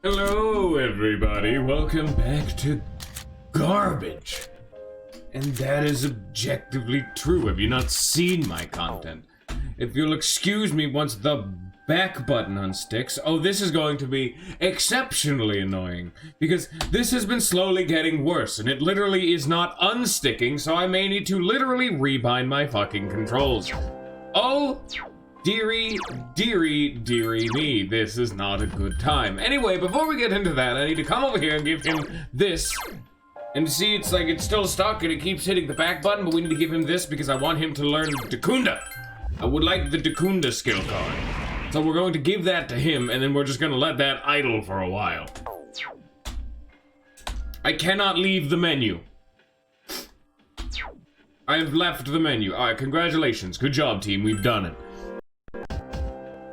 Hello, everybody. Welcome back to garbage. And that is objectively true. Have you not seen my content? If you'll excuse me once the back button unsticks. Oh, this is going to be exceptionally annoying. Because this has been slowly getting worse, and it literally is not unsticking, so I may need to literally rebind my fucking controls. Oh, dearie, dearie, dearie me, this is not a good time. Anyway, before we get into that, I need to come over here and give him this. And see, it's like it's still stuck and it keeps hitting the back button, but we need to give him this because I want him to learn Dakunda. I would like the Dakunda skill card. So we're going to give that to him, and then we're just gonna let that idle for a while. I cannot leave the menu. I've left the menu. Alright, congratulations. Good job, team. We've done it.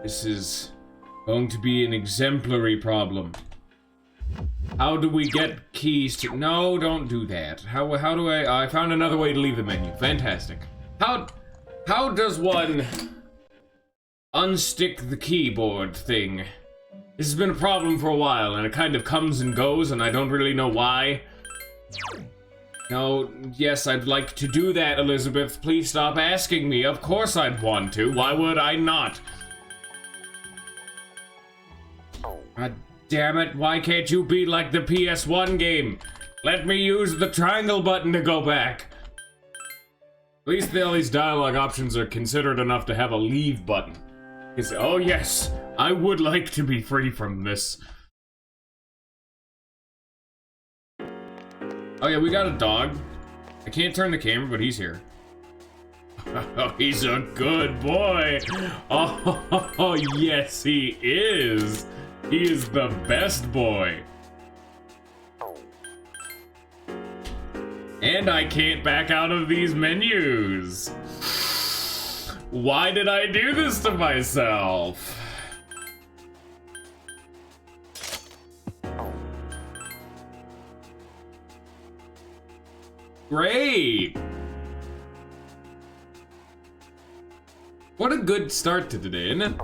This is going to be an exemplary problem. How do we get keys to... No, don't do that. How do I found another way to leave the menu. Fantastic. How does one unstick the keyboard thing? This has been a problem for a while, and it kind of comes and goes, and I don't really know why. No, yes, I'd like to do that, Elizabeth. Please stop asking me. Of course I'd want to. Why would I not? God damn it, why can't you be like the PS1 game? Let me use the triangle button to go back. At least all these dialogue options are considered enough to have a leave button. It's, oh yes, I would like to be free from this. Oh yeah, we got a dog. I can't turn the camera, but he's here. Oh, he's a good boy. Oh, yes, he is. He is the best boy. And I can't back out of these menus. Why did I do this to myself? Great. What a good start to today, isn't it?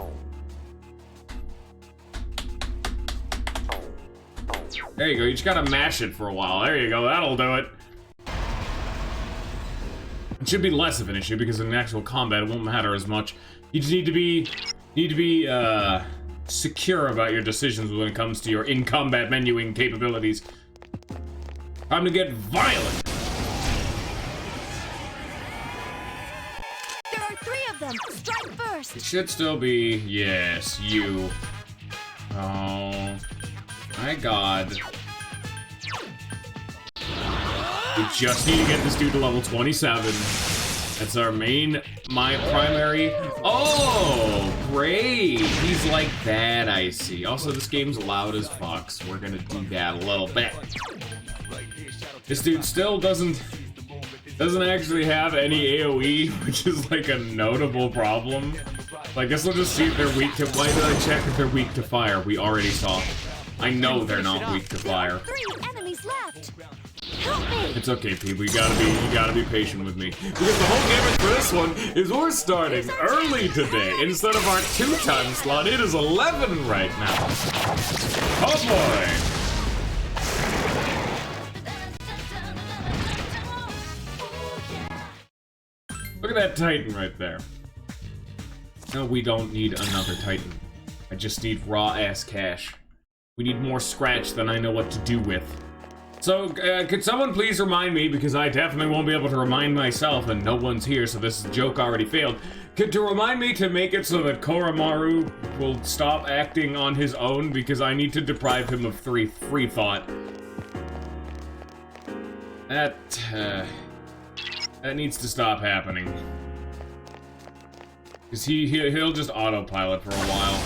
There you go, you just gotta mash it for a while. There you go, that'll do it. It should be less of an issue because in actual combat it won't matter as much. You just need to be secure about your decisions when it comes to your in-combat menuing capabilities. Time to get violent! There are 3 of them! Strike first! It should still be... Yes, you. Oh... My god. We just need to get this dude to level 27. That's our my primary. Oh, great. He's like that, I see. Also, this game's loud as fuck, so we're gonna do that a little bit. This dude still doesn't actually have any AoE, which is like a notable problem. So I guess we'll just see if they're weak to... Why did I check if they're weak to fire? We already saw. I know they're not weak to fire. 3 enemies left. Help me. It's okay, people. You gotta be patient with me. Because the whole gimmick for this one is we're starting early today. Instead of our 2-time slot, it is 11 right now. Oh boy. Look at that Titan right there. No, we don't need another Titan. I just need raw-ass cash. We need more scratch than I know what to do with. So, could someone please remind me, because I definitely won't be able to remind myself, and no one's here, so this joke already failed. To remind me to make it so that Koromaru will stop acting on his own, because I need to deprive him of free thought. That needs to stop happening. Because he'll just autopilot for a while.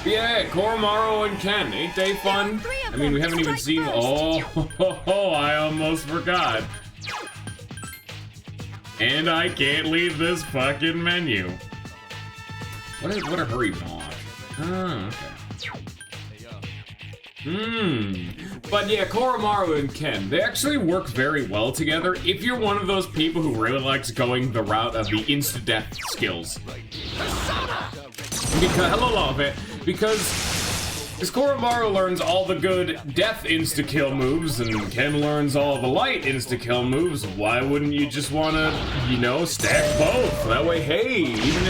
Yeah, Koromaru and Ken, ain't they fun? I mean, we haven't even seen... Oh, I almost forgot. And I can't leave this fucking menu. What a hurry watch. Oh, okay. But yeah, Koromaru and Ken, they actually work very well together if you're one of those people who really likes going the route of the insta-death skills. Because, hello, love it. Because Because Koromaru learns all the good death insta-kill moves, and Ken learns all the light insta-kill moves. Why wouldn't you just want to, you know, stack both? That way, hey, even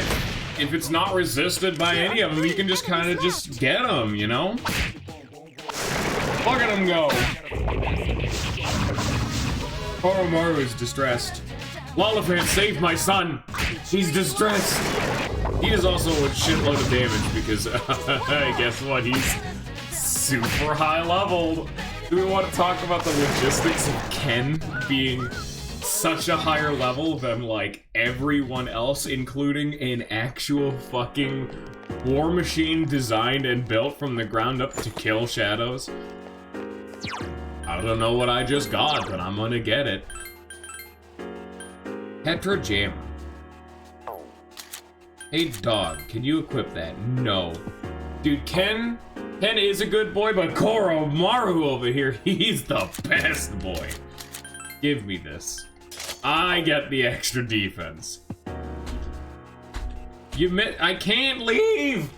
if it's not resisted by any of them, you can just kind of just get them, you know? Look at him go! Koromaru is distressed. Lollifant, save my son! He's distressed! He is also a shitload of damage because, guess what? He's super high leveled. Do we want to talk about the logistics of Ken being such a higher level than, like, everyone else, including an actual fucking war machine designed and built from the ground up to kill shadows? I don't know what I just got, but I'm gonna get it. Petra Jam. Hey, dog, can you equip that? No. Dude, Ken is a good boy, but Koromaru over here, he's the best boy. Give me this. I get the extra defense. I can't leave!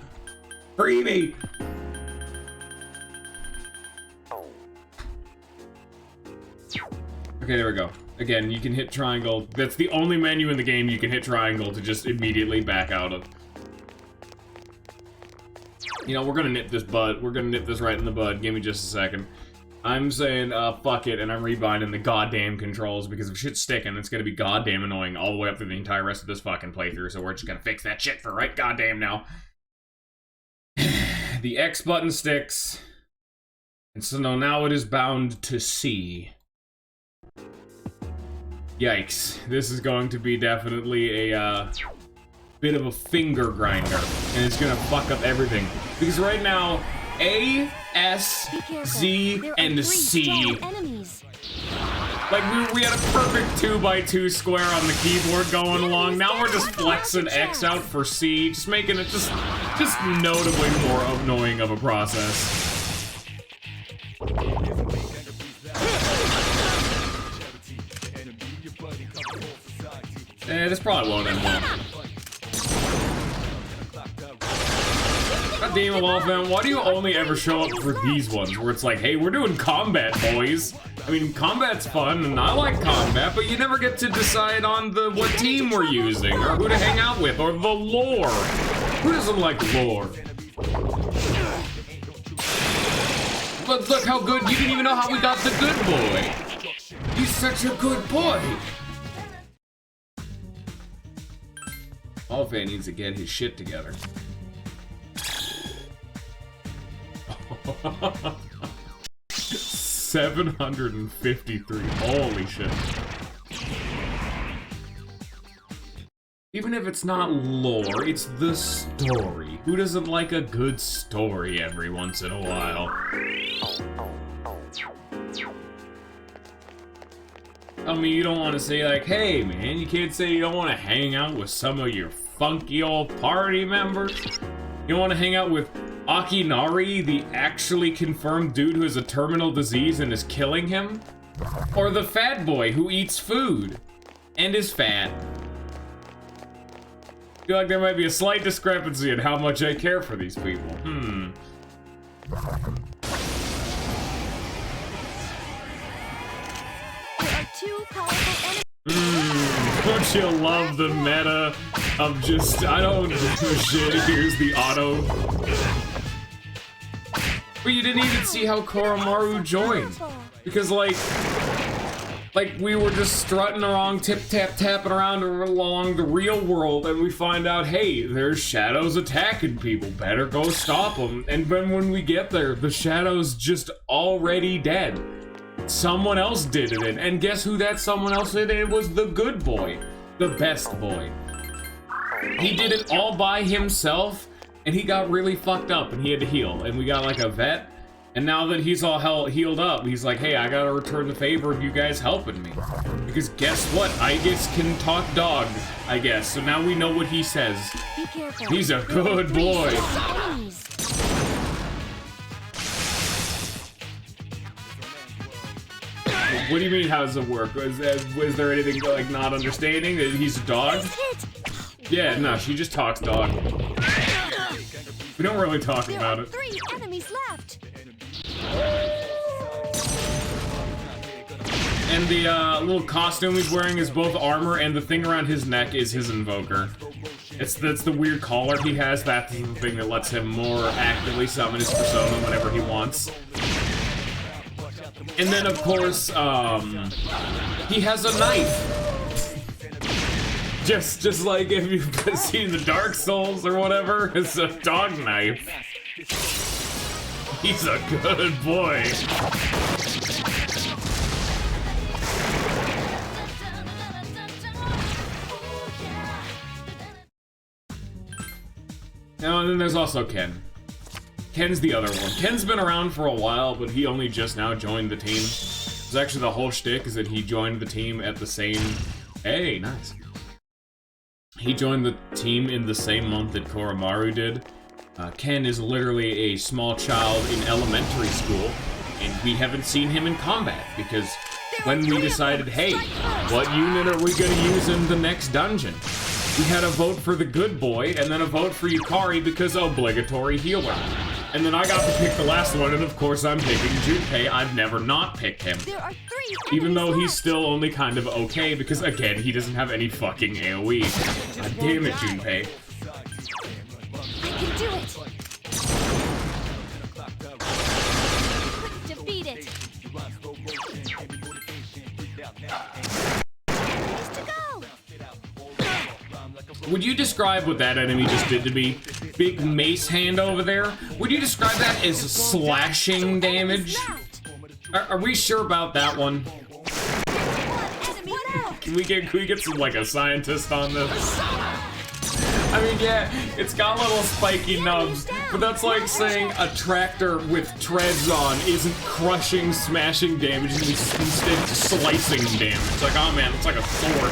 Free me! Okay, there we go. Again, you can hit triangle. That's the only menu in the game you can hit triangle to just immediately back out of. You know, we're gonna nip this bud. We're gonna nip this right in the bud. Give me just a second. I'm saying, fuck it, and I'm rebinding the goddamn controls, because if shit's sticking, it's gonna be goddamn annoying all the way up through the entire rest of this fucking playthrough, so we're just gonna fix that shit for right goddamn now. The X button sticks. And so now it is bound to C. Yikes. This is going to be definitely a, bit of a finger grinder, and it's gonna fuck up everything. Because right now, A, S, Z, and C. Like, we had a perfect 2x2 square on the keyboard going along. Now we're just flexing X out for C, just making it just notably more annoying of a process. This probably won't end well. God damn it, Lollifant, why do you only ever show up for these ones where it's like, hey, we're doing combat, boys? I mean, combat's fun, and I like combat, but you never get to decide on what team we're using, or who to hang out with, or the lore. Who doesn't like lore? Look how good, you didn't even know how we got the good boy. He's such a good boy. Lollifant needs to get his shit together. 753. Holy shit. Even if it's not lore, it's the story. Who doesn't like a good story every once in a while? I mean, you don't want to say like, hey man, you can't say you don't want to hang out with some of your funky old party members. You want to hang out with Akinari, the actually confirmed dude who has a terminal disease and is killing him? Or the fat boy who eats food and is fat? I feel like there might be a slight discrepancy in how much I care for these people. Don't you love the meta of just, I don't give a shit, here's the auto. But you didn't even see how Koromaru joined. Because like we were just strutting around, tapping around along the real world, and we find out, hey, there's shadows attacking people, better go stop them. And then when we get there, the shadow's just already dead. Someone else did it, and guess who that someone else did? It was the good boy, the best boy. He did it all by himself, and he got really fucked up, and he had to heal. And we got like a vet, and now that he's all healed up, he's like, hey, I gotta return the favor of you guys helping me. Because guess what? Igus can talk dog, I guess. So now we know what he says. He's a good boy. What do you mean, how does it work? Was there anything like not understanding that he's a dog? Yeah, no, she just talks dog. We don't really talk about it. 3 enemies left. And the little costume he's wearing is both armor, and the thing around his neck is his invoker. That's the weird collar he has. That's the thing that lets him more actively summon his persona whenever he wants. And then, of course, he has a knife. Just like if you've seen the Dark Souls or whatever, it's a dog knife. He's a good boy. Now, and then there's also Ken. Ken's the other one. Ken's been around for a while, but he only just now joined the team. It's actually the whole shtick is that he joined the team at the same... Hey, nice. He joined the team in the same month that Koromaru did. Ken is literally a small child in elementary school, and we haven't seen him in combat, because when we decided, hey, what unit are we gonna use in the next dungeon? We had a vote for the good boy, and then a vote for Yukari because obligatory healer. And then I got to pick the last one, and of course I'm picking Junpei. I've never not picked him. Even though he's still only kind of okay, because again, he doesn't have any fucking AoE. God damn it, Junpei. I can do it. Defeat it. Ways to go. Would you describe what that enemy just did to me? Big mace hand over there? Would you describe that as slashing damage? Are we sure about that one? Can we get some, like, a scientist on this? I mean, yeah, it's got little spiky nubs, but that's like saying a tractor with treads on isn't crushing, smashing damage, and instead slicing damage. Like, oh man, it's like a sword.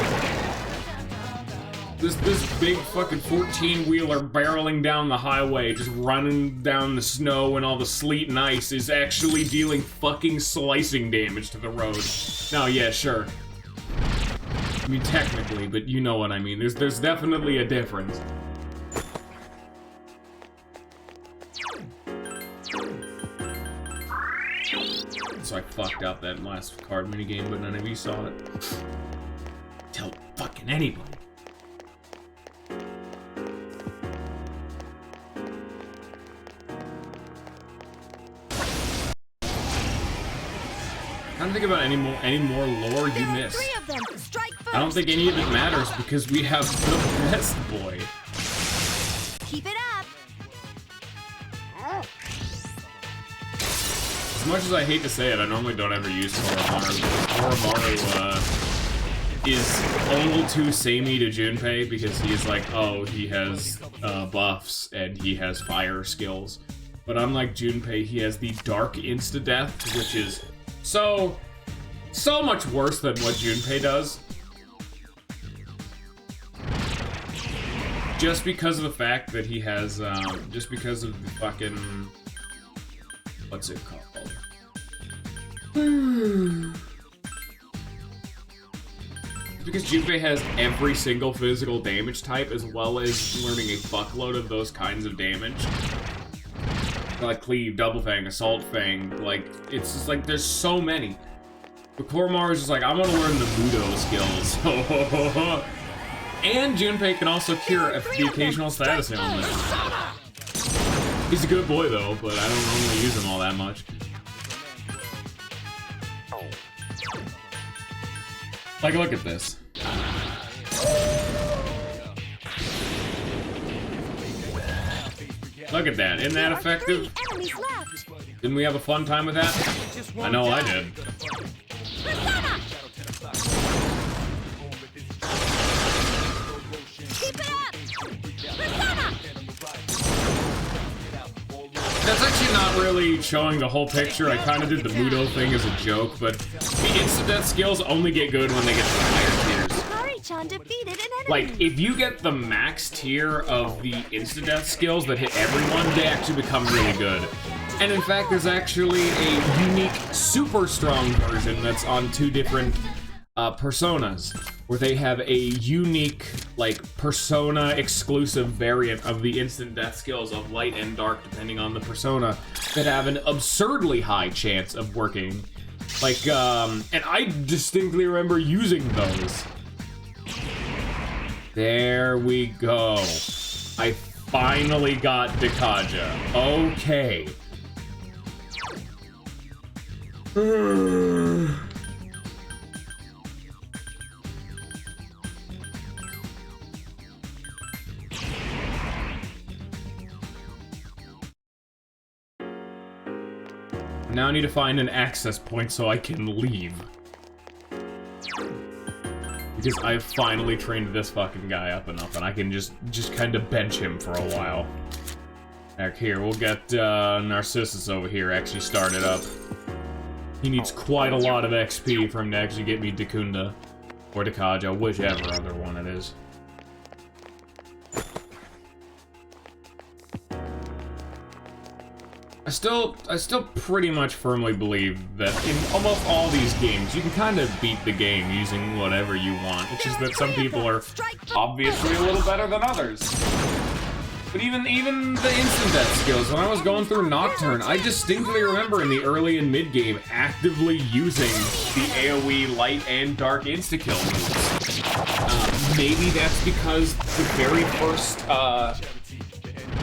This big fucking 14-wheeler barreling down the highway, just running down the snow and all the sleet and ice is actually dealing fucking slicing damage to the road. No, yeah, sure. I mean, technically, but you know what I mean. There's definitely a difference. So I fucked up that last card minigame, but none of you saw it. Tell fucking anybody. I don't think about any more lore you missed. I don't think any of it matters because we have the best boy. Keep it up. As much as I hate to say it, I normally don't ever use Koromaru. Koromaru is a little too samey to Junpei because he is like, oh, he has buffs and he has fire skills. But unlike Junpei, he has the dark insta-death, which is so much worse than what Junpei does. Just because of the fact that he has, just because of the fucking, what's it called? Because Junpei has every single physical damage type, as well as learning a fuckload of those kinds of damage. Like Cleave, Double Fang, Assault Fang, like, it's just like, there's so many. But Koromaru's just like, I'm gonna learn the Mudo skills. And Junpei can also cure the occasional status ailment. He's a good boy though, but I don't normally use him all that much. Like, look at this. Look at that, isn't that effective? Didn't we have a fun time with that? I know I did. That's actually not really showing the whole picture. I kind of did the Mudo thing as a joke, but the instant-death skills only get good when they get to the higher tiers. Like, if you get the max tier of the instant-death skills that hit everyone, they actually become really good. And in fact, there's actually a unique, super strong version that's on 2 different personas, where they have a unique, like, persona exclusive variant of the instant death skills of light and dark, depending on the persona, that have an absurdly high chance of working Like, and I distinctly remember using those. There we go. I finally got Dekaja. Okay. Now I need to find an access point so I can leave. Because I've finally trained this fucking guy up enough and I can just kind of bench him for a while. Back here, we'll get Narcissus over here actually started up. He needs quite a lot of XP for him to actually get me Dekunda. Or Dekaja, whichever other one it is. I still pretty much firmly believe that in almost all these games, you can kind of beat the game using whatever you want. It's just that some people are obviously a little better than others. But even the instant death skills, when I was going through Nocturne, I distinctly remember in the early and mid game actively using the AoE light and dark insta-kill moves. Maybe that's because the very first,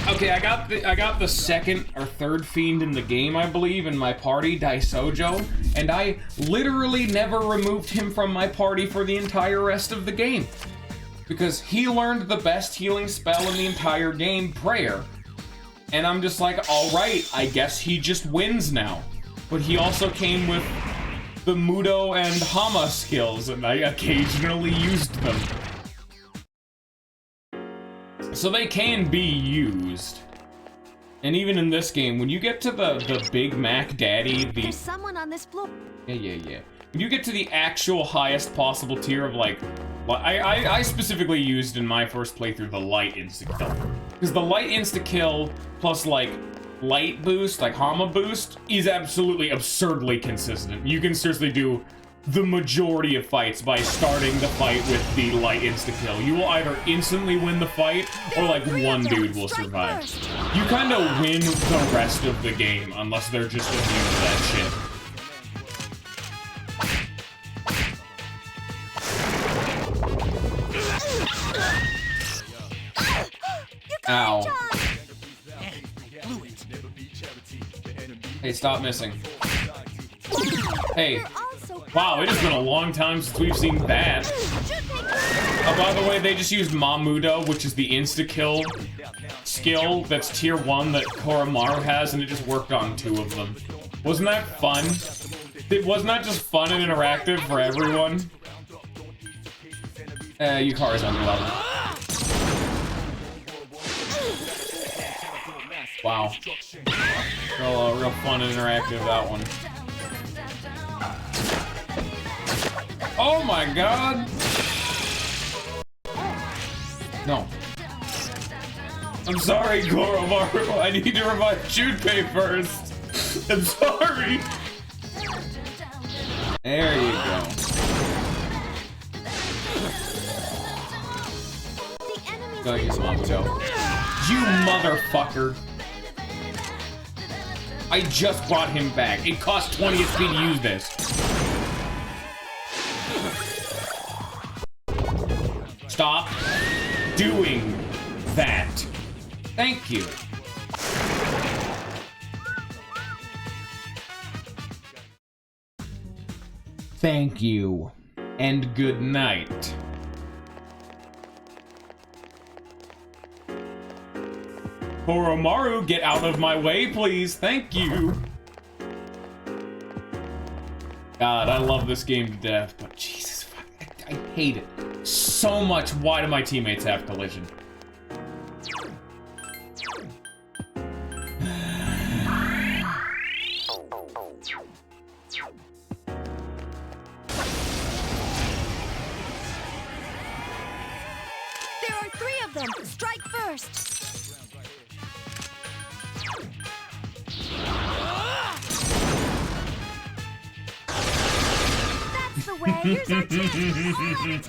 okay, I got the second or third fiend in the game, I believe, in my party, Daisojo, and I literally never removed him from my party for the entire rest of the game. Because he learned the best healing spell in the entire game, Prayer. And I'm just like, alright, I guess he just wins now. But he also came with the Mudo and Hama skills, and I occasionally used them. So they can be used. And even in this game, when you get to the Big Mac Daddy, There's someone on this floor. Yeah. When you get to the actual highest possible tier of, like, I specifically used in my first playthrough the light insta-kill. Because the light insta-kill plus, like, light boost, like Hama boost, is absolutely absurdly consistent. You can seriously do the majority of fights by starting the fight with the light insta-kill. You will either instantly win the fight, or like one dude will survive. You kind of win the rest of the game, unless they're just immune to that shit. Ow. Hey, stop missing. Hey. Wow, it has been a long time since we've seen that. Oh, by the way, they just used Mamudo, which is the insta-kill skill that's tier 1 that Koromaru has, and it just worked on 2 of them. Wasn't that fun? Wasn't that just fun and interactive for everyone? Yukari's on the level. Wow. Real fun and interactive, that one. Oh my god! No. I'm sorry, Koromaru. I need to revive Junpei first. I'm sorry. There you go. Gotta use Mamudo. You motherfucker. I just brought him back. It cost 20 XP to use this. Stop doing that. Thank you. Thank you. And good night. Koromaru, get out of my way, please. Thank you. God, I love this game to death, but Jesus, I hate it so much. Why do my teammates have collision? There are 3 of them. Strike first. That's the way. Here's our chance.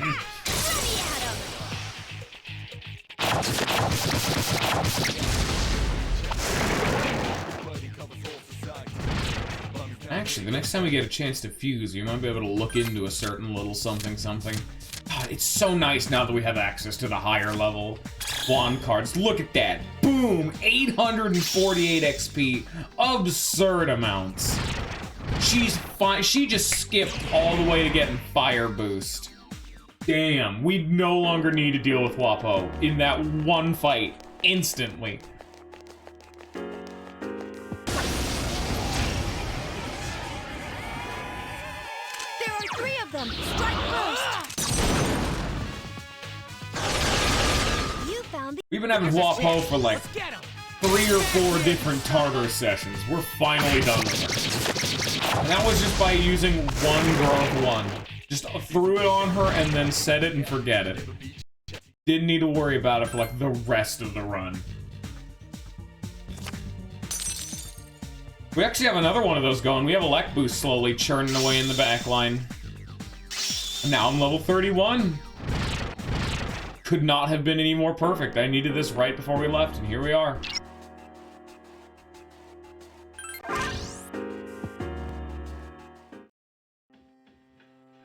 Actually, the next time we get a chance to fuse, we might be able to look into a certain little something something. God, it's so nice now that we have access to the higher level wand cards. Look at that. Boom! 848 XP. Absurd amounts. She's fine. She just skipped all the way to getting fire boost. Damn, we no longer need to deal with Wapo in that one fight instantly. There are 3 of them. Strike first. You found the. We've been having Wapo for like 3 or 4 different Tartarus sessions. We're finally done with her. And that was just by using one growth 1. Just threw it on her and then set it and forget it. Didn't need to worry about it for like the rest of the run. We actually have another one of those going. We have Elect Boost slowly churning away in the back line. And now I'm level 31. Could not have been any more perfect. I needed this right before we left, and here we are.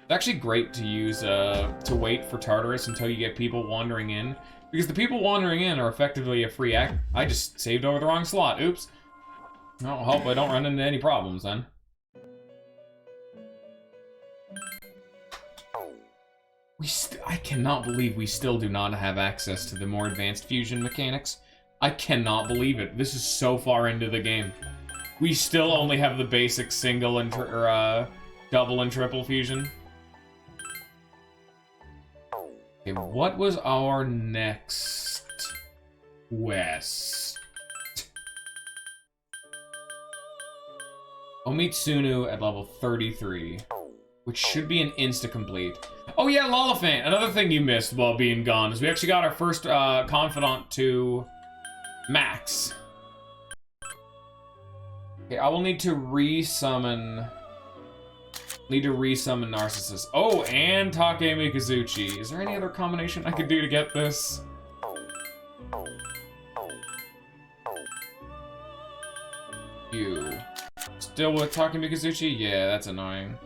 It's actually great to use, to wait for Tartarus until you get people wandering in. Because the people wandering in are effectively a free act. I just saved over the wrong slot. Oops. I hope I don't run into any problems then. I cannot believe we still do not have access to the more advanced fusion mechanics. I cannot believe it. This is so far into the game. We still only have the basic single and double and triple fusion. Okay, what was our next quest? Omitsunu at level 33, which should be an insta-complete. Oh yeah, Lollifant! Another thing you missed while being gone is we actually got our first confidant to max. Okay, I will need to resummon Narcissus. Oh, and Takemi Kazuchi. Is there any other combination I could do to get this? You. Still with Takemi Kazuchi? Yeah, that's annoying.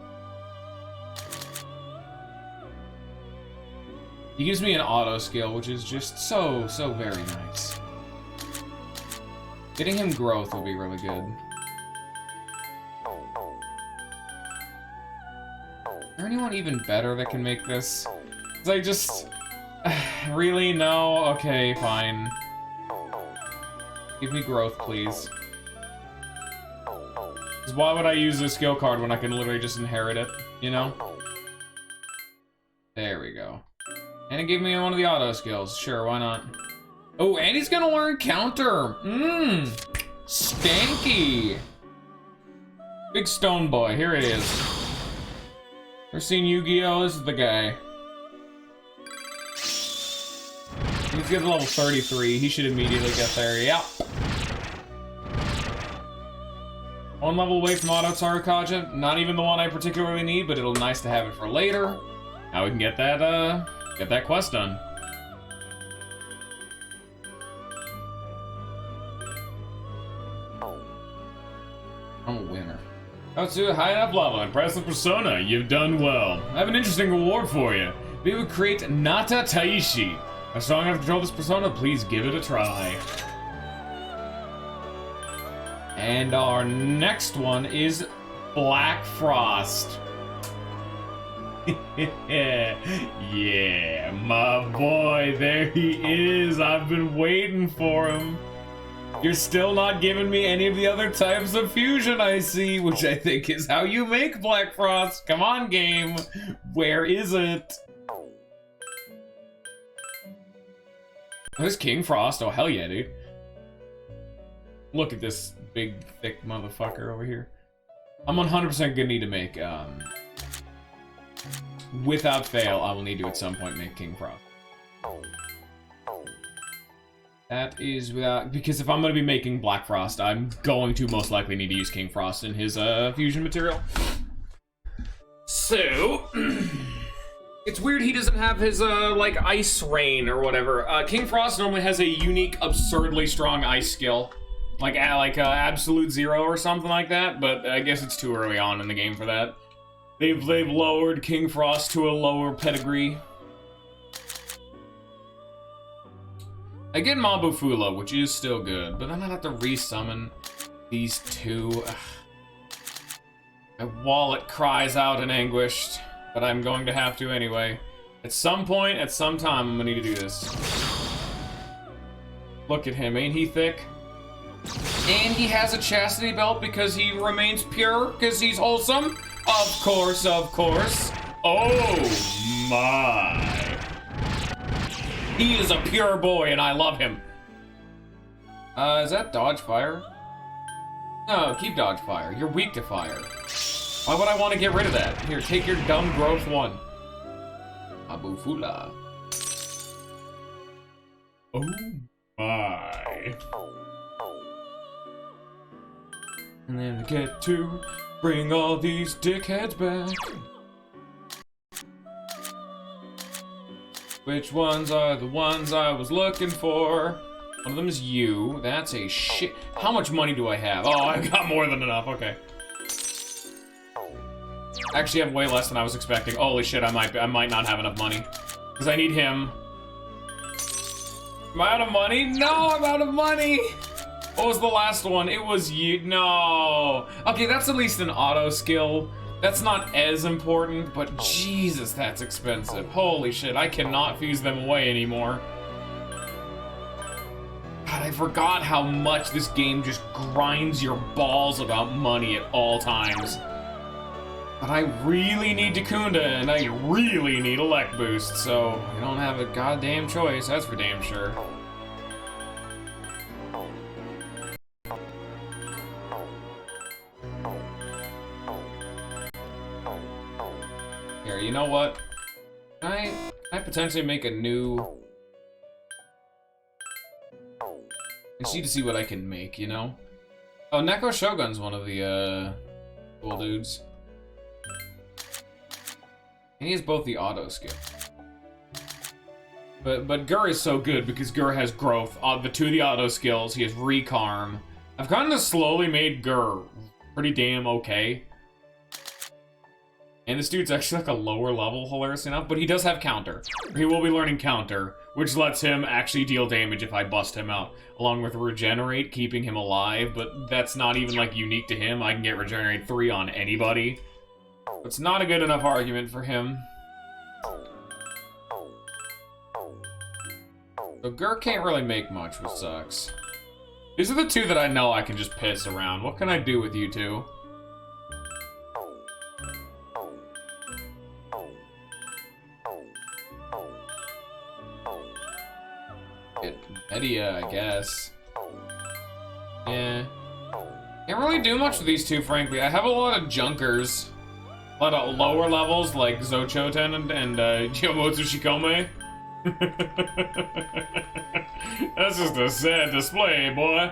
He gives me an auto skill, which is just so very nice. Getting him growth will be really good. Is there anyone even better that can make this? 'Cause I just... really? No? Okay, fine. Give me growth, please. 'Cause why would I use a skill card when I can literally just inherit it, you know? There we go. And it gave me one of the auto skills. Sure, why not? Oh, and he's gonna learn counter! Mmm! Stanky! Big stone boy, here it is. Ever seen Yu-Gi-Oh? This is the guy. He's getting level 33. He should immediately get there. Yep. One level away from Auto Tsurukaja. Not even the one I particularly need, but it'll be nice to have it for later. Now we can get that quest done. I'm a winner. That's a high enough level. Impressive persona. You've done well. I have an interesting reward for you. We would create Nata Taishi. As strong enough to control this persona, please give it a try. And our next one is Black Frost. Yeah, my boy, there he is. I've been waiting for him. You're still not giving me any of the other types of fusion I see, which I think is how you make Black Frost. Come on, game. Where is it? There's King Frost. Oh, hell yeah, dude. Look at this big, thick motherfucker over here. I'm 100% gonna need to make, without fail, I will need to at some point make King Frost. That is without... Because if I'm going to be making Black Frost, I'm going to most likely need to use King Frost in his fusion material. So... it's weird he doesn't have his, like, Ice Rain or whatever. King Frost normally has a unique, absurdly strong ice skill. Like, Absolute Zero or something like that, but I guess it's too early on in the game for that. They've lowered King Frost to a lower pedigree. I get Mabufula, which is still good, but then I have to resummon these two. Ugh. My wallet cries out in anguish, but I'm going to have to anyway. At some point, at some time, I'm gonna need to do this. Look at him, ain't he thick? And he has a chastity belt because he remains pure, because he's wholesome? Of course, of course. Oh my. He is a pure boy and I love him. Is that dodge fire? No, keep dodge fire. You're weak to fire. Why would I want to get rid of that? Here, take your dumb growth one. Abufula. Oh my. And then I get to bring all these dickheads back. Which ones are the ones I was looking for? One of them is you. That's a shit. How much money do I have? Oh, I got more than enough. Okay. Actually, I have way less than I was expecting. Holy shit, I might not have enough money. Because I need him. Am I out of money? No, I'm out of money! What was the last one? It was you. No. Okay, that's at least an auto skill. That's not as important, but Jesus, that's expensive. Holy shit, I cannot fuse them away anymore. God, I forgot how much this game just grinds your balls about money at all times. But I really need Dacunda, and I really need a Lek boost, so I don't have a goddamn choice, that's for damn sure. Here, you know what? Can I potentially make a new... I just need to see what I can make, you know? Oh, Neko Shogun's one of the, cool dudes. And he has both the auto skill. But Gur is so good because Gur has growth. The two of the auto skills, he has Recarm. I've kind of slowly made Gur pretty damn okay. And this dude's actually like a lower level, hilarious enough, but he does have counter. He will be learning counter, which lets him actually deal damage if I bust him out, along with regenerate, keeping him alive, but that's not even like unique to him. I can get regenerate 3 on anybody. It's not a good enough argument for him. So Gur can't really make much, which sucks. These are the two that I know I can just piss around. What can I do with you two? Get Media, I guess. Yeah. Can't really do much with these two, frankly. I have a lot of junkers. A lot of lower levels, like Zochoten and Gyomotsu Shikome. That's just a sad display, boy.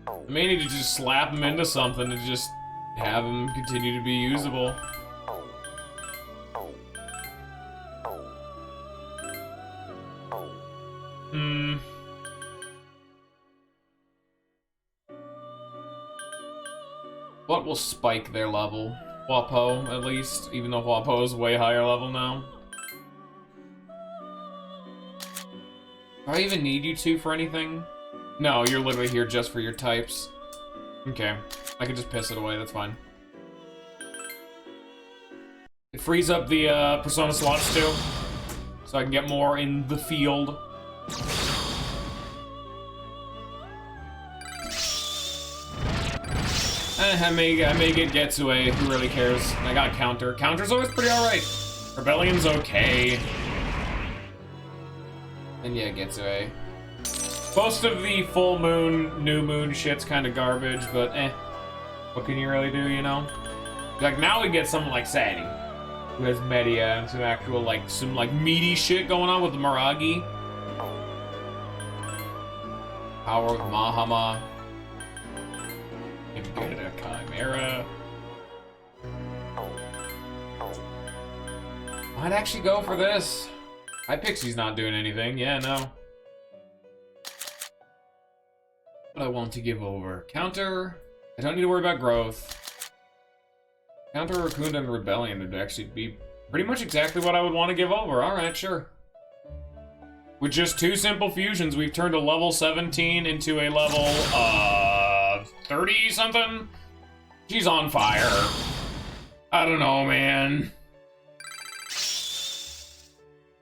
I may need to just slap him into something to just have him continue to be usable. What will spike their level? Wapo, at least, even though Wapo is way higher level now. Do I even need you two for anything? No, you're literally here just for your types. Okay, I can just piss it away, that's fine. It frees up the Persona slots too, so I can get more in the field. I may get Getsue, who really cares? I got counter. Counter's always pretty alright. Rebellion's okay. And yeah, Getsue. Most of the full moon, new moon shit's kind of garbage, but what can you really do, you know? Like, now we get someone like Sadie, who has Media and some actual, like, meaty shit going on with the Miragi. Power of Mahama. Get a Chimera. Might actually go for this. Pixie's not doing anything. Yeah, no. what I want to give over. Counter. I don't need to worry about growth. Counter, Raccoon, and Rebellion would actually be pretty much exactly what I would want to give over. Alright, sure. With just 2 simple fusions, we've turned a level 17 into a level, 30-something? She's on fire. I don't know, man.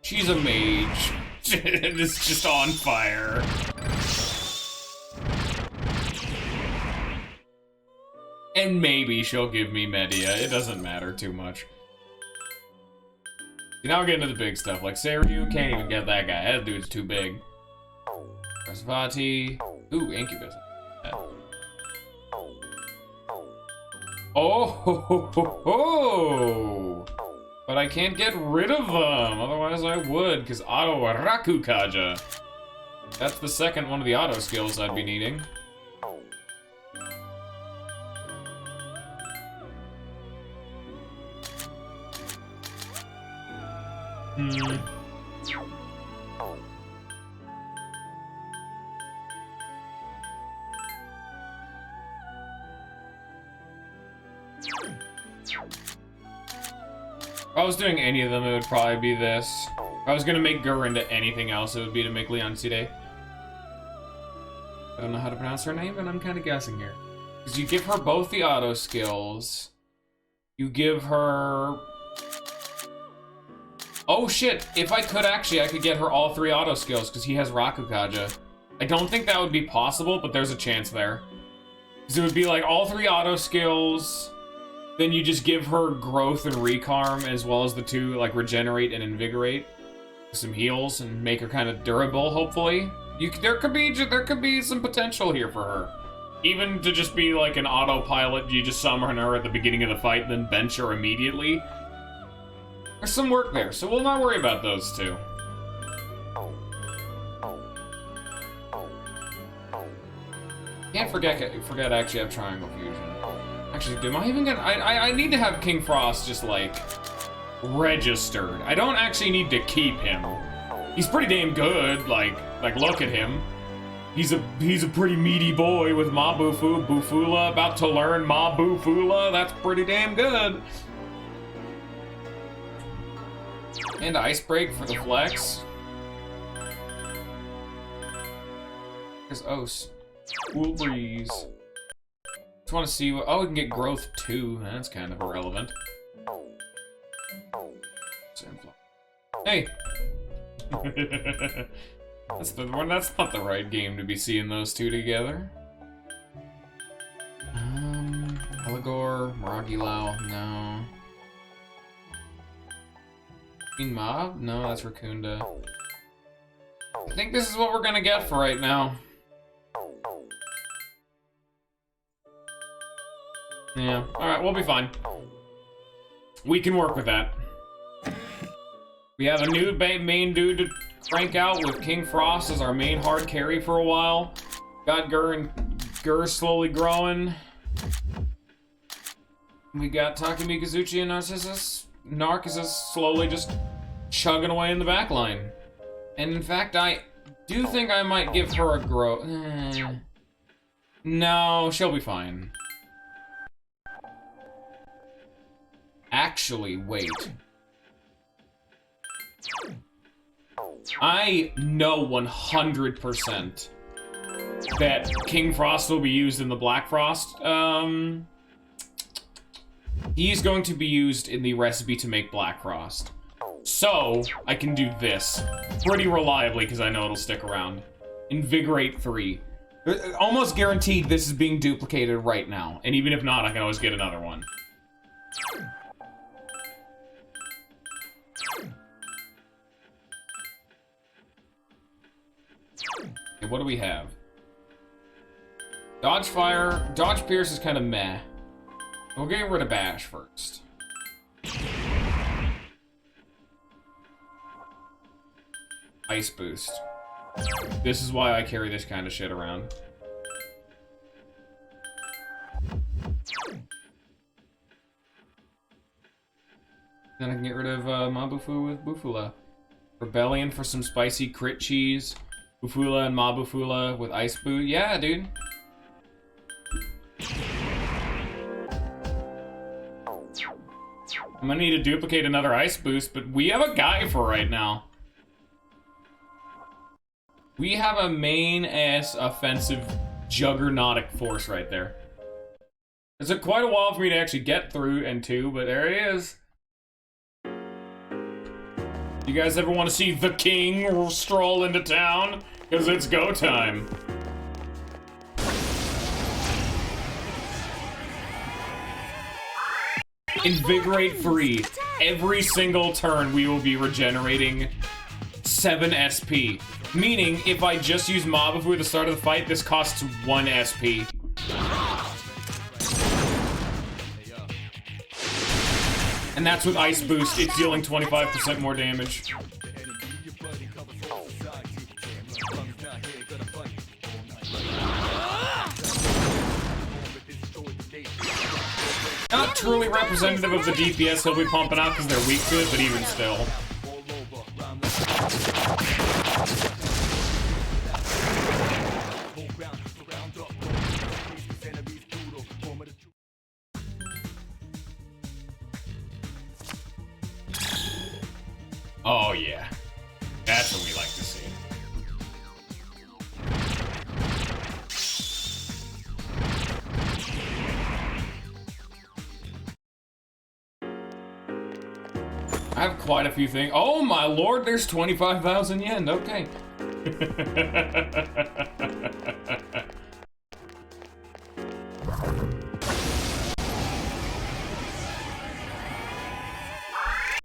She's a mage. It's just on fire. And maybe she'll give me Media. It doesn't matter too much. Now we're getting to the big stuff. Like, Seiryu, can't even get that guy. That dude's too big. Rasvati. Ooh, Incubus. Oh, ho, ho, ho, ho. But I can't get rid of them. Otherwise I would, because Auto Rakukaja. That's the second one of the auto skills I'd be needing. If I was doing any of them, it would probably be this. If I was gonna make Gur into anything else, it would be to make Leon Side. I don't know how to pronounce her name, and I'm kind of guessing here. Because you give her both the auto skills. You give her... Oh shit, if I could actually, I could get her all 3 auto skills, because he has Rakukaja. I don't think that would be possible, but there's a chance there. Because it would be like all 3 auto skills... Then you just give her growth and recarm as well as the 2 like regenerate and invigorate, some heals, and make her kind of durable. Hopefully, there could be some potential here for her, even to just be like an autopilot. You just summon her at the beginning of the fight, and then bench her immediately. There's some work there, so we'll not worry about those 2. Can't forget actually have Triangle Fusion. Actually, am I even gonna... I need to have King Frost just, like, registered. I don't actually need to keep him. He's pretty damn good, like look at him. He's a pretty meaty boy with Bufula, about to learn Bufula. That's pretty damn good. And Ice Break for the flex. There's Os. Cool Breeze. Just want to see what... Oh, we can get growth too. That's kind of irrelevant. Hey! That's the one. That's not the right game to be seeing those 2 together. Eligor, Maragilau, no. Queen Mob? No, that's Raccoonda. I think this is what we're gonna get for right now. Yeah, alright, we'll be fine. We can work with that. We have a new main dude to crank out with King Frost as our main hard carry for a while. Got Gur slowly growing. We got Takumi, Kazuchi, and Narcissus slowly just chugging away in the back line. And in fact, I do think I might give her a grow. No, she'll be fine. Actually, wait. I know 100% that King Frost will be used in the Black Frost. He's going to be used in the recipe to make Black Frost. So, I can do this pretty reliably because I know it'll stick around. Invigorate 3. Almost guaranteed this is being duplicated right now. And even if not, I can always get another one. Okay, what do we have? Dodge Fire. Dodge Pierce is kind of meh. We'll get rid of Bash first. Ice Boost. This is why I carry this kind of shit around. Then I can get rid of Mabufu with Bufula. Rebellion for some spicy crit cheese. Bufula and Mabufula with Ice Boo. Yeah, dude. I'm gonna need to duplicate another ice boost, but we have a guy for right now. We have a main-ass offensive juggernautic force right there. It took quite a while for me to actually get through N2, but there he is. You guys ever want to see the king stroll into town? Because it's go time. Invigorate free. Every single turn we will be regenerating 7 SP. Meaning, if I just use Mob Fu at the start of the fight, this costs 1 SP. And that's with Ice Boost, it's dealing 25% more damage. Not truly representative of the DPS he'll be pumping out because they're weak to it, but even still. Oh yeah, that's what we like to see. I have quite a few things. Oh my lord, there's 25,000 yen. Okay.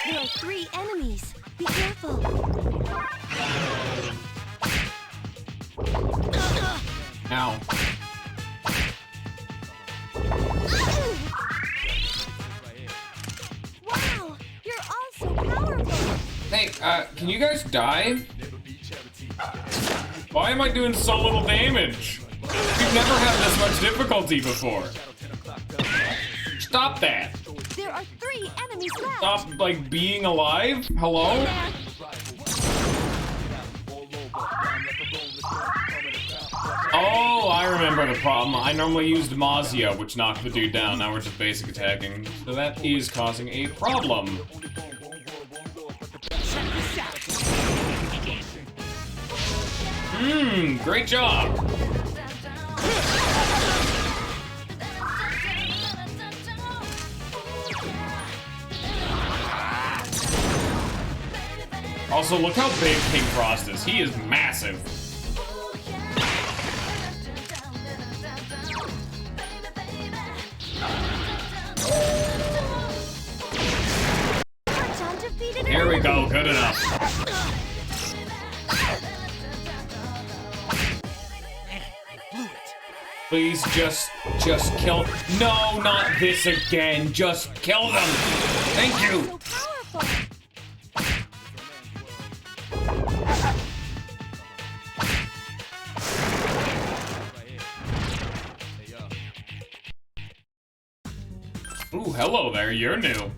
There are 3 enemies. Be careful. Ow. Wow, you're all so powerful. Hey, can you guys die? Why am I doing so little damage? We've never had this much difficulty before. Stop that. There are 3 enemies left. Stop, like, being alive? Hello? Oh, I remember the problem. I normally used Mazia, which knocked the dude down. Now we're just basic attacking. So that is causing a problem. Great job. Also, look how big King Frost is. He is massive. Here we go, good enough. Please just kill. No, not this again. Just kill them. Thank you. Ooh, hello there. You're new.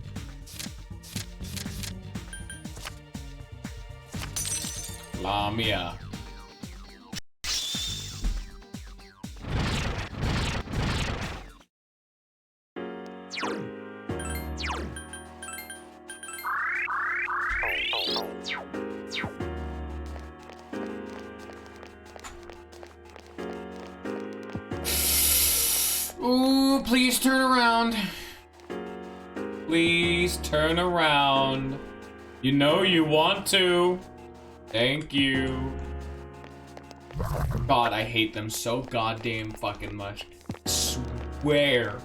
Lamia. Ooh, please turn around. Please turn around. You know you want to. Thank you. God, I hate them so goddamn fucking much. I swear.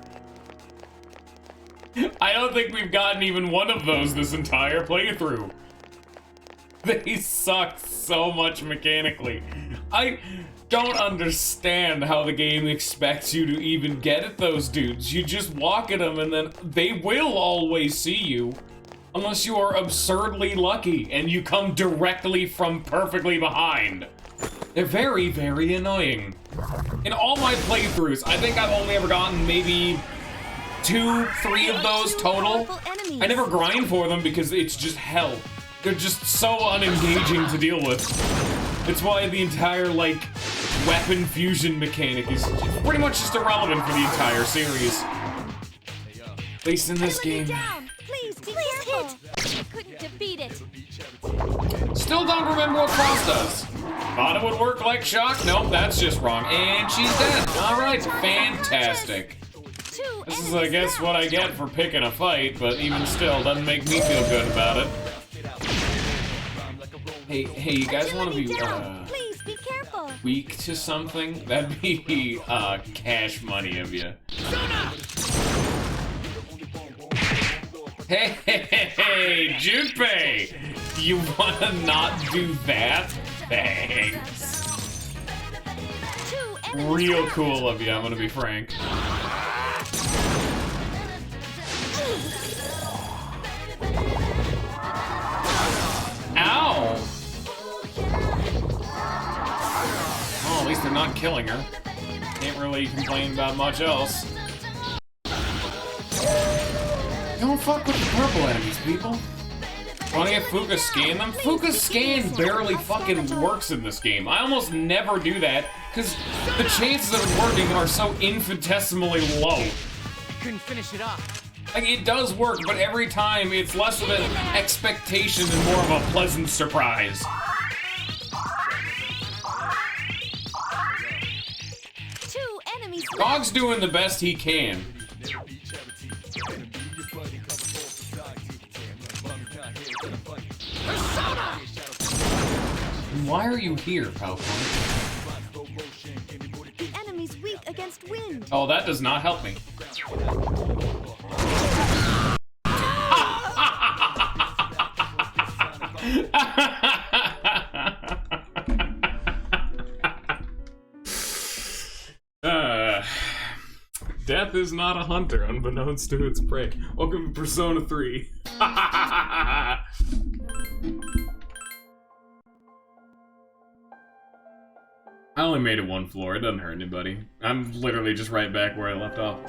I don't think we've gotten even one of those this entire playthrough. They suck so much mechanically. I don't understand how the game expects you to even get at those dudes. You just walk at them and then they will always see you. Unless you are absurdly lucky and you come directly from perfectly behind. They're very, very annoying. In all my playthroughs, I think I've only ever gotten maybe 2, 3 of those total. I never grind for them because it's just hell. They're just so unengaging to deal with. It's why the entire, like, weapon fusion mechanic is pretty much just irrelevant for the entire series. At least in this game. Please Please hit! I couldn't defeat it. Still don't remember what Frost does. Thought it would work like shock. Nope, that's just wrong. And she's dead. All right, fantastic. This is, I guess, what I get for picking a fight, but even still, doesn't make me feel good about it. Hey, you guys want to be, Please be careful. weak to something? That'd be, cash money of you. Hey, Junpei! You wanna not do that? Thanks. Real cool of you, I'm gonna be frank. Ow! Oh, at least they're not killing her. Can't really complain about much else. Don't fuck with the purple enemies, people. Wanna get Fuka scan them? Fuka scan barely fucking works in this game. I almost never do that, because the chances of it working are so infinitesimally low. I couldn't finish it up. Like, it does work, but every time it's less of an expectation and more of a pleasant surprise. Two enemies. Dog's doing the best he can. Why are you here, Palpon? The enemy's weak against wind. Oh, that does not help me. Death is not a hunter, unbeknownst to its prey. Welcome to Persona 3. I only made it one floor, it doesn't hurt anybody. I'm literally just right back where I left off.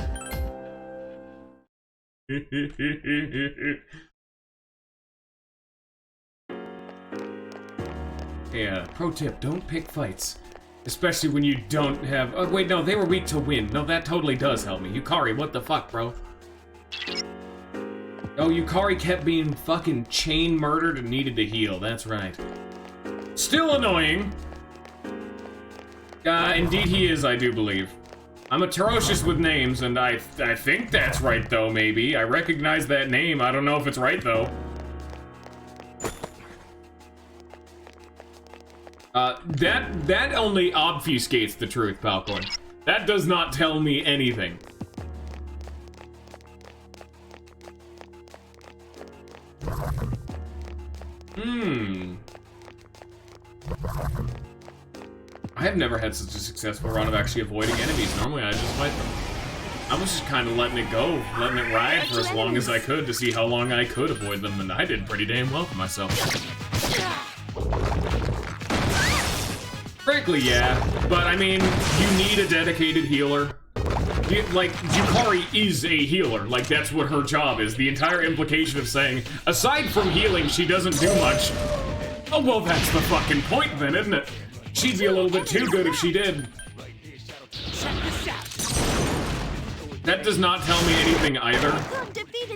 Yeah, pro tip, don't pick fights. Especially when you don't have... Oh, wait, no, they were weak to wind. No, that totally does help me. Yukari, what the fuck, bro? Oh, Yukari kept being fucking chain murdered and needed to heal. That's right. Still annoying. Indeed he is, I do believe. I'm atrocious with names, and I think that's right, though, maybe. I recognize that name. I don't know if it's right, though. That only obfuscates the truth, Palcorn. That does not tell me anything. I have never had such a successful run of actually avoiding enemies. Normally I just fight them. I was just kind of letting it go, letting it ride for as long as I could to see how long I could avoid them, and I did pretty damn well for myself. Frankly, yeah, but I mean, you need a dedicated healer. Like, Yukari is a healer, like that's what her job is. The entire implication of saying, aside from healing, she doesn't do much. Oh, well, that's the fucking point then, isn't it? She'd be a little bit too good if she did. That does not tell me anything either.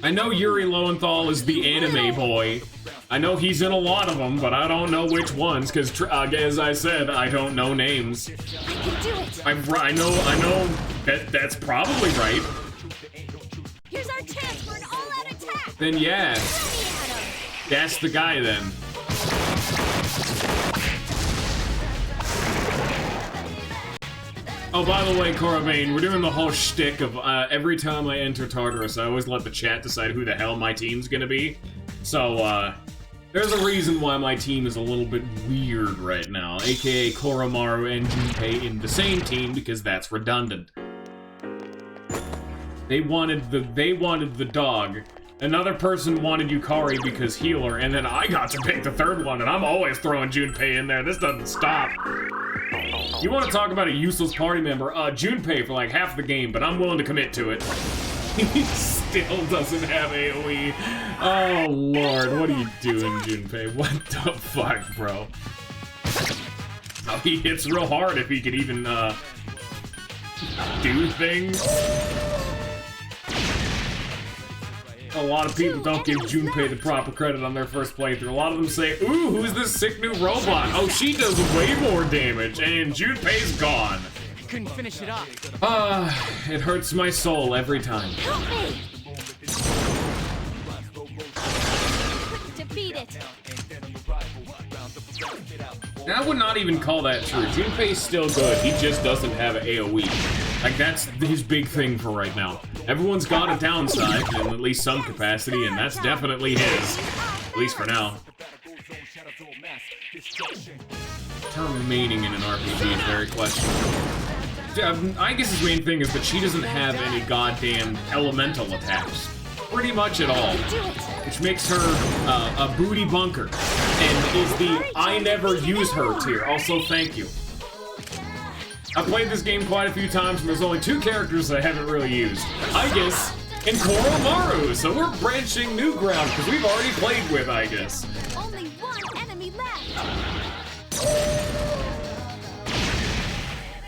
I know Yuri Lowenthal is the anime boy. I know he's in a lot of them, but I don't know which ones, because, as I said, I don't know names. I can do it. I know that's probably right. Here's our chance for an all-out attack. Then yeah, that's the guy then. Oh, by the way, Coravane, we're doing the whole shtick of every time I enter Tartarus, I always let the chat decide who the hell my team's gonna be. So, there's a reason why my team is a little bit weird right now, aka Koromaru and Junpei in the same team, because that's redundant. They wanted the dog. Another person wanted Yukari because healer, and then I got to pick the third one, and I'm always throwing Junpei in there. This doesn't stop. You want to talk about a useless party member? Junpei for like half the game, but I'm willing to commit to it. He still doesn't have AoE. Oh lord, what are you doing, Junpei? What the fuck, bro? Oh, he hits real hard if he could even, do things. A lot of people don't give Junpei the proper credit on their first playthrough. A lot of them say, ooh, who's this sick new robot? Oh, she does way more damage, and Junpei's gone. Couldn't finish it up. It hurts my soul every time. Help me! Defeat it. I would not even call that true. Junpei's still good, he just doesn't have an AoE. Like, that's his big thing for right now. Everyone's got a downside, in at least some capacity, and that's definitely his. At least for now. Term meaning in an RPG is very questionable. I guess his main thing is that she doesn't have any goddamn elemental attacks. Pretty much at all. Which makes her a booty bunker. And is the I never use her tier. Also, thank you. I played this game quite a few times and there's only 2 characters I haven't really used. Aigis and Koromaru. So we're branching new ground because we've already played with Aigis. Only one enemy left.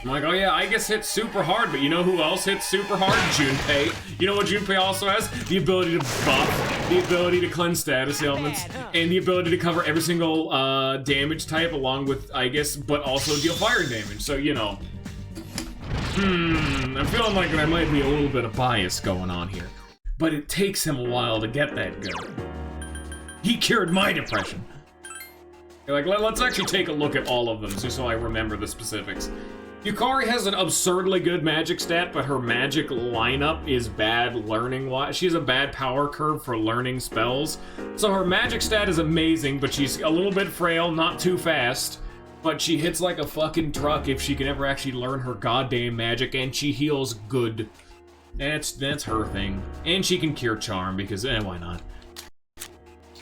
I'm like, oh yeah, Aigis hits super hard, but you know who else hits super hard? Junpei. You know what Junpei also has? The ability to buff, the ability to cleanse status ailments, and the ability to cover every single damage type along with Aigis, but also deal fire damage. So, you know. I'm feeling like there might be a little bit of bias going on here. But it takes him a while to get that good. He cured my depression. Like, let's actually take a look at all of them, just so I remember the specifics. Yukari has an absurdly good magic stat, but her magic lineup is bad learning-wise. She has a bad power curve for learning spells. So her magic stat is amazing, but she's a little bit frail, not too fast. But she hits like a fucking truck if she can ever actually learn her goddamn magic, and she heals good. That's her thing. And she can cure charm, because, why not?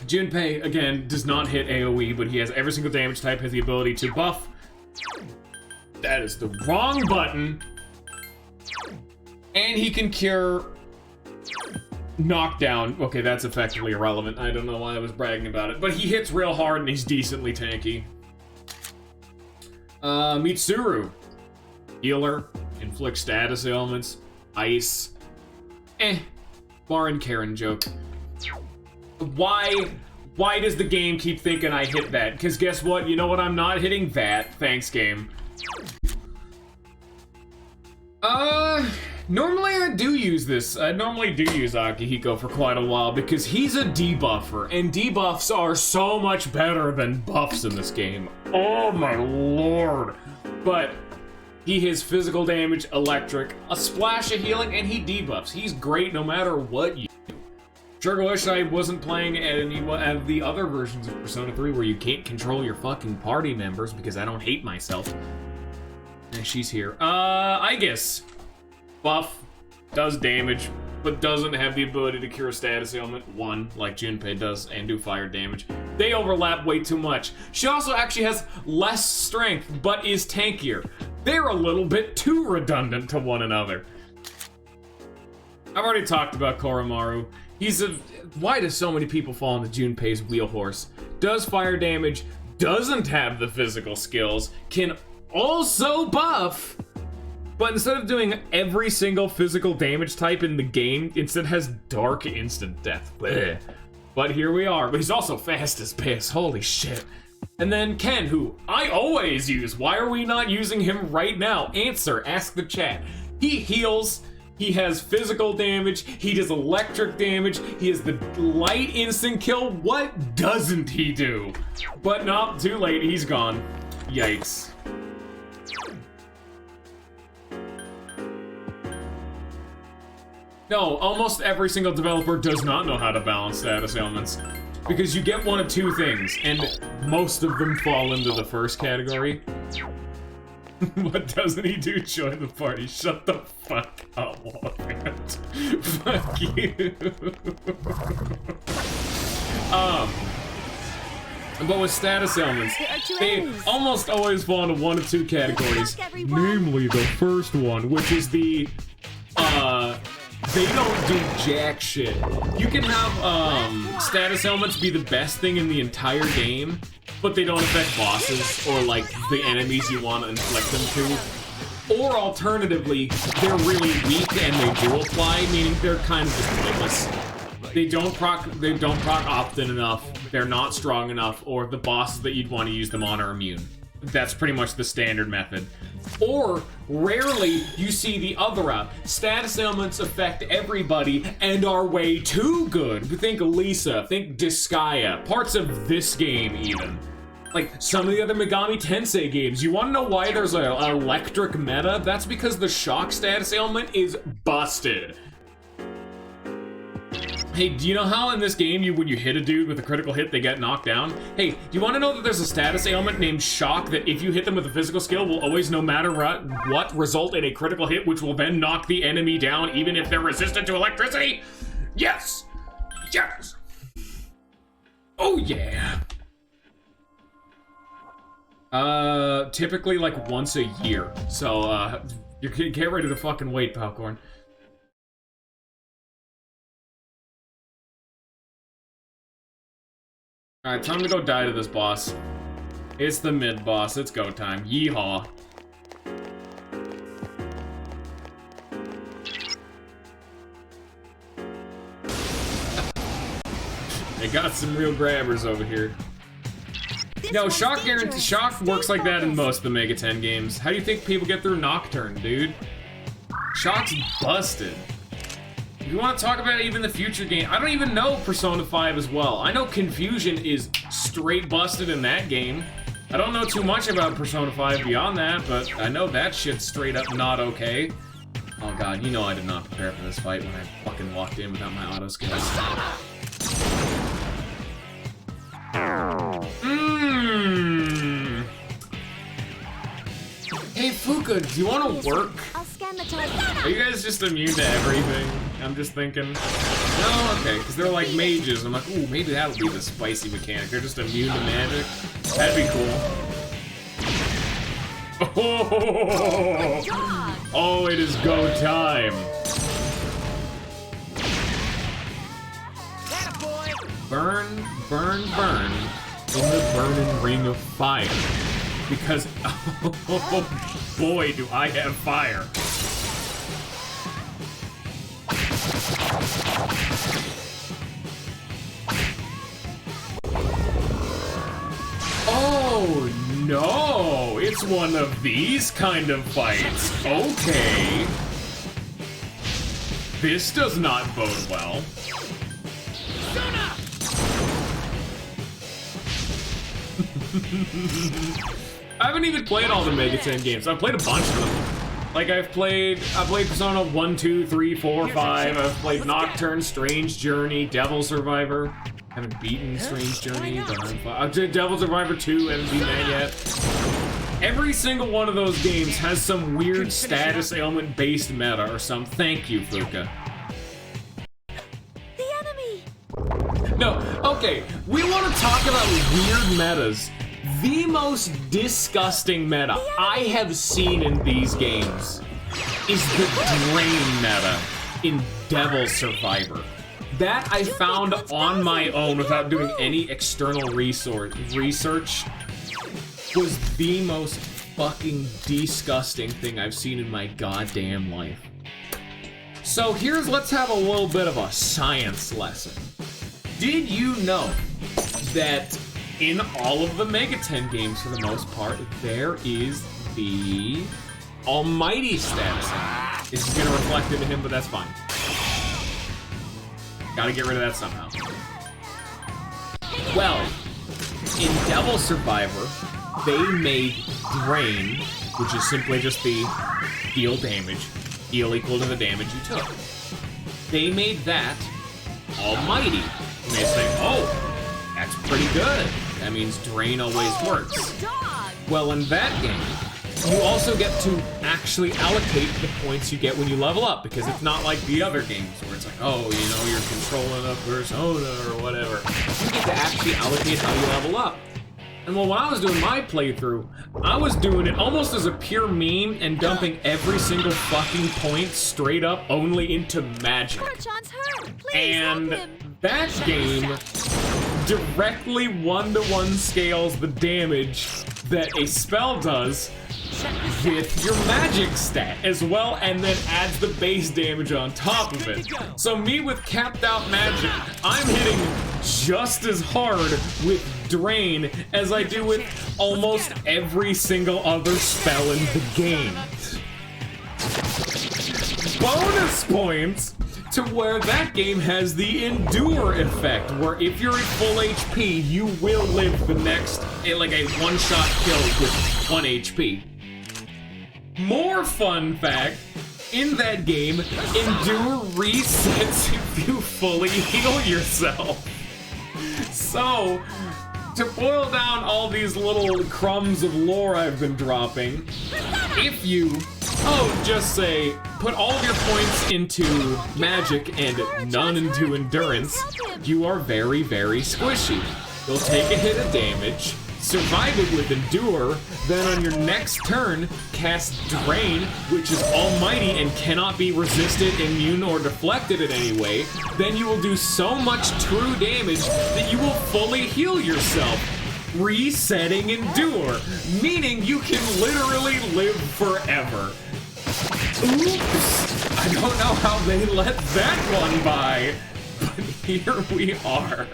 Junpei, again, does not hit AoE, but he has every single damage type, has the ability to buff. That is the wrong button. And he can cure knockdown. Okay, that's effectively irrelevant. I don't know why I was bragging about it. But he hits real hard and he's decently tanky. Mitsuru. Healer. Inflict status ailments. Ice. Baron Karen joke. Why does the game keep thinking I hit that? Because guess what? You know what I'm not hitting? That. Thanks, game. Normally I do use this. I normally do use Akihiko for quite a while because he's a debuffer, and debuffs are so much better than buffs in this game. Oh my lord. But he has physical damage, electric, a splash of healing, and he debuffs. He's great no matter what you do. Sure wish I wasn't playing any of the other versions of Persona 3 where you can't control your fucking party members because I don't hate myself. And she's here. Aigis. Buff, does damage, but doesn't have the ability to cure a status ailment, 1, like Junpei does, and do fire damage. They overlap way too much. She also actually has less strength, but is tankier. They're a little bit too redundant to one another. I've already talked about Koromaru. Why do so many people fall into Junpei's wheelhorse? Does fire damage, doesn't have the physical skills, can also buff, but instead of doing every single physical damage type in the game, instead has dark instant death. Blech. But here we are. But he's also fast as piss. Holy shit. And then Ken, who I always use. Why are we not using him right now? Answer. Ask the chat. He heals. He has physical damage. He does electric damage. He has the light instant kill. What doesn't he do? But not too late. He's gone. Yikes. No, almost every single developer does not know how to balance status ailments. Because you get one of 2 things, and most of them fall into the first category. What doesn't he do? Join the party. Shut the fuck up, Walmart. Fuck you. But with status ailments, they almost always fall into one of 2 categories. Namely, the first one, which is the, they don't do jack shit. You can have status ailments be the best thing in the entire game, but they don't affect bosses or like the enemies you want to inflict them to. Or alternatively, they're really weak and they do apply, meaning they're kind of just pointless. They don't proc often enough, they're not strong enough, or the bosses that you'd want to use them on are immune. That's pretty much the standard method. Or, rarely, you see the other route. Status ailments affect everybody and are way too good. Think Lisa, think Disgaea, parts of this game even. Like, some of the other Megami Tensei games. You wanna know why there's an electric meta? That's because the shock status ailment is busted. Hey, do you know how in this game, when you hit a dude with a critical hit, they get knocked down? Hey, do you want to know that there's a status ailment named Shock that if you hit them with a physical skill will always, no matter what, result in a critical hit, which will then knock the enemy down even if they're resistant to electricity? Yes! Yes! Oh yeah! Typically like once a year. So, you can get ready to fucking wait, Popcorn. Alright, time to go die to this boss. It's the mid-boss, it's go time. Yeehaw. They got some real grabbers over here. No, Shock guarantee Shock works like that in most of the Mega 10 games. How do you think people get through Nocturne, dude? Shock's busted. If you want to talk about even the future game, I don't even know Persona 5 as well. I know Confusion is straight busted in that game. I don't know too much about Persona 5 beyond that, but I know that shit's straight up not okay. Oh god, you know I did not prepare for this fight when I fucking walked in without my auto skills. Hey Fuka, do you want to work? I'll scan the target. Are you guys just immune to everything? I'm just thinking. No, okay, because they're like mages. I'm like, ooh, maybe that'll be the spicy mechanic. They're just immune to magic. That'd be cool. Oh, it is go time. Burn, burn, burn in the burning ring of fire. Because, oh boy, do I have fire. Oh no, it's one of these kind of fights. Okay. This does not bode well. I haven't even played all the Mega 10 games. I've played a bunch of them. Like I played Persona 1, 2, 3, 4, 5. I've played Nocturne, Strange Journey, Devil Survivor. Haven't beaten Strange Journey, but I'm Devil Survivor 2, haven't beaten that yet. Every single one of those games has some weird status ailment based meta or some. Thank you, Fuka. The enemy. No, okay, we want to talk about weird metas. The most disgusting meta I have seen in these games is the drain meta in Devil Survivor. That I found on my own without doing any external research was the most fucking disgusting thing I've seen in my goddamn life. So let's have a little bit of a science lesson. Did you know that in all of the Mega 10 games, for the most part, there is the Almighty status? This is gonna reflect into him, but that's fine. Gotta get rid of that somehow. Well, in Devil Survivor, they made Drain, which is simply just the deal damage, deal equal to the damage you took. They made that Almighty. And they say, oh, that's pretty good. That means Drain always works. Well, in that game, you also get to actually allocate the points you get when you level up, because it's not like the other games where it's like, oh, you know, you're controlling a persona or whatever. You get to actually allocate how you level up. And well, when I was doing my playthrough, I was doing it almost as a pure meme and dumping every single fucking point straight up only into magic. And that game directly 1-to-1 scales the damage that a spell does with your magic stat as well, and then adds the base damage on top of it. So me with capped out magic, I'm hitting just as hard with Drain as I do with almost every single other spell in the game. Bonus points to where that game has the Endure effect, where if you're at full HP, you will live the next, like a one-shot kill with 1 HP. More fun fact, in that game, Endure resets if you fully heal yourself. So, to boil down all these little crumbs of lore I've been dropping, if you, just say, put all of your points into magic and none into endurance, you are very, very squishy. You'll take a hit of damage, survive it with Endure, then on your next turn, cast Drain, which is almighty and cannot be resisted, immune, or deflected in any way. Then you will do so much true damage that you will fully heal yourself, resetting Endure, meaning you can literally live forever. Oops! I don't know how they let that one by, but here we are.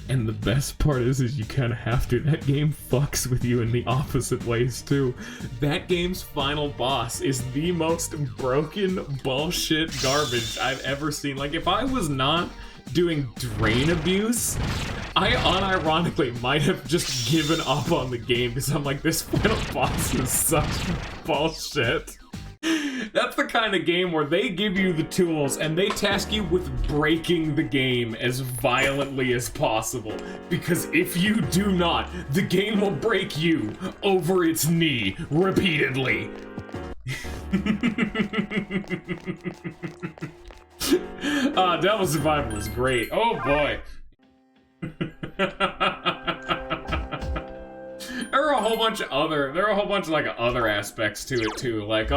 And the best part is you kind of have to. That game fucks with you in the opposite ways too. That game's final boss is the most broken bullshit garbage I've ever seen. Like, if I was not doing Drain abuse, I unironically might have just given up on the game because I'm like, this final boss is such bullshit. That's the kind of game where they give you the tools and they task you with breaking the game as violently as possible. Because if you do not, the game will break you over its knee repeatedly. Devil Survivor was great. Oh boy. There are a whole bunch of like other aspects to it too, like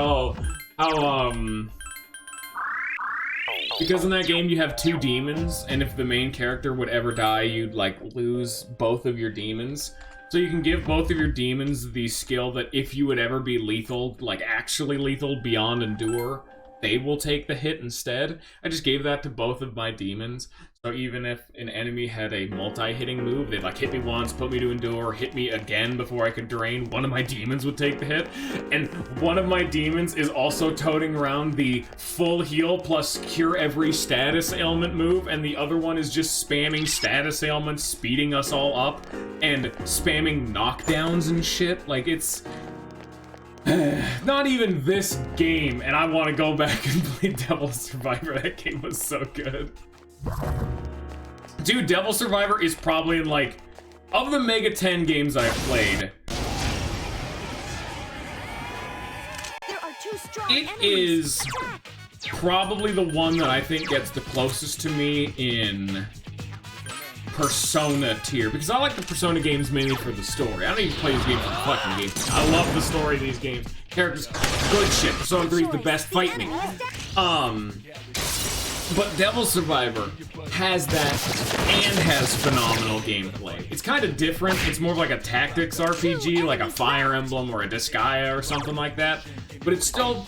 because in that game you have 2 demons, and if the main character would ever die, you'd like lose both of your demons. So you can give both of your demons the skill that if you would ever be lethal, like actually lethal beyond Endure, they will take the hit instead. I just gave that to both of my demons. So even if an enemy had a multi-hitting move, they'd like hit me once, put me to Endure, hit me again before I could Drain, one of my demons would take the hit. And one of my demons is also toting around the full heal plus cure every status ailment move, and the other one is just spamming status ailments, speeding us all up, and spamming knockdowns and shit. Like, it's not even this game, and I want to go back and play Devil Survivor. That game was so good. Dude, Devil Survivor is probably in, like, of the Mega 10 games I've played, it is probably the one that I think gets the closest to me in Persona tier, because I like the Persona games mainly for the story. I don't even play these games for the fucking games. I love the story of these games. Characters, good shit. Persona 3 is the best. Fight me. But Devil Survivor has that and has phenomenal gameplay. It's kind of different. It's more of like a tactics RPG, like a Fire Emblem or a Disgaea or something like that. But it's still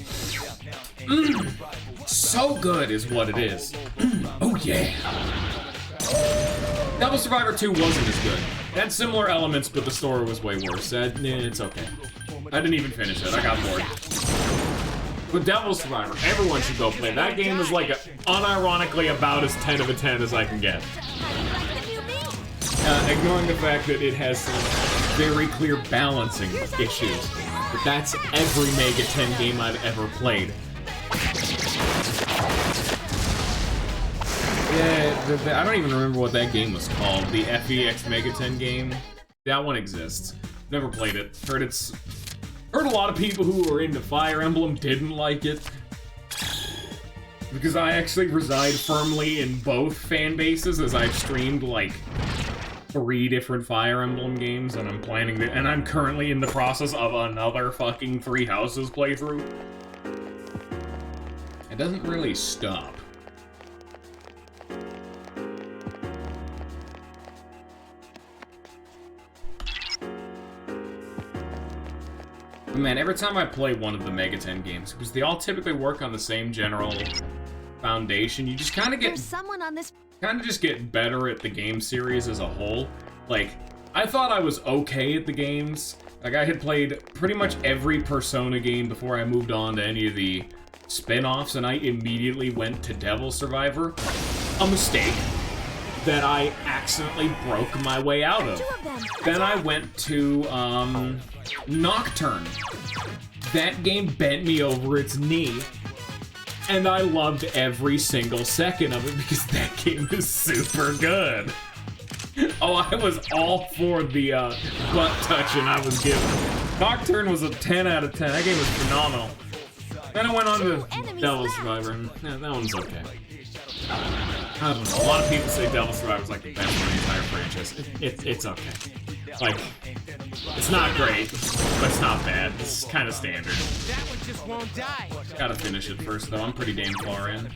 so good is what it is. Oh yeah. Devil Survivor 2 wasn't as good. It had similar elements, but the story was way worse. It's okay. I didn't even finish it. I got bored. But Devil Survivor, everyone should go play. That game is like unironically about as 10 of a 10 as I can get. Ignoring the fact that it has some very clear balancing issues. But that's every Mega 10 game I've ever played. Yeah, I don't even remember what that game was called. The FEX Mega 10 game. That one exists. Never played it. Heard a lot of people who were into Fire Emblem didn't like it. Because I actually reside firmly in both fan bases, as I've streamed like 3 different Fire Emblem games, and I'm currently in the process of another fucking 3 Houses playthrough. It doesn't really stop. But man, every time I play one of the Mega 10 games, because they all typically work on the same general foundation, you just kind of get There's someone on this. just get better at the game series as a whole. Like, I thought I was okay at the games. Like, I had played pretty much every Persona game before I moved on to any of the spin-offs, and I immediately went to Devil Survivor. A mistake that I accidentally broke my way out of. Two of them. Then I went to, Nocturne. That game bent me over its knee. And I loved every single second of it because that game is super good. Oh, I was all for the butt touching I was given. Nocturne was a 10 out of 10. That game was phenomenal. Then I went on to Devil Survivor, and yeah, that one's okay. I don't know. A lot of people say Devil Survivor is like the best in the entire franchise. It's okay. Like, it's not great, but it's not bad. It's kind of standard. That one just won't die. Gotta finish it first, though. I'm pretty damn far in.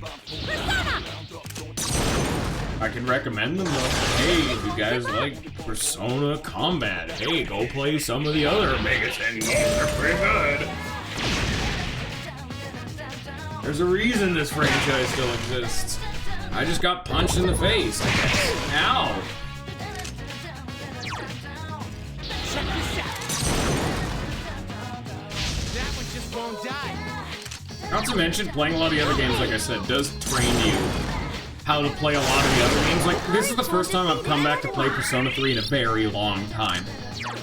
I can recommend them, though. Hey, if you guys like Persona Combat, hey, go play some of the other Mega 10 games. They're pretty good. There's a reason this franchise still exists. I just got punched in the face, I guess. Ow! Check this out. That one just won't die. Not to mention, playing a lot of the other games, like I said, does train you how to play a lot of the other games. Like, this is the first time I've come back to play Persona 3 in a very long time.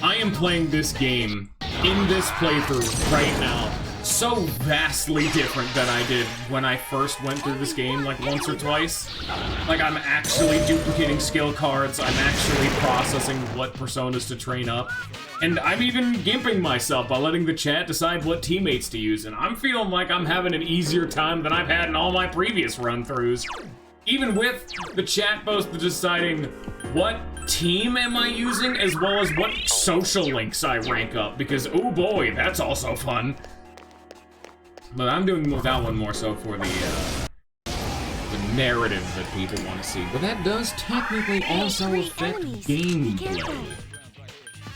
I am playing this game in this playthrough right now so vastly different than I did when I first went through this game, like, once or twice. Like, I'm actually duplicating skill cards, I'm actually processing what personas to train up, and I'm even gimping myself by letting the chat decide what teammates to use, and I'm feeling like I'm having an easier time than I've had in all my previous run-throughs. Even with the chat both deciding what team am I using, as well as what social links I rank up, because, oh boy, that's also fun. But I'm doing that one more so for the narrative that people want to see. But that does technically also affect gameplay.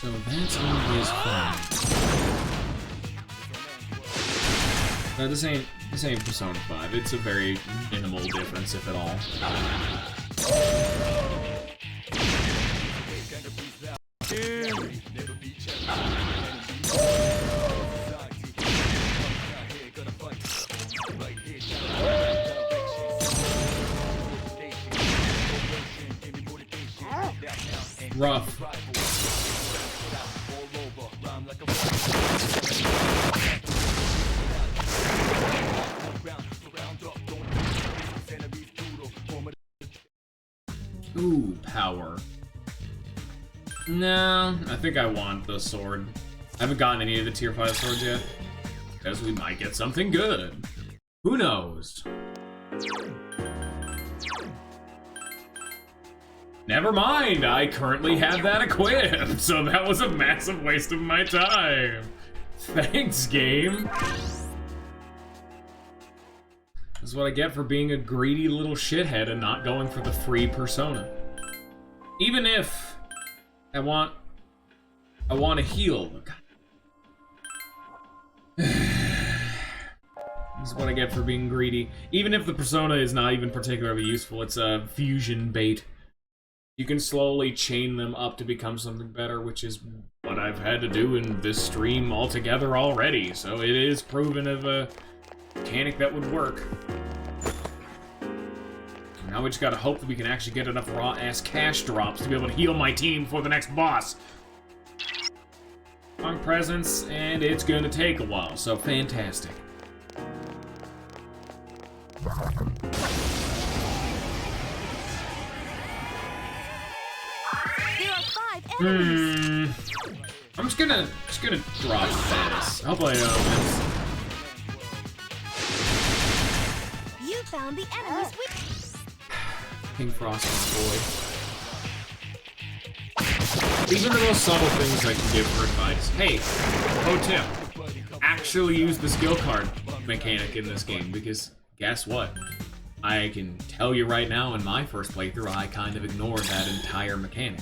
So that's always fun. Now this ain't Persona 5. It's a very minimal difference, if at all. Rough. Ooh, power. No, I think I want the sword. I haven't gotten any of the tier 5 swords yet, because we might get something good. Who knows? Never mind, I currently have that equipped, so that was a massive waste of my time. Thanks, game. This is what I get for being a greedy little shithead and not going for the free persona. Even if I want to heal. This is what I get for being greedy. Even if the persona is not even particularly useful, it's a fusion bait. You can slowly chain them up to become something better, which is what I've had to do in this stream altogether already. So it is proven of a mechanic that would work. Now we just gotta hope that we can actually get enough raw-ass cash drops to be able to heal my team for the next boss. Strong presence, and it's gonna take a while, so fantastic. There are 5 enemies. I'm just gonna drop this. Hopefully I don't miss. You found the enemy's weak. King Frost is boy. These are the most subtle things I can give for advice. Hey, pro tip. Actually use the skill card mechanic in this game, because guess what? I can tell you right now, in my first playthrough, I kind of ignored that entire mechanic.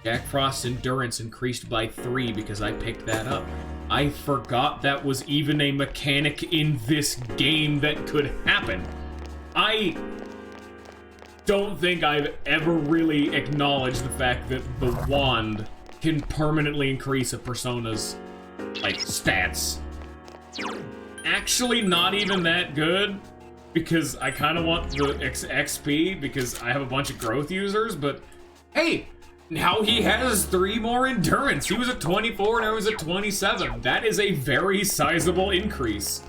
Jack Frost's endurance increased by 3 because I picked that up. I forgot that was even a mechanic in this game that could happen. I don't think I've ever really acknowledged the fact that the wand can permanently increase a persona's, like, stats. Actually, not even that good, because I kind of want the XP, because I have a bunch of growth users, but hey, now he has 3 more endurance. He was at 24, now he's at 27. That is a very sizable increase.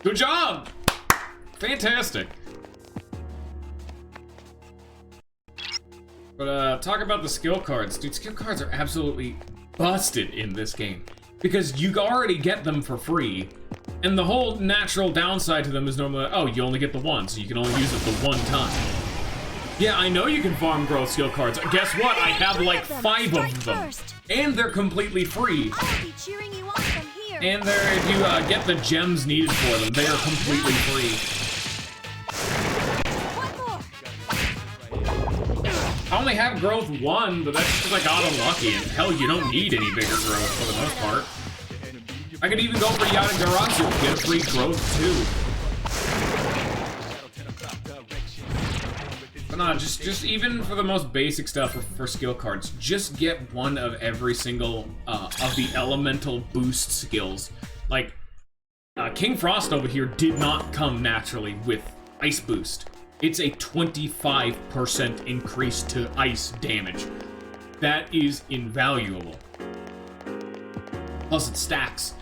Good job! Fantastic. But, talk about the skill cards. Dude, skill cards are absolutely busted in this game. Because you already get them for free. And the whole natural downside to them is normally, oh, you only get the one, so you can only use it the one time. Yeah, I know you can farm growth skill cards. Guess what? I have like 5 of them. And they're completely free. I'll be cheering you on from here. And if you get the gems needed for them, they are completely free. One more. I only have growth 1, but that's because I got unlucky. And hell, you don't need any bigger growth for the most part. I could even go for Tartarus and get a free growth too. But no, just even for the most basic stuff for skill cards, just get one of every single of the elemental boost skills. Like, King Frost over here did not come naturally with Ice Boost. It's a 25% increase to ice damage. That is invaluable. Plus it stacks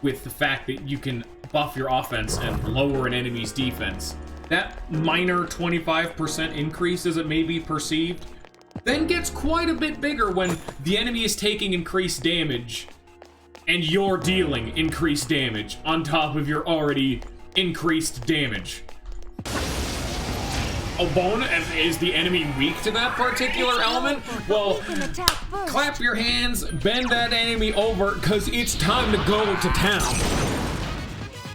with the fact that you can buff your offense and lower an enemy's defense. That minor 25% increase, as it may be perceived, then gets quite a bit bigger when the enemy is taking increased damage and you're dealing increased damage on top of your already increased damage. Oh, bone, is the enemy weak to that particular element? Well, clap your hands, bend that enemy over, because it's time to go to town.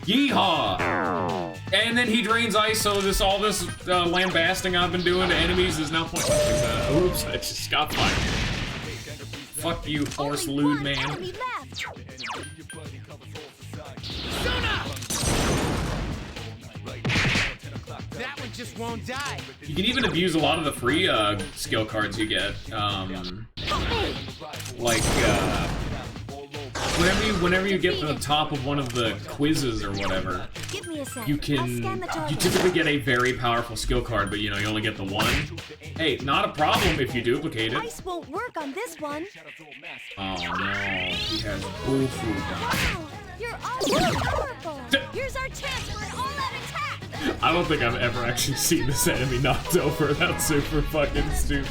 Yeehaw! And then he drains ice, so all this lambasting I've been doing to enemies is now pointless. Oops, I just got fired. Fuck you, horse lewd man. That one just won't die. You can even abuse a lot of the free skill cards you get. Like, whenever you get to the top of one of the quizzes or whatever, you typically get a very powerful skill card, but you know, you only get the one. Hey, not a problem if you duplicate it. Ice won't work on this one. Oh no, he has Bufu down. Wow, you're all powerful. Here's our chance for an all-out attack. I don't think I've ever actually seen this enemy knocked over. That's super fucking stupid.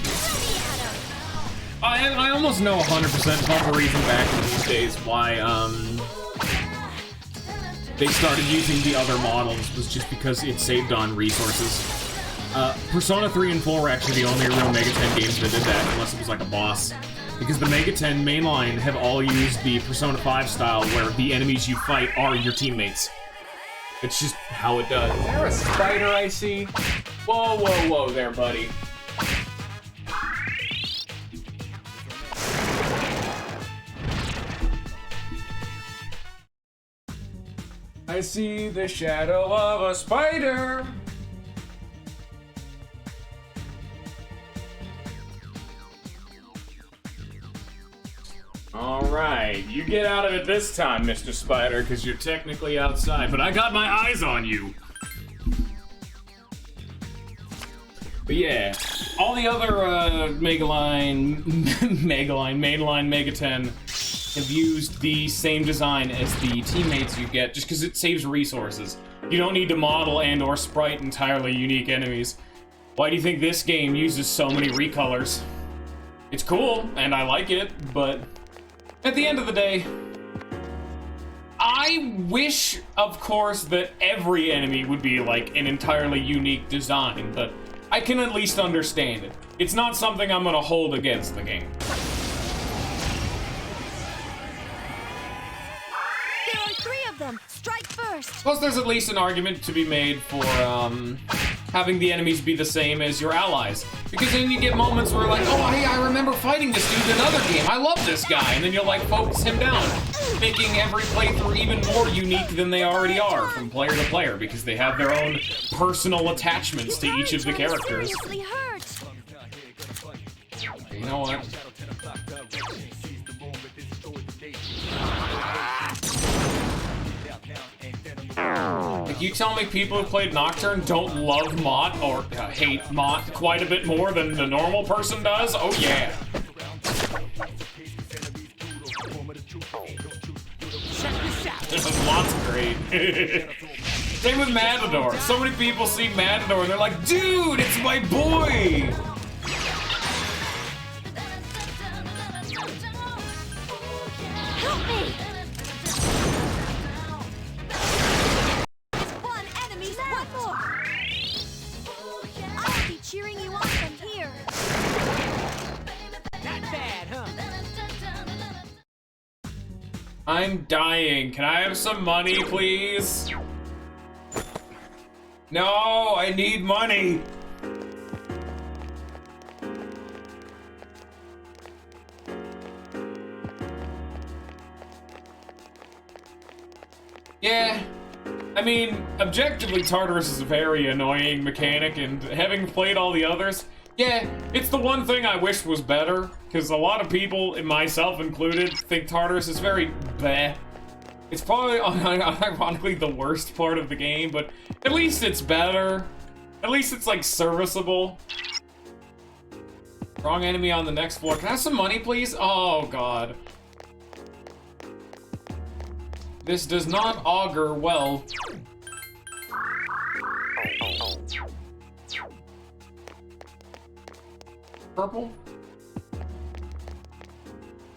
I almost know 100% part of the reason back in these days why they started using the other models was just because it saved on resources. Persona 3 and 4 were actually the only real Mega 10 games that did that, unless it was like a boss. Because the Mega 10 mainline have all used the Persona 5 style where the enemies you fight are your teammates. It's just how it does. Is there a spider I see? Whoa, whoa, whoa there, buddy. I see the shadow of a spider. Alright, you get out of it this time, Mr. Spider, because you're technically outside, but I got my eyes on you. But yeah, all the other mainline Mega 10 have used the same design as the teammates you get, just because it saves resources. You don't need to model and or sprite entirely unique enemies. Why do you think this game uses so many recolors? It's cool, and I like it, but at the end of the day, I wish, of course, that every enemy would be like an entirely unique design, but I can at least understand it. It's not something I'm gonna hold against the game. There are 3 of of them. Strike first. Plus, there's at least an argument to be made for having the enemies be the same as your allies. Because then you get moments where like, oh, hey, I remember fighting this dude in another game. I love this guy. And then you'll like focus him down, making every playthrough even more unique than they already are from player to player because they have their own personal attachments to each of the characters. Seriously hurt. You know what? Like, you tell me people who played Nocturne don't love Mott or hate Mott quite a bit more than the normal person does? Oh yeah. Mott's great. Same with Matador. So many people see Matador and they're like, dude, it's my boy! Help me. One enemy, one more. I'll be cheering you on from here. Not bad, huh? I'm dying. Can I have some money, please? No, I need money. Yeah, I mean, objectively, Tartarus is a very annoying mechanic, and having played all the others, yeah, it's the one thing I wish was better, because a lot of people, and myself included, think Tartarus is very bleh. It's probably, ironically, the worst part of the game, but at least it's better. At least it's, like, serviceable. Wrong enemy on the next floor. Can I have some money, please? Oh, God. This does not augur well. Purple?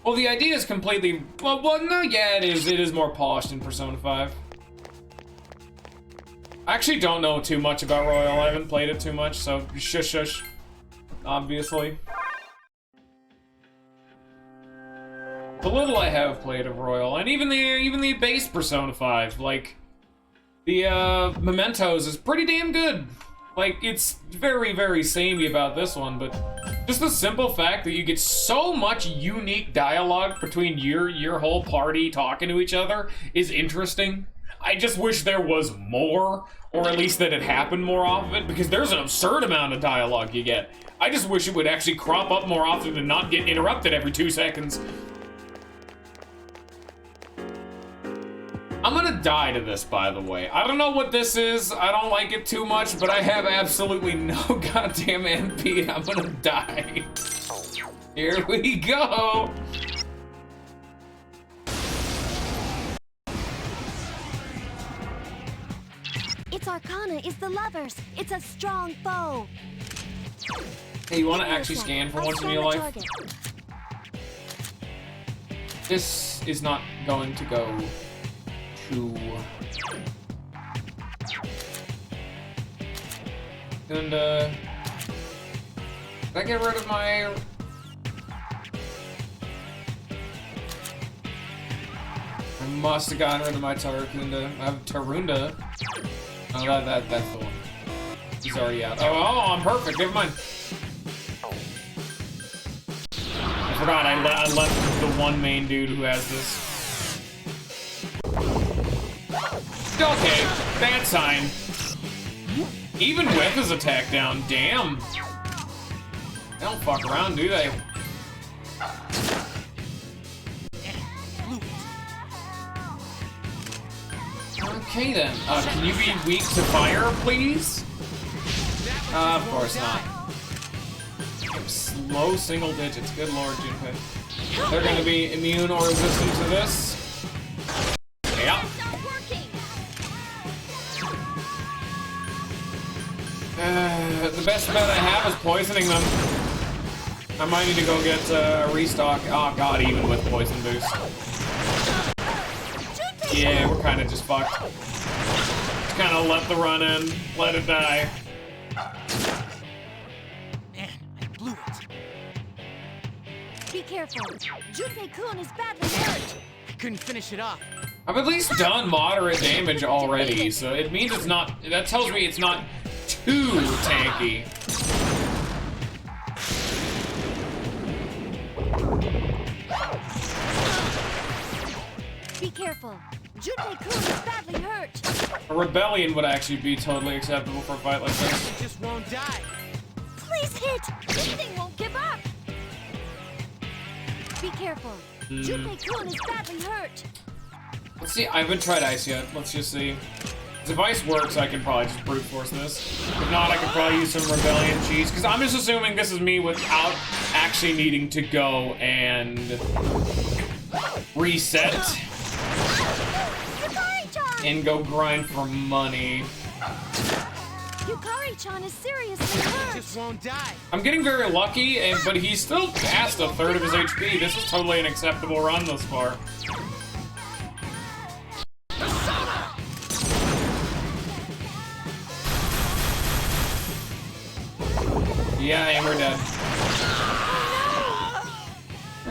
Well, the idea is completely... Well, no, yeah, it is. It is more polished in Persona 5. I actually don't know too much about Royal. I haven't played it too much, so shush shush. Obviously. The little I have played of Royal, and even the base Persona 5, like, the Mementos is pretty damn good. Like, it's very, very samey about this one, but just the simple fact that you get so much unique dialogue between your whole party talking to each other is interesting. I just wish there was more, or at least that it happened more off of it, because there's an absurd amount of dialogue you get. I just wish it would actually crop up more often and not get interrupted every 2 seconds. I'm gonna die to this, by the way. I don't know what this is. I don't like it too much, but I have absolutely no goddamn MP, and I'm gonna die. Here we go. Its arcana is the lovers. It's a strong foe. Hey, you wanna actually scan for once in your life? This is not going to go to... And, did I get rid of my... I must have gotten rid of my Tarunda. I have Tarunda. Oh, that's the one. He's already out. Oh, I'm perfect. Never mind. I forgot I left the one main dude who has this. Okay, bad sign. Even with his attack down, damn. They don't fuck around, do they? Okay then. Can you be weak to fire, please? Of course not. Low single digits. Good lord, Junpei. They're gonna be immune or resistant to this. Yeah. The best bet I have is poisoning them. I might need to go get a restock. Oh god, even with poison boost. Yeah, we're kind of just fucked. Kind of let the run in, let it die. Man, I blew it. Be careful. Junpei-kun is badly hurt. I couldn't finish it off. I've at least done moderate damage already, so it means it's not. That tells me it's not too tanky. Be careful. Junpei-kun is badly hurt. A rebellion would actually be totally acceptable for a fight like this. It just won't die. Please hit. This thing won't give up. Be careful. Junpei-kun is badly hurt. Let's see. I haven't tried ice yet. Let's just see. If ice works, I can probably just brute force this. If not, I could probably use some rebellion cheese. Because I'm just assuming this is me without actually needing to go and reset Yukari-chan! and go grind for money. Yukari-chan is seriously hurt. Just won't die. I'm getting very lucky, but he's still past a third of his HP. This is totally an acceptable run thus far. Yeah, and we're dead.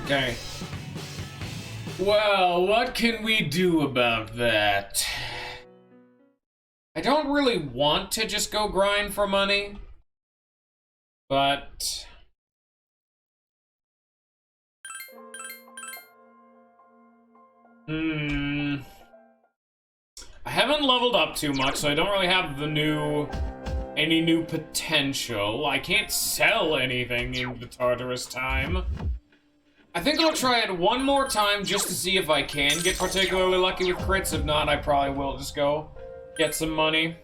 Okay. Well, what can we do about that? I don't really want to just go grind for money, but I haven't leveled up too much, so I don't really have any new potential. I can't sell anything in the Tartarus time. I think I'll try it one more time just to see if I can get particularly lucky with crits. If not, I probably will just go get some money.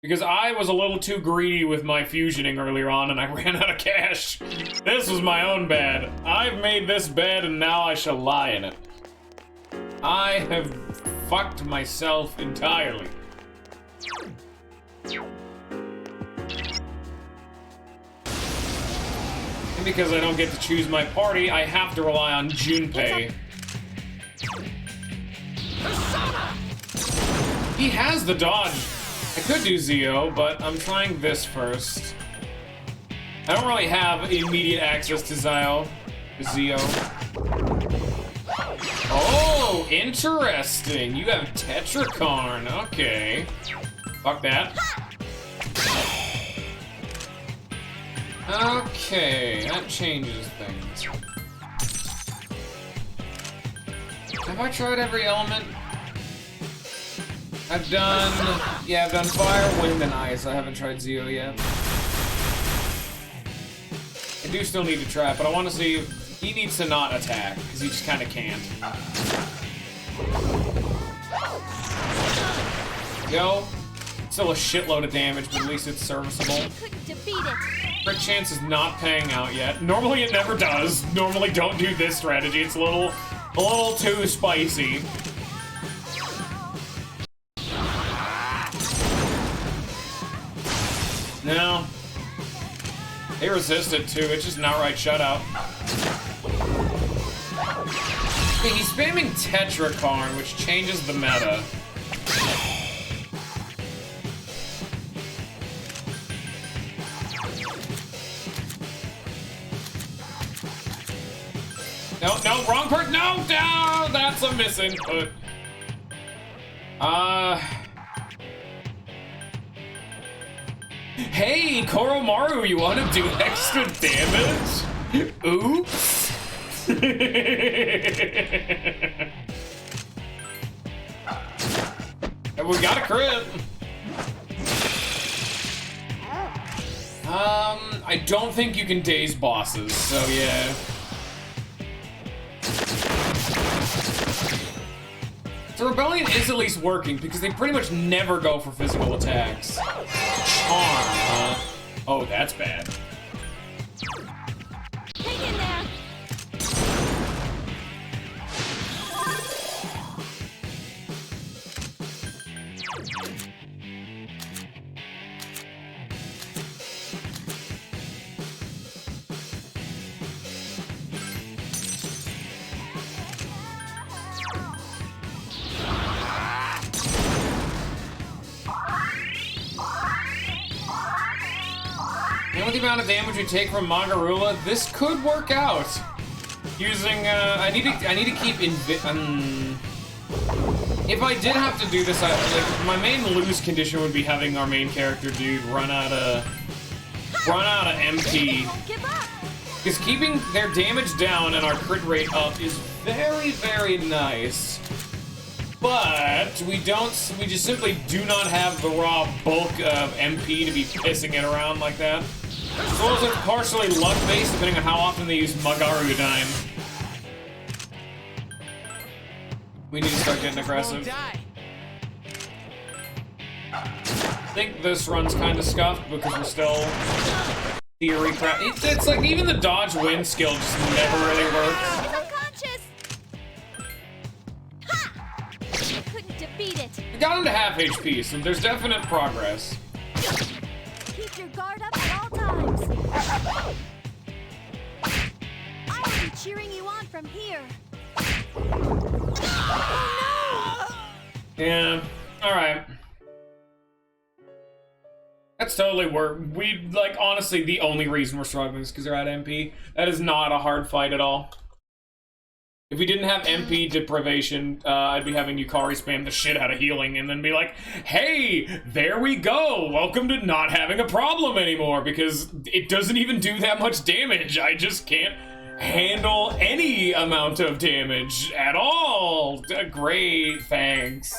Because I was a little too greedy with my fusioning earlier on and I ran out of cash. This was my own bad. I've made this bed and now I shall lie in it. I have fucked myself entirely. And because I don't get to choose my party, I have to rely on Junpei. He has the dodge. I could do Zio, but I'm trying this first. I don't really have immediate access to Zio. Oh, interesting. You have Tetrakarn. Okay. Fuck that. Okay, that changes things. Have I tried every element? I've done fire, wind, and ice. I haven't tried Zio yet. I do still need to try it, but I want to see if he needs to not attack, because he just kind of can't. Yo, still a shitload of damage, but at least it's serviceable. I couldn't defeat it. Crit chance is not paying out yet. Normally it never does. Normally don't do this strategy. It's a little too spicy. No. They resist it too. It's just an outright shutout. Okay, he's spamming Tetrakarn, which changes the meta. No, wrong part. No, that's a misinput. Hey, Koromaru, you want to do extra damage? Oops. And we got a crit. I don't think you can daze bosses, so yeah. The rebellion is at least working because they pretty much never go for physical attacks. Charm, huh? Oh, that's bad. Hang in there. And with the amount of damage we take from Magarula, this could work out. Using, I need to keep If I did have to do this, like, my main lose condition would be having our main character dude run out of MP. Don't give up. Because keeping their damage down and our crit rate up is very, very nice. But we just simply do not have the raw bulk of MP to be pissing it around like that. As well as it's partially luck-based, depending on how often they use Magaru Dime. We need to start getting aggressive. I think this run's kind of scuffed because we're still theory crap. It's like even the dodge win skill just never really works. Unconscious. Ha! I couldn't defeat it. We got him to half HP, so there's definite progress. Keep your guard up at all times. I will be cheering you on from here. Yeah, alright. That's totally like, honestly, the only reason we're struggling is because they're at MP. That is not a hard fight at all. If we didn't have MP deprivation, I'd be having Yukari spam the shit out of healing and then be like, hey, there we go! Welcome to not having a problem anymore, because it doesn't even do that much damage. I just can't handle any amount of damage at all. Great, thanks.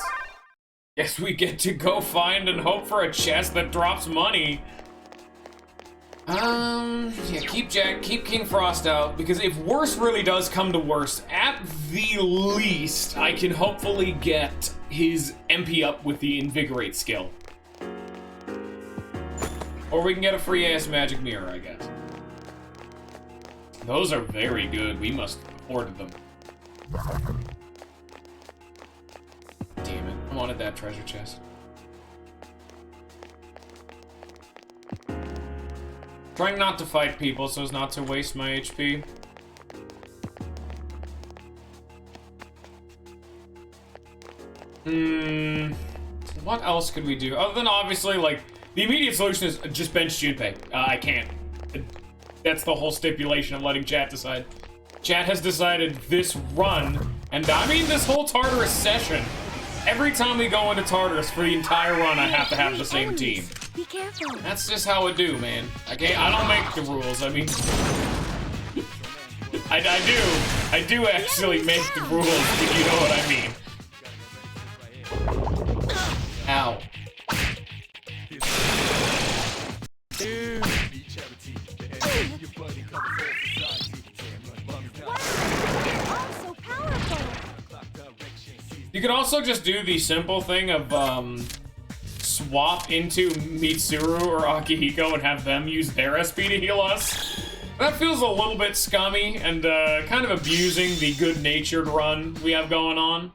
Guess we get to go find and hope for a chest that drops money. Yeah, keep King Frost out, because if worse really does come to worse, at the least, I can hopefully get his MP up with the Invigorate skill. Or we can get a free-ass magic mirror, I guess. Those are very good. We must have ordered them. Damn it. I wanted that treasure chest. Trying not to fight people so as not to waste my HP. What else could we do? Other than obviously, like, the immediate solution is just bench Junpei. I can't. That's the whole stipulation of letting chat decide. Chat has decided this run, and I mean this whole Tartarus session. Every time we go into Tartarus for the entire run, I have to have the same team. Be careful. That's just how it do, man. I don't make the rules. I mean, I do actually make the rules, if you know what I mean. Ow. Wow, so powerful. You could also just do the simple thing of swap into Mitsuru or Akihiko and have them use their SP to heal us. That feels a little bit scummy and kind of abusing the good-natured run we have going on.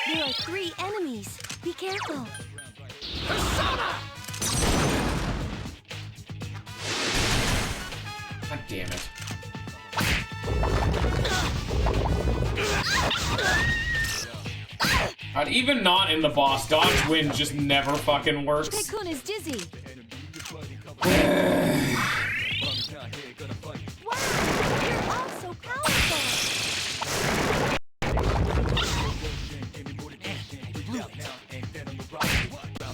There are 3 enemies. Be careful. God damn it. God, even not in the boss, dodge win just never fucking works. Pei-kun is dizzy. Wow, you're all so powerful.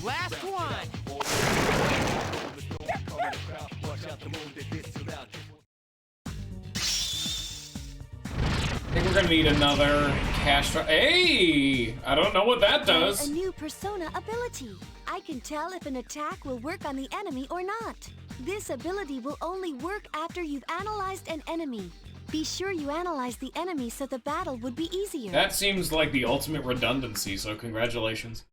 Last one. I think we're gonna need another cash. Hey! I don't know what that does. A new persona ability. I can tell if an attack will work on the enemy or not. This ability will only work after you've analyzed an enemy. Be sure you analyze the enemy so the battle would be easier. That seems like the ultimate redundancy, so congratulations.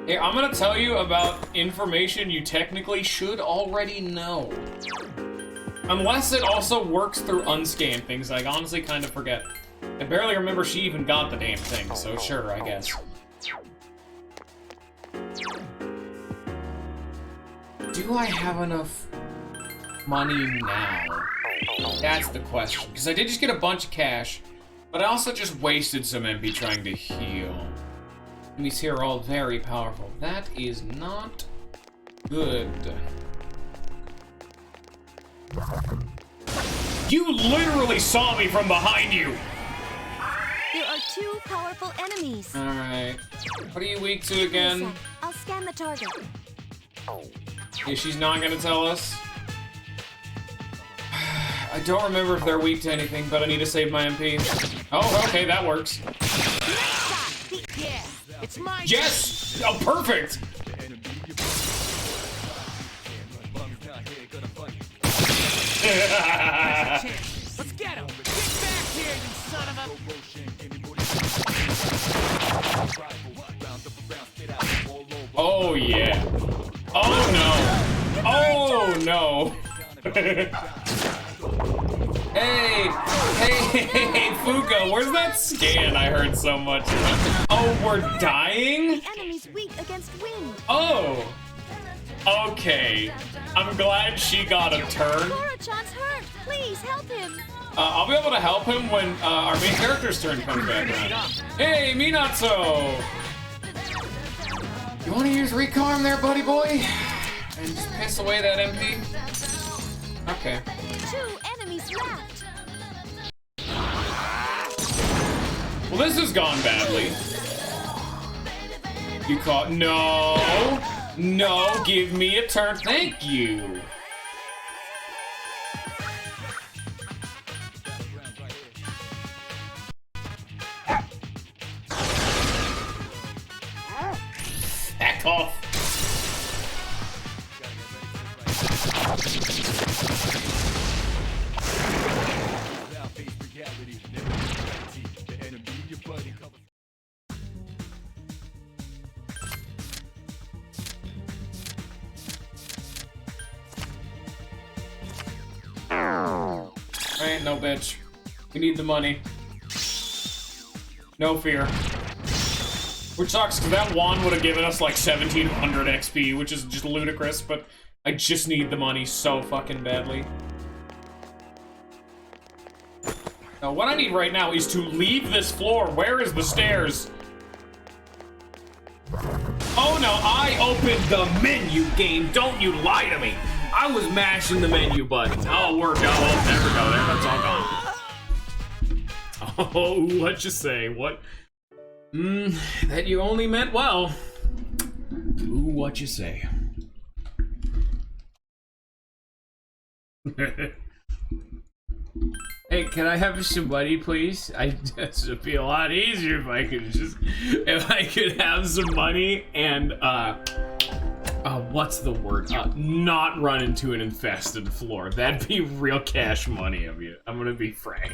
Hey, I'm gonna tell you about information you technically should already know. Unless it also works through unscanned things, I honestly kind of forget. I barely remember she even got the damn thing, so sure, I guess. Do I have enough money now? That's the question. Because I did just get a bunch of cash, but I also just wasted some MP trying to heal. Enemies here are all very powerful. That is not Good. You literally saw me from behind you! There are 2 powerful enemies. Alright. What are you weak to Wait a again? sec. I'll scan the target. Yeah, she's not gonna tell us. I don't remember if they're weak to anything, but I need to save my MP. Oh, okay, that works. Yeah, it's my Yes! Oh, perfect! chance. Let's get him. Get back here, you son of a... Oh, yeah. Oh, no. Oh, no. Hey, Fuka, where's that scan I heard so much? Oh, we're dying? The enemy's weak against wind. Oh. Okay. I'm glad she got a turn. Korochan's hurt. Please help him. I'll be able to help him when our main character's turn comes back around. Hey, Minato! You want to use Recarm there, buddy boy? And just piss away that MP? Okay. 2 enemies left. Well, this has gone badly. You caught... No! No, give me a turn. Thank you! Back off! Ain't no bitch. We need the money. No fear. Which sucks, because that wand would have given us like 1700 XP, which is just ludicrous, but I just need the money so fucking badly. Now, what I need right now is to leave this floor. Where is the stairs? Oh no, I opened the menu game. Don't you lie to me. I was mashing the menu buttons. Oh, we're go. Oh, there we go. There, that's all gone. Oh, what you say? What? That you only meant well. Ooh, what you say? Hey, can I have some money, please? This would be a lot easier if I could have some money and what's the word? Not run into an infested floor. That'd be real cash money of you. I'm gonna be frank.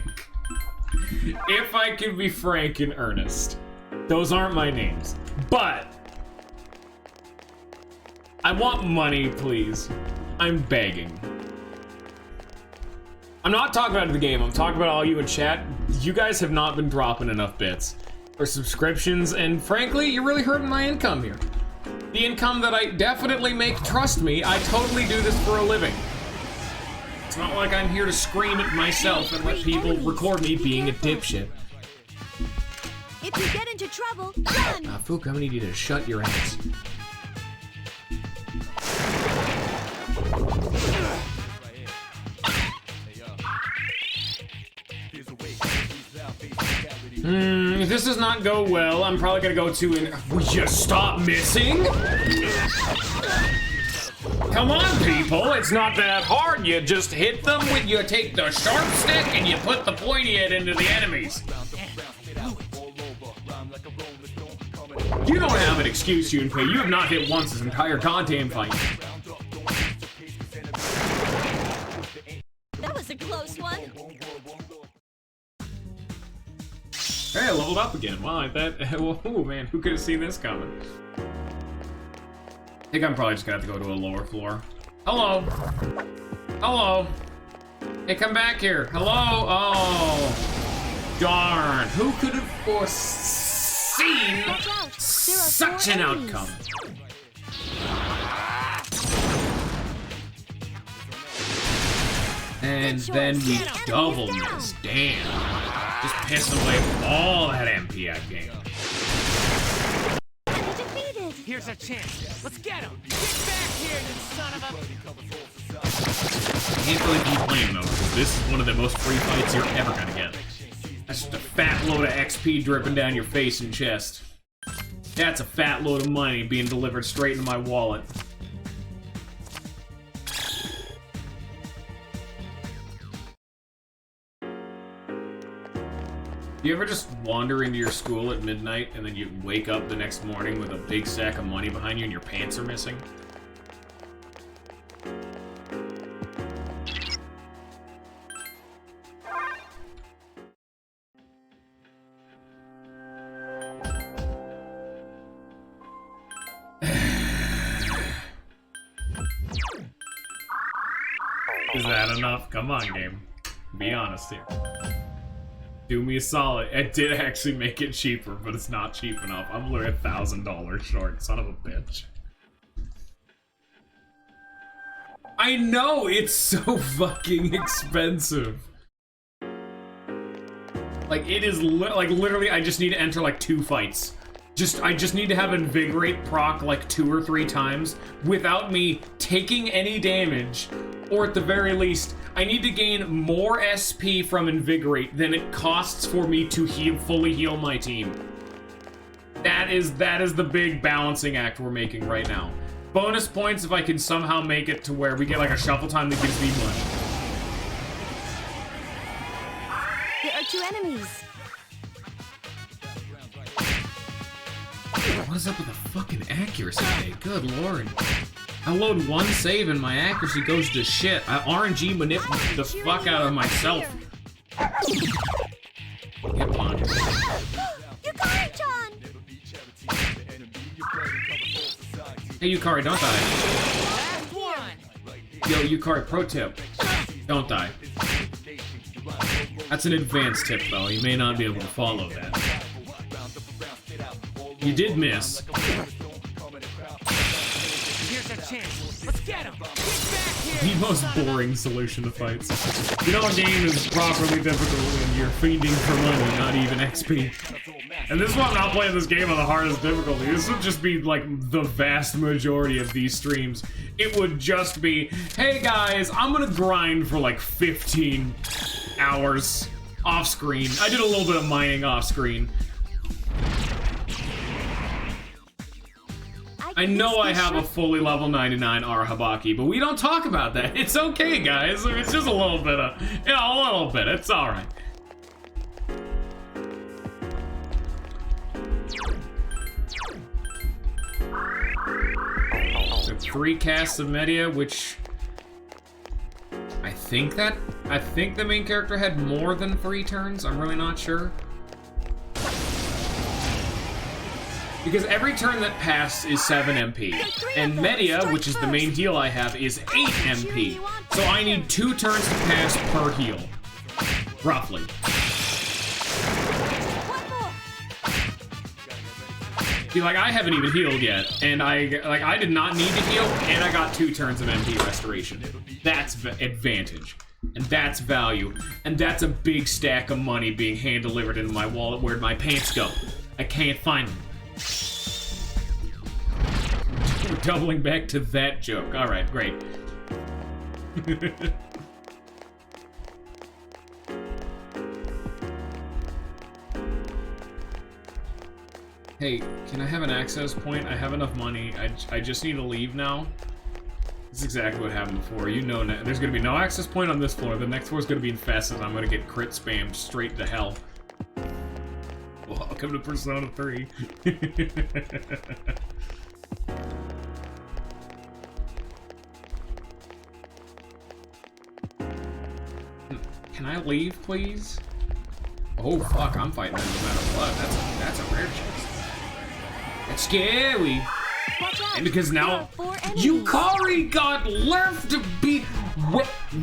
If I could be frank and earnest. Those aren't my names. But I want money, please. I'm begging. I'm not talking about the game, I'm talking about all you in chat. You guys have not been dropping enough bits for subscriptions, and frankly, you're really hurting my income here. The income that I definitely make, trust me, I totally do this for a living. It's not like I'm here to scream at myself and let people record me being a dipshit. If you get into trouble, run! Fook, I'm gonna need you to shut your ass. If this does not go well, I'm probably gonna go to an... Will you stop missing? Come on, people, it's not that hard. You just hit them when you take the sharp stick and you put the pointy head into the enemies. You don't have an excuse, Junpei. You have not hit once this entire goddamn fight. That was a close one. Hey, I leveled up again. Wow, oh man, who could have seen this coming? I think I'm probably just gonna have to go to a lower floor. Hello. Hello. Hey, come back here. Hello. Oh. Darn. Who could have foreseen such an outcome? And then we double miss. Damn. Just pissed away all that MP I gained. Here's our chance. Let's get him. Get back here, you son of a... I can't really complain though, because this is one of the most free fights you're ever gonna get. That's just a fat load of XP dripping down your face and chest. That's a fat load of money being delivered straight into my wallet. You ever just wander into your school at midnight and then you wake up the next morning with a big sack of money behind you and your pants are missing? Is that enough? Come on, game. Be honest here. Do me a solid. It did actually make it cheaper, but it's not cheap enough. I'm literally $1,000 short, son of a bitch. I know, it's so fucking expensive. Like, it is like literally I just need to enter like 2 fights. I just need to have Invigorate proc like 2 or 3 times without me taking any damage, or at the very least, I need to gain more SP from Invigorate than it costs for me to fully heal my team. That is the big balancing act we're making right now. Bonus points if I can somehow make it to where we get like a shuffle time that gives me money. There are 2 enemies. What is up with the fucking accuracy today? Good lord. I load 1 save and my accuracy goes to shit. I RNG manipulate the fuck out of myself. Get punched. Yukari, John! Hey Yukari, don't die. Last one! Yo, Yukari, pro tip. Don't die. That's an advanced tip though, you may not be able to follow that. You did miss. Here's our chance. Let's get him. Get back here. The most boring solution to fights. You know, a game is properly difficult when you're fiending for money, not even XP. And this is why I'm not playing this game on the hardest difficulty. This would just be like the vast majority of these streams. It would just be, hey guys, I'm gonna grind for like 15 hours off screen. I did a little bit of mining off screen. I know I have a fully level 99 Arahabaki, but we don't talk about that. It's okay, guys. It's just a little bit of, you know, a little bit. It's alright. So 3 casts of Media, which I think the main character had more than 3 turns. I'm really not sure. Because every turn that passed is 7 MP. And Media, which is the main heal I have, is 8 MP. So I need 2 turns to pass per heal. Roughly. See, like, I haven't even healed yet. And I did not need to heal, and I got 2 turns of MP restoration. That's advantage. And that's value. And that's a big stack of money being hand-delivered into my wallet. Where'd my pants go? I can't find them. We're doubling back to that joke. Alright, great. Hey, can I have an access point? I have enough money. I just need to leave now. This is exactly what happened before. You know, there's gonna be no access point on this floor. The next floor is gonna be infested. I'm gonna get crit spammed straight to hell. Welcome to Persona 3. Can I leave, please? Oh fuck, I'm fighting them no matter what. That's a rare chest. That's scary. And because now Yukari got left to be.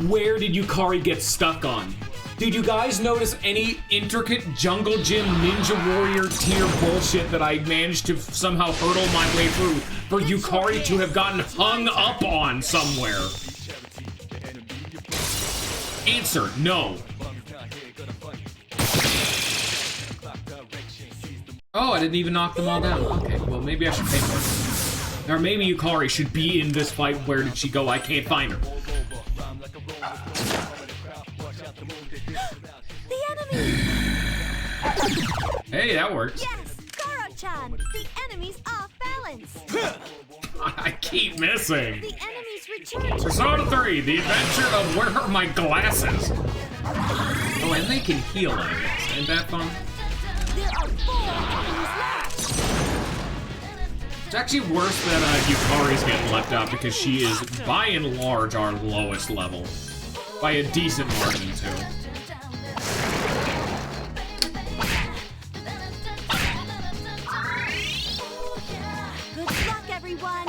Where did Yukari get stuck on? Did you guys notice any intricate jungle gym ninja warrior tier bullshit that I managed to somehow hurdle my way through for Yukari to have gotten hung up on somewhere? Answer, no. Oh, I didn't even knock them all down. Okay, well maybe I should pay more. Or maybe Yukari should be in this fight. Where did she go? I can't find her. The enemy! Hey, that works. Yes! Goro-chan! The enemy's off balance! I keep missing. The enemy's returned! Persona 3, The Adventure of Where Are My Glasses? Oh, and they can heal, I guess. Ain't that fun? There are 4 enemies left! It's actually worse that Yukari's getting left out because she is, by and large, our lowest level. By a decent margin, too. Good luck, everyone!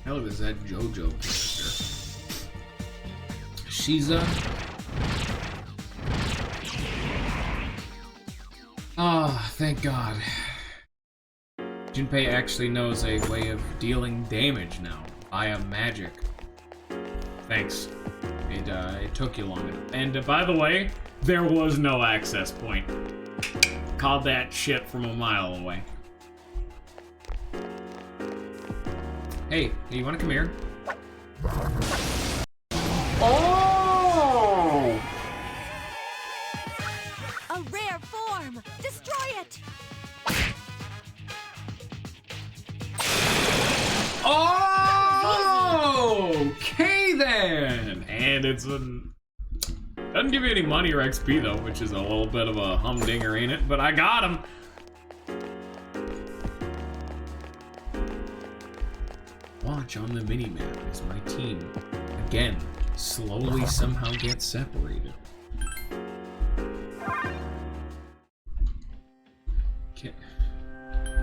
Hell is that JoJo character? Shiza? Ah, thank God. Junpei actually knows a way of dealing damage now via magic. Thanks. It took you long enough. And by the way, there was no access point. Called that shit from a mile away. Hey, you wanna come here? Oh! A rare form! Destroy it! Oh! Okay then! And it's a... Doesn't give you any money or XP though, which is a little bit of a humdinger, ain't it? But I got him! Watch on the minimap as my team, again, slowly somehow gets separated. Can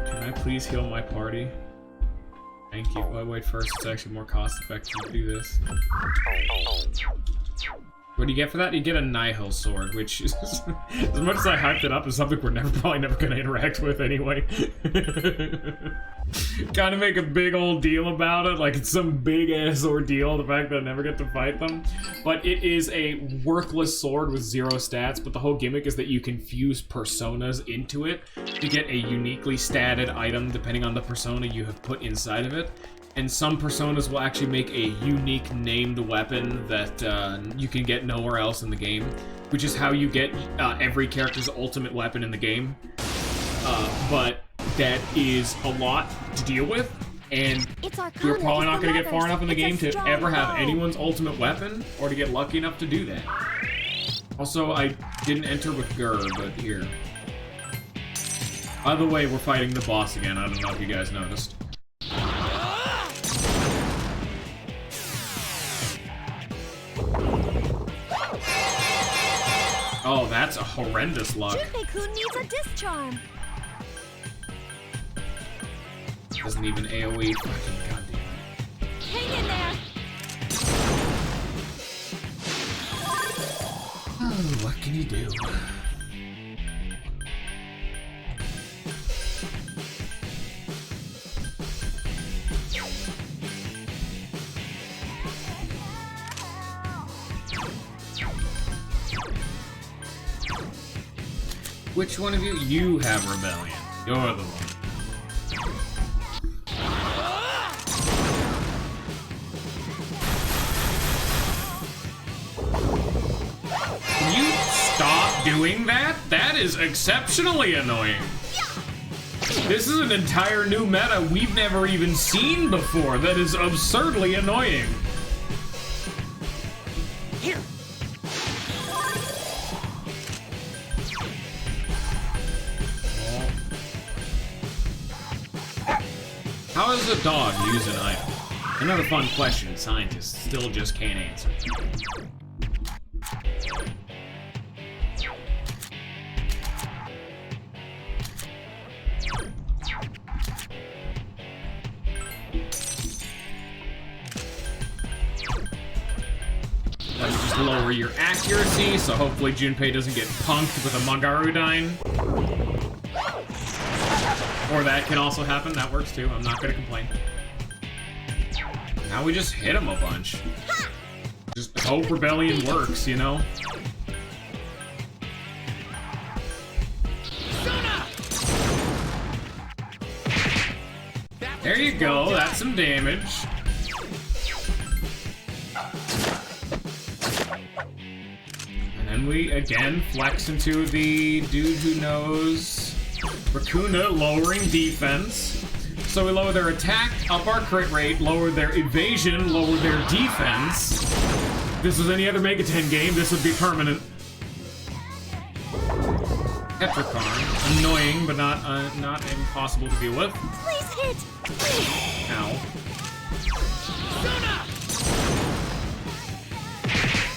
I please heal my party? Thank you. Oh, wait, first, it's actually more cost effective to do this. What do you get for that? You get a Nihil sword, which is, as much as I hyped it up, is something we're probably never going to interact with anyway. Kind of make a big old deal about it, like it's some big ass ordeal, the fact that I never get to fight them. But it is a worthless sword with 0 stats, but the whole gimmick is that you can fuse personas into it to get a uniquely statted item depending on the persona you have put inside of it. And some personas will actually make a unique named weapon that you can get nowhere else in the game, which is how you get every character's ultimate weapon in the game. But that is a lot to deal with, and you're probably not going to get far enough in the game to ever have anyone's ultimate weapon, or to get lucky enough to do that. Also, I didn't enter with Gur, but here. By the way, we're fighting the boss again. I don't know if you guys noticed. Oh, that's a horrendous luck. Junpei-kun needs a discharm. Doesn't even AoE. Fucking goddamn. Hang in there. Oh, what can you do? Which one of you? You have rebellion. You're the one. Can you stop doing that? That is exceptionally annoying. This is an entire new meta we've never even seen before that is absurdly annoying. Here. How does a dog use an item? Another fun question scientists still just can't answer. That'll just lower your accuracy, so hopefully Junpei doesn't get punked with a Magarudyne. Or that can also happen, that works too, I'm not gonna complain. Now we just hit him a bunch. Just hope Rebellion works, you know? There you go, that's some damage. And then we again flex into the dude who knows. Raccoona lowering defense. So we lower their attack, up our crit rate, lower their evasion, lower their defense. If this was any other Mega 10 game, this would be permanent. Petricorn, annoying, but not impossible to deal with. Please hit! Please. Ow.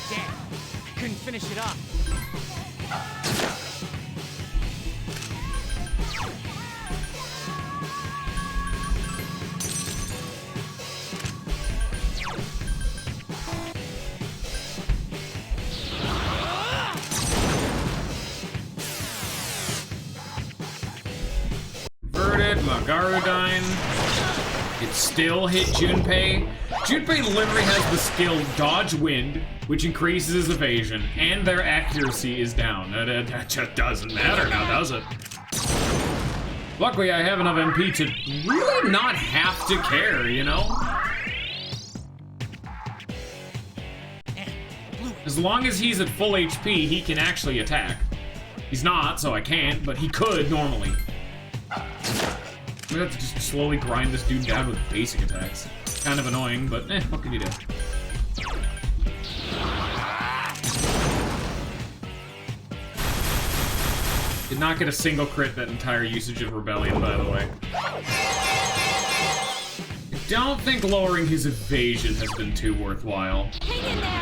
Damn, I couldn't finish it up. Magarudyne. It still hit Junpei. Junpei literally has the skill Dodge Wind, which increases his evasion, and their accuracy is down. That just doesn't matter now, does it? Luckily, I have enough MP to really not have to care, you know? As long as he's at full HP, he can actually attack. He's not, so I can't, but he could normally. We have to just slowly grind this dude down with basic attacks. Kind of annoying, but what can you do? Did not get a single crit that entire usage of Rebellion, by the way. I don't think lowering his evasion has been too worthwhile.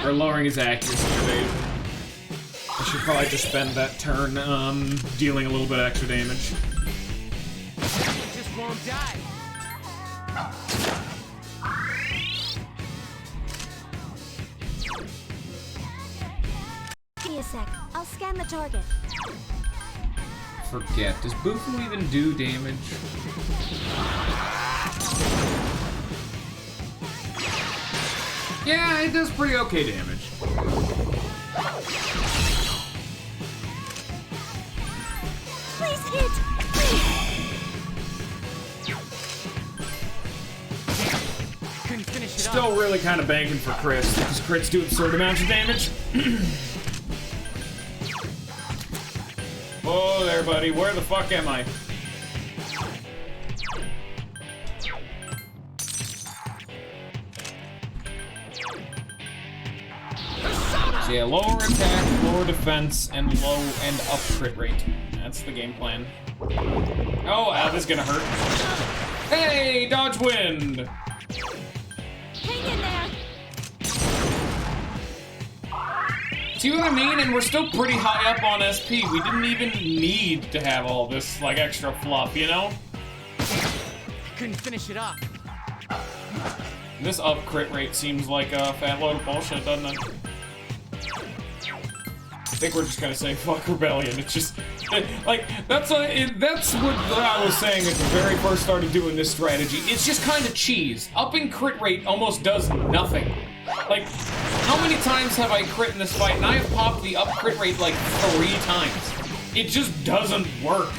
Or lowering his accuracy evasion. I should probably just spend that turn dealing a little bit of extra damage. Won't die. Give me a sec. I'll scan the target. Forget. Does Bufu even do damage? Yeah, it does pretty okay damage. Please hit! Please! Still really kind of banking for crits, because crits do absurd amounts of damage. Oh there, buddy. Where the fuck am I? So yeah, lower attack, lower defense, and up crit rate. That's the game plan. Oh, this is gonna hurt. Hey, dodge wind! Hang in there. See what I mean? And we're still pretty high up on SP. We didn't even need to have all this, like, extra fluff, you know? I couldn't finish it up. This up crit rate seems like a fat load of bullshit, doesn't it? I think we're just gonna say fuck Rebellion. It's just, like, that's what I was saying at the very first started doing this strategy. It's just kind of cheese. Upping crit rate almost does nothing. Like, how many times have I crit in this fight, and I have popped the up crit rate like 3 times. It just doesn't work.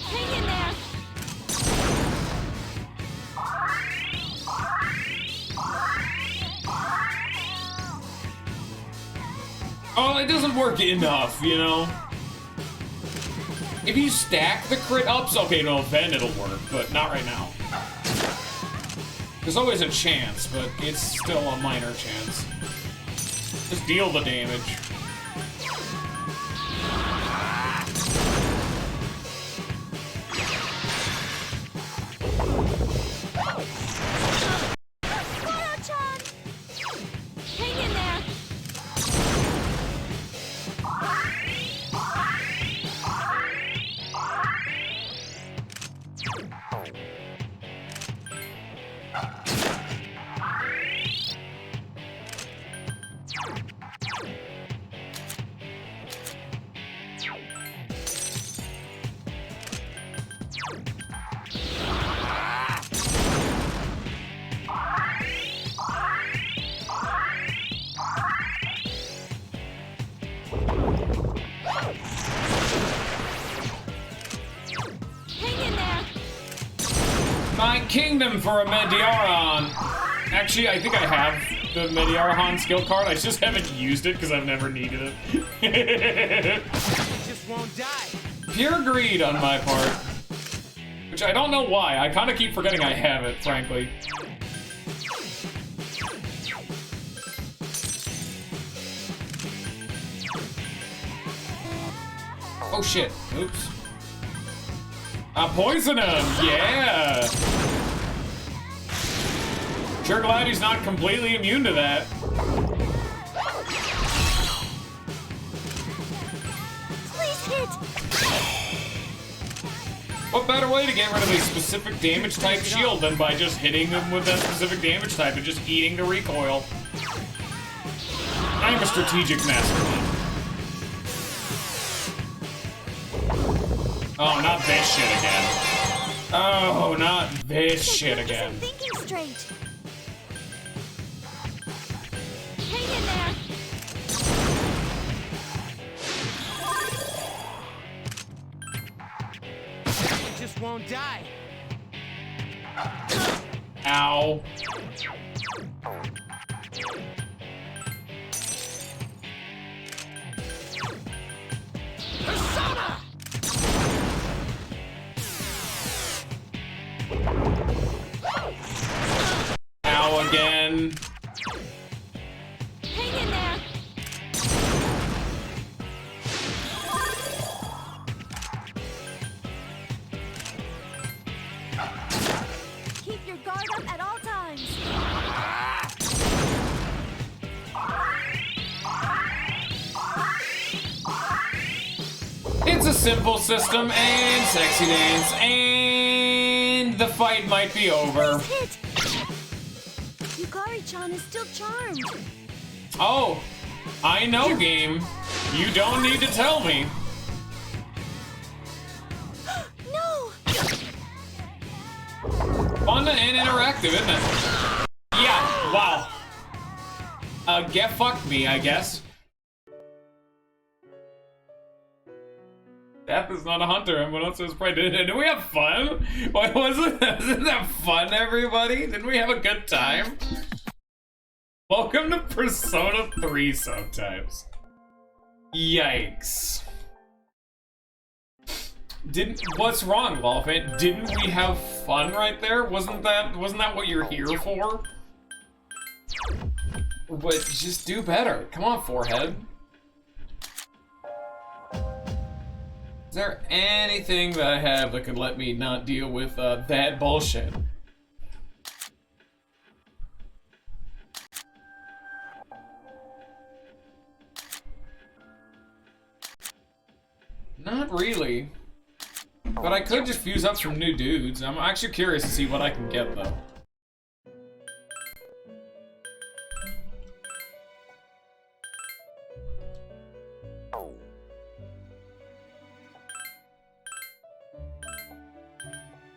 Hang in there. Oh, it doesn't work enough, you know? If you stack the crit ups, okay, no, then it'll work, but not right now. There's always a chance, but it's still a minor chance. Just deal the damage. Moro-chan! Hang in there. My kingdom for a Mediaron. Actually, I think I have the Mediaron skill card. I just haven't used it because I've never needed it. Just won't die. Pure greed on my part. Which I don't know why. I kind of keep forgetting I have it, frankly. Oh shit. Oops. I poison him! Yeah! Sure glad he's not completely immune to that. Please hit! What better way to get rid of a specific damage type shield than by just hitting them with that specific damage type and just eating the recoil? I'm a strategic mastermind. Oh, not this shit again. Oh, not this shit again. Isn't thinking straight. Hang in there. It just won't die. Ow. Persona! Ow again. Hang in there. Keep your guard up at all times. It's a simple system and sexy dance, and the fight might be over. Please hit. Yukari-chan is still charmed. Oh, I know, game. You don't need to tell me. No! Fun and interactive, isn't it? Yeah, wow. Get fucked me, I guess. Death is not a hunter, and what else is prey? Did we have fun? What was it? Wasn't that fun, everybody? Didn't we have a good time? Welcome to Persona 3 sometimes. Yikes. What's wrong, Lawfant? Didn't we have fun right there? Wasn't that what you're here for? But just do better. Come on, forehead. Is there anything that I have that could let me not deal with that bullshit? Not really. But I could just fuse up some new dudes. I'm actually curious to see what I can get, though.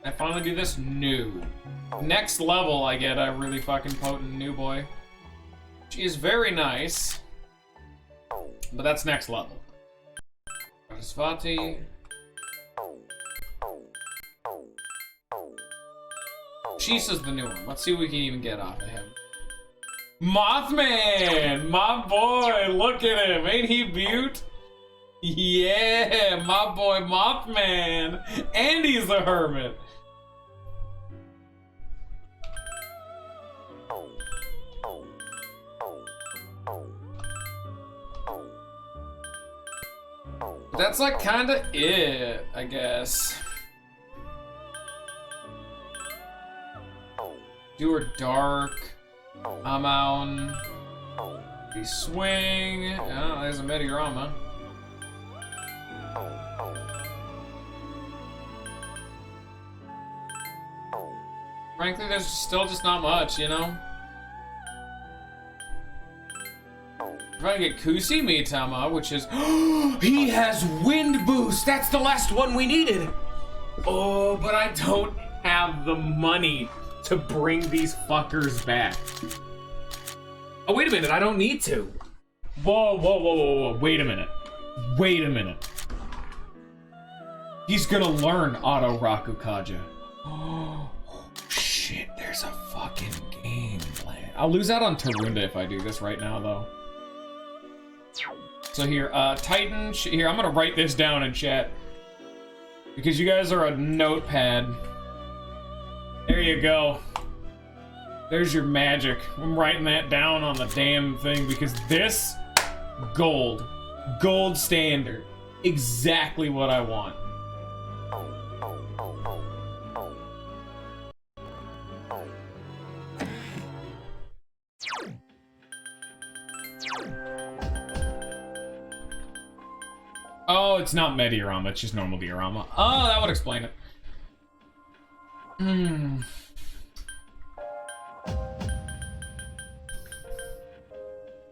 I finally do this new. Next level, I get a really fucking potent new boy. She is very nice. But that's next level. Svati. Shisa's the new one. Let's see what we can even get off of him. Mothman! My boy! Look at him! Ain't he beaut? Yeah! My boy Mothman! And he's a hermit! That's like kinda it, I guess. Do her dark. I'm on. The swing. Oh, there's a Mediorama. Frankly, there's still just not much, you know? If I get Kusi Mitama, which is he has wind boost. That's the last one we needed. Oh, but I don't have the money to bring these fuckers back. Oh, wait a minute. I don't need to. Whoa, whoa, whoa, whoa, whoa. Wait a minute. Wait a minute. He's gonna learn Auto Rakukaja. Oh, shit, there's a fucking game plan. I'll lose out on Tarunda if I do this right now, though. So here, Titan, here, I'm gonna write this down in chat. Because you guys are a notepad. There you go. There's your magic. I'm writing that down on the damn thing because this, gold standard. Exactly what I want. Oh, it's not Mediorama, it's just normal diorama. Oh, that would explain it.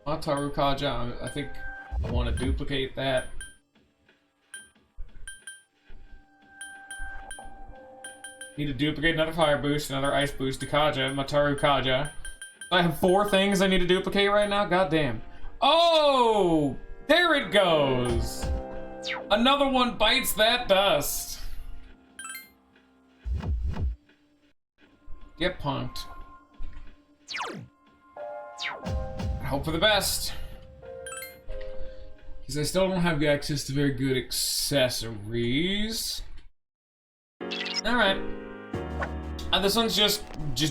Mataru Kaja, I think I want to duplicate that. Need to duplicate another fire boost, another ice boost to Kaja, Mataru Kaja. I have 4 things I need to duplicate right now? God damn. Oh! There it goes! Another one bites that dust. Get punked. I hope for the best. Because I still don't have access to very good accessories. Alright. This one's just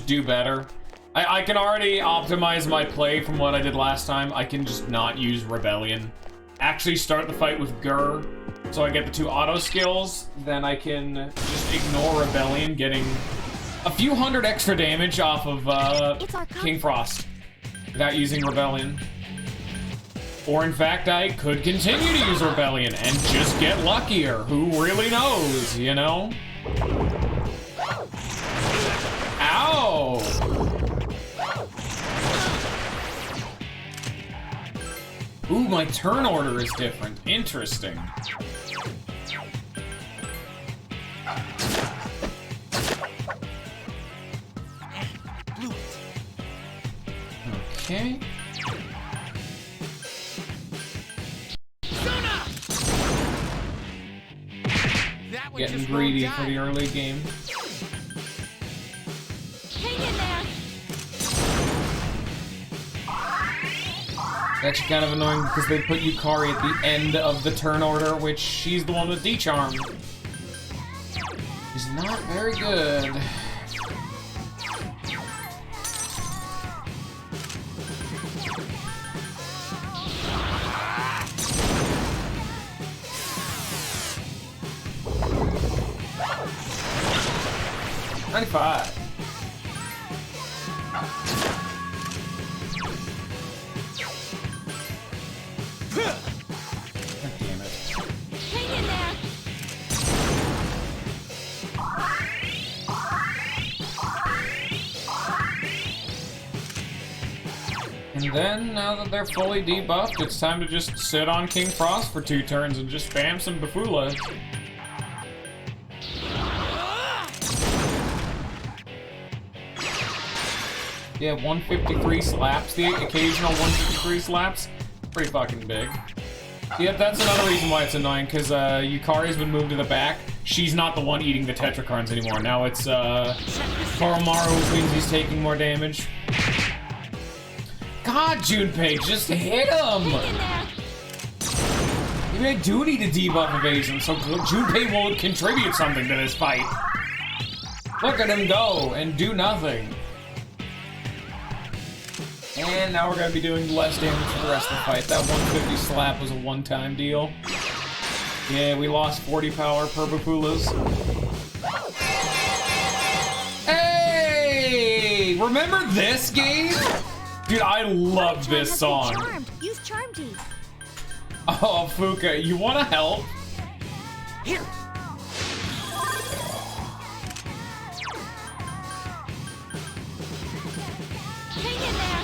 do better. I can already optimize my play from what I did last time. I can just not use Rebellion. Actually start the fight with Gur, so I get the 2 auto skills. Then I can just ignore Rebellion, getting a few hundred extra damage off of King Frost without using Rebellion. Or in fact, I could continue to use Rebellion and just get luckier. Who really knows, you know? Ow! Ooh, my turn order is different. Interesting. Okay. Getting greedy for the early game. Hang in there. It's actually kind of annoying because they put Yukari at the end of the turn order, which she's the one with D-Charm. She's not very good. $95. God damn it. Hang in there. And then, now that they're fully debuffed, it's time to just sit on King Frost for 2 turns and just spam some Bafula. Yeah, 153 slaps, the occasional 153 slaps. Pretty fucking big. Yep, that's another reason why it's annoying, because Yukari's been moved to the back. She's not the one eating the Tetracarns anymore. Now it's Koromaru, which means he's taking more damage. God, Junpei, just hit him! Maybe I do need a debuff evasion, so Junpei will contribute something to this fight. Look at him go and do nothing. And now we're gonna be doing less damage for the rest of the fight. That 150 slap was a one-time deal. Yeah, we lost 40 power per Bapulas. Hey! Remember this game? Dude, I love this song. Use Charm Tea. Oh, Fuka, you wanna help? Here. Hang in there.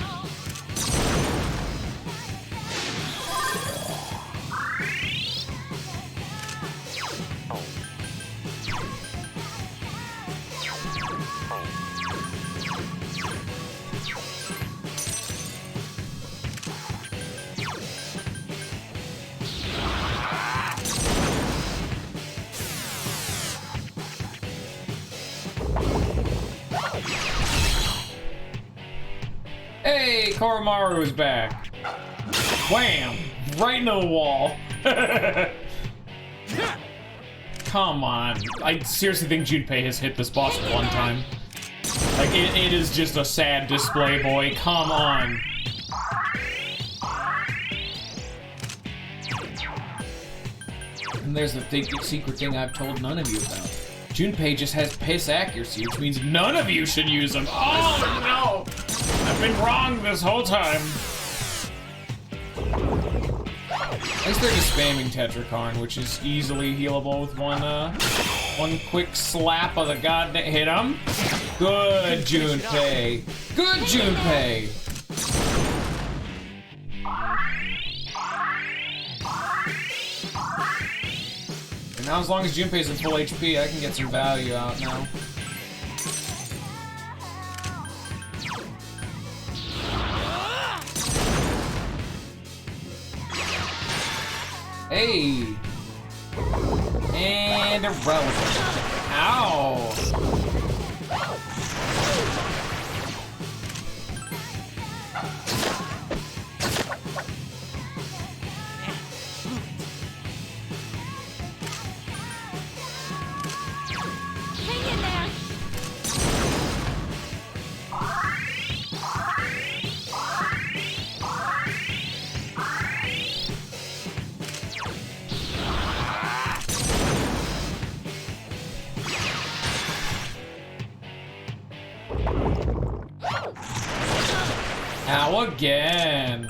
Koromaru is back. Wham! Right into the wall. Come on. I seriously think Junpei has hit this boss one time. Like, it is just a sad display, boy. Come on. And there's the secret thing I've told none of you about. Junpei just has piss accuracy, which means none of you should use him. Oh, no! I've been wrong this whole time. At least they're just spamming Tetrakarn, which is easily healable with one quick slap of the goddamn... Hit him. Good, Junpei. Good, Junpei. And now as long as Junpei's in full HP, I can get some value out now. Hey! And irrelevant. Ow! Hang in there. Ow again.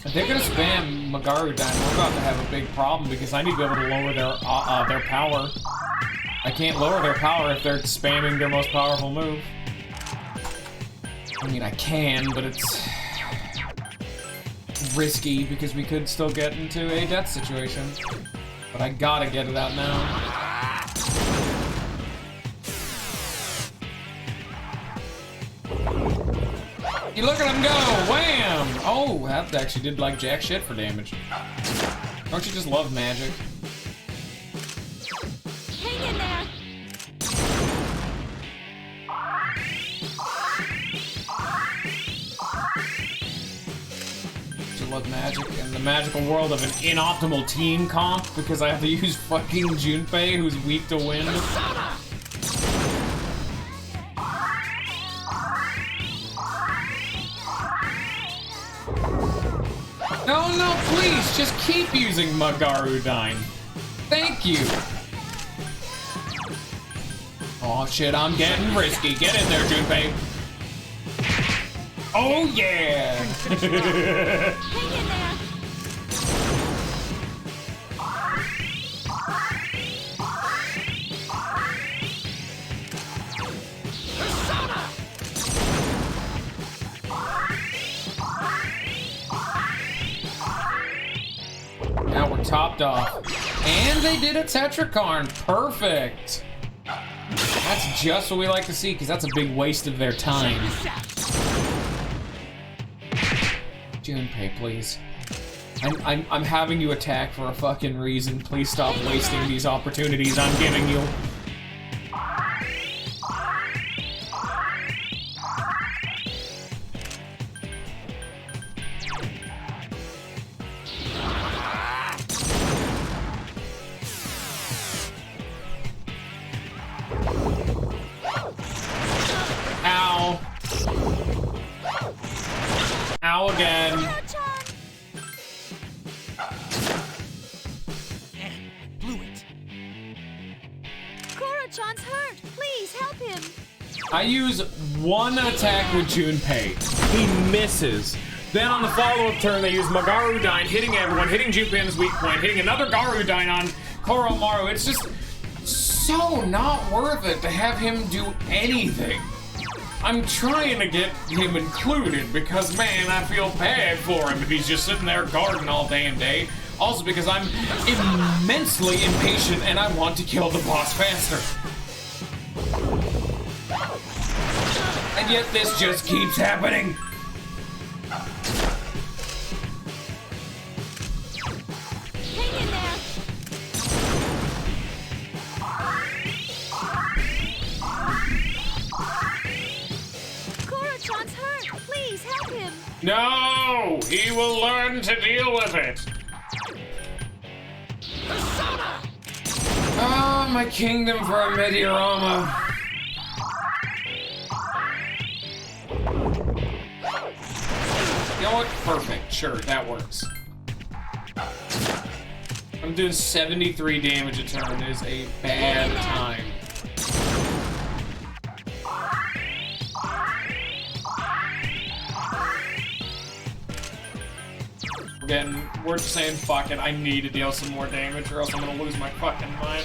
If they're gonna spam Magaru Dime, we're about to have a big problem because I need to be able to lower their power. I can't lower their power if they're spamming their most powerful move. I mean, I can, but it's risky because we could still get into a death situation. But I gotta get it out now. You look at him go! Wham! Oh, that actually did like jack shit for damage. Don't you just love magic? Hang in there. Don't you love magic and the magical world of an inoptimal team comp because I have to use fucking Junpei who's weak to wind? No, no, please, just keep using Magaru Dine. Thank you. Oh shit, I'm getting risky. Get in there, Junpei. Oh yeah! Hang in there. Now we're topped off. And they did a Tetrakarn. Perfect. That's just what we like to see, because that's a big waste of their time. Junpei, please. I'm having you attack for a fucking reason. Please stop wasting these opportunities I'm giving you. Ow. Ow again. Blew it. Koro-chan's hurt. Please help him. I use one attack with Junpei. He misses. Then on the follow-up turn, they use Magaru Dine, hitting everyone, hitting Junpei on his weak point, hitting another Garu Dine on Koromaru. It's just so not worth it to have him do anything. I'm trying to get him included because, man, I feel bad for him if he's just sitting there guarding all damn day. Also because I'm immensely impatient and I want to kill the boss faster. And yet this just keeps happening. Hang in there. No! He will learn to deal with it! Oh, my kingdom for a Meteorama. You know what? Perfect. Sure, that works. I'm doing 73 damage a turn. It is a bad time. We're just saying, fuck it, I need to deal some more damage or else I'm gonna lose my fucking mind.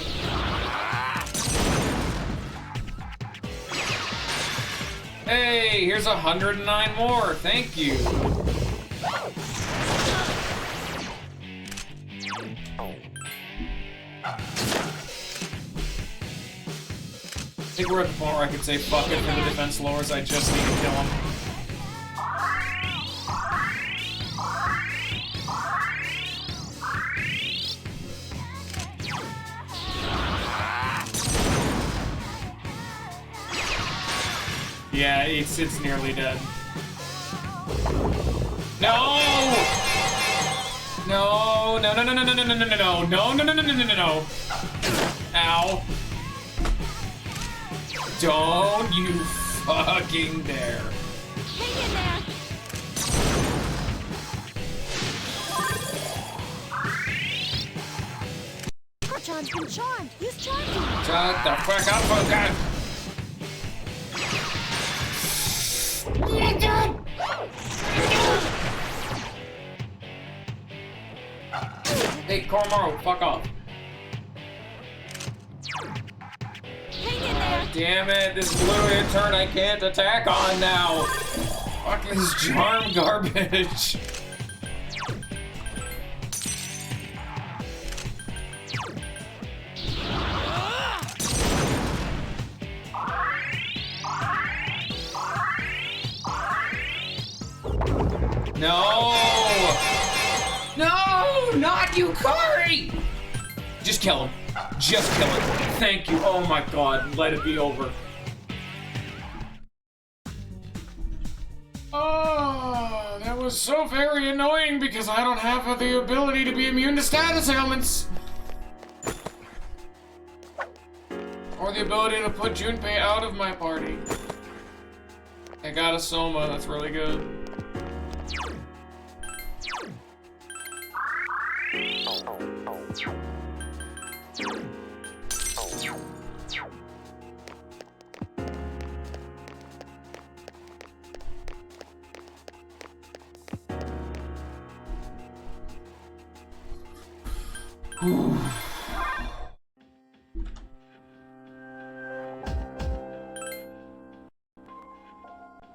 Hey, here's 109 more, thank you. I think we're at the point where I could say fuck it for the defense lowers, I just need to kill him. Yeah, it's nearly dead. No! No, no, no, no, no, no, no, no, no, no, no, no, no, no, no, no, no, no. Ow. Don't you fucking dare. Hang in there. John's been charmed. He's charmed you. Shut the fuck up, fucker. Hey, Cormaro, fuck off. Hang in there. Damn it, this is literally a turn I can't attack on now. Fuck this charm garbage. No! No! Not you, Kari! Just kill him. Just kill him. Thank you. Oh my god. Let it be over. Oh, that was so very annoying because I don't have the ability to be immune to status ailments. Or the ability to put Junpei out of my party. I got a Soma. That's really good.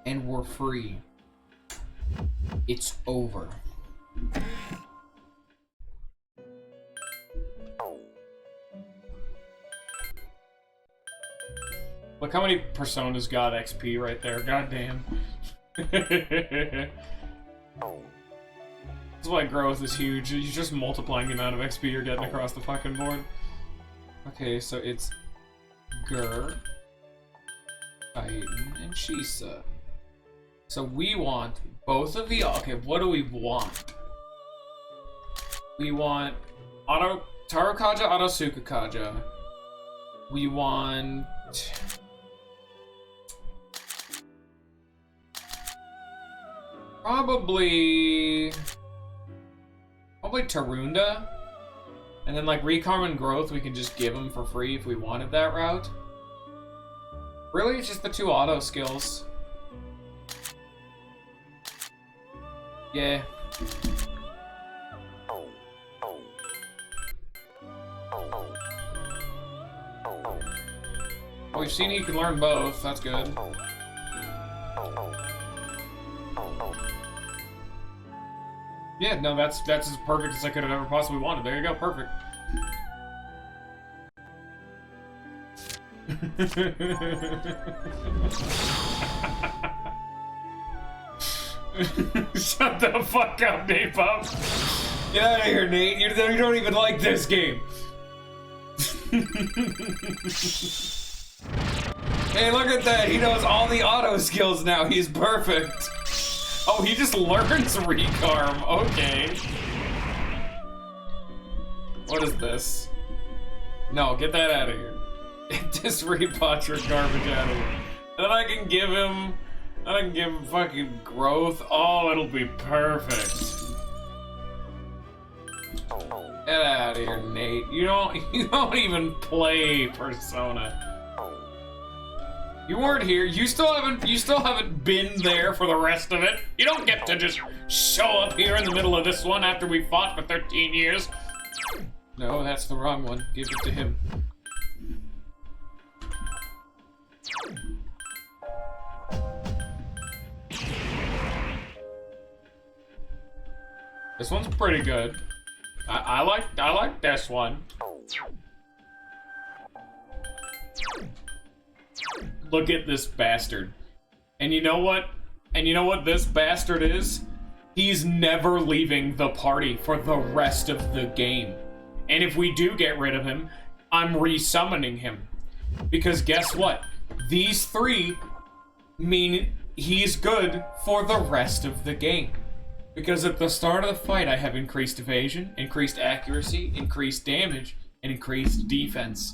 And we're free. It's over. Look how many personas got XP right there. God damn. That's why growth is huge. You're just multiplying the amount of XP you're getting across the fucking board. Okay, so it's Gur, Titan, and Shisa. So we want both of the... Okay, what do we want? We want Tarokaja, Sukukaja. We want... Probably Tarunda. And then like Recarm and Growth we can just give them for free if we wanted that route. Really, it's just the two auto skills. Yeah. Well, we've seen he can learn both, that's good. Yeah, no, that's as perfect as I could have ever possibly wanted. There you go, perfect. Shut the fuck up, Nate Pump. Get out of here, Nate. You don't even like this game. Hey, look at that. He knows all the auto skills now. He's perfect. Oh, he just learns recarm. Okay. What is this? No, get that out of here. Just repot your garbage out of here. And then I can give him fucking growth. Oh, it'll be perfect. Get out of here, Nate. You don't even play Persona. You weren't here. You still haven't been there for the rest of it. You don't get to just show up here in the middle of this one after we fought for 13 years. No, that's the wrong one. Give it to him. This one's pretty good. I like this one. Look at this bastard. And you know what? And you know what this bastard is? He's never leaving the party for the rest of the game. And if we do get rid of him, I'm resummoning him. Because guess what? These three mean he's good for the rest of the game. Because at the start of the fight, I have increased evasion, increased accuracy, increased damage, and increased defense.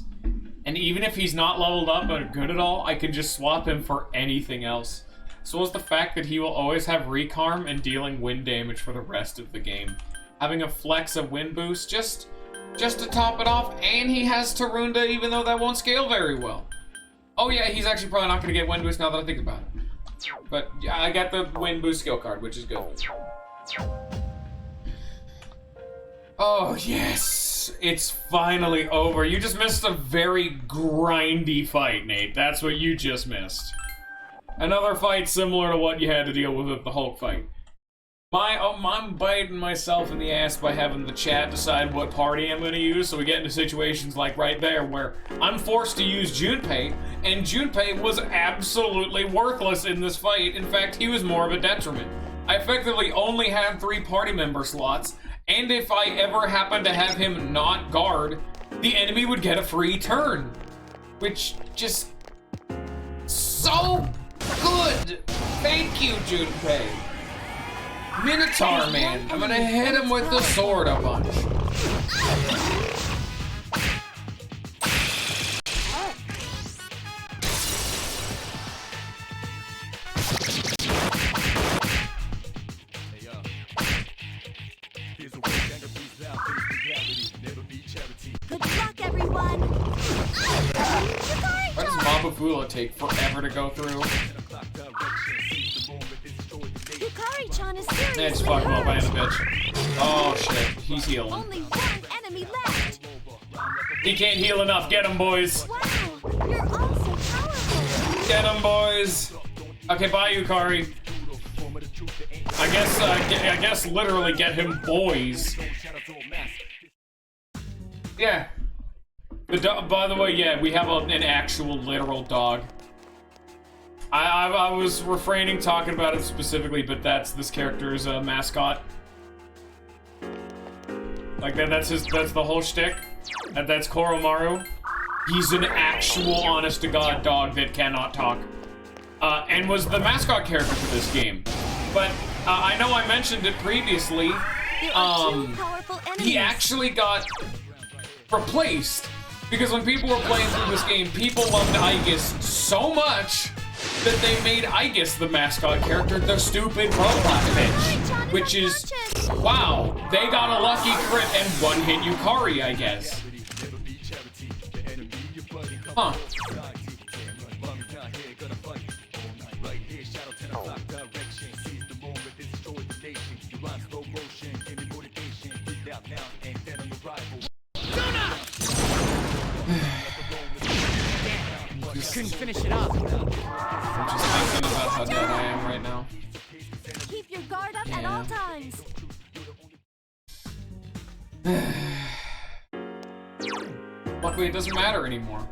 And even if he's not leveled up or good at all, I can just swap him for anything else. So is the fact that he will always have recarm and dealing wind damage for the rest of the game. Having a flex of wind boost just to top it off, and he has Tarunda even though that won't scale very well. Oh yeah, he's actually probably not going to get wind boost now that I think about it. But yeah, I got the wind boost skill card, which is good. Oh yes, it's finally over. You just missed a very grindy fight, Nate. That's what you just missed. Another fight similar to what you had to deal with the Hulk fight. I'm biting myself in the ass by having the chat decide what party I'm going to use, so we get into situations like right there where I'm forced to use Junpei, and Junpei was absolutely worthless in this fight. In fact, he was more of a detriment. I effectively only had 3 party member slots, and if I ever happened to have him not guard, the enemy would get a free turn. Which just... so good! Thank you, Junpei. Minotaur man, I'm gonna hit him with the sword a bunch. Good luck, everyone! Why does Mabufula take forever to go through? Yukari-chan is seriously It's fucked up, I am a hurt. bitch. Oh shit, he's healing. Only one enemy left. He can't heal enough. Get him, boys. Wow, you're all so powerful. Get him, boys. Okay, bye, Yukari. I guess literally get him, boys. Yeah. By the way, yeah, we have an actual literal dog. I was refraining talking about it specifically, but that's this character's mascot. Like that's the whole shtick. That's Koromaru. He's an actual honest-to-God dog that cannot talk. And was the mascot character for this game. But I know I mentioned it previously. There are 2 powerful enemies. He actually got replaced because when people were playing through this game, people loved Aegis so much that they made Aegis the mascot character, the stupid robot bitch. Which is, wow, they got a lucky crit and one-hit Yukari, I guess. Huh. Couldn't finish it up. I'm just thinking about how dead I am right now. Keep your guard up at all times. Luckily, it doesn't matter anymore.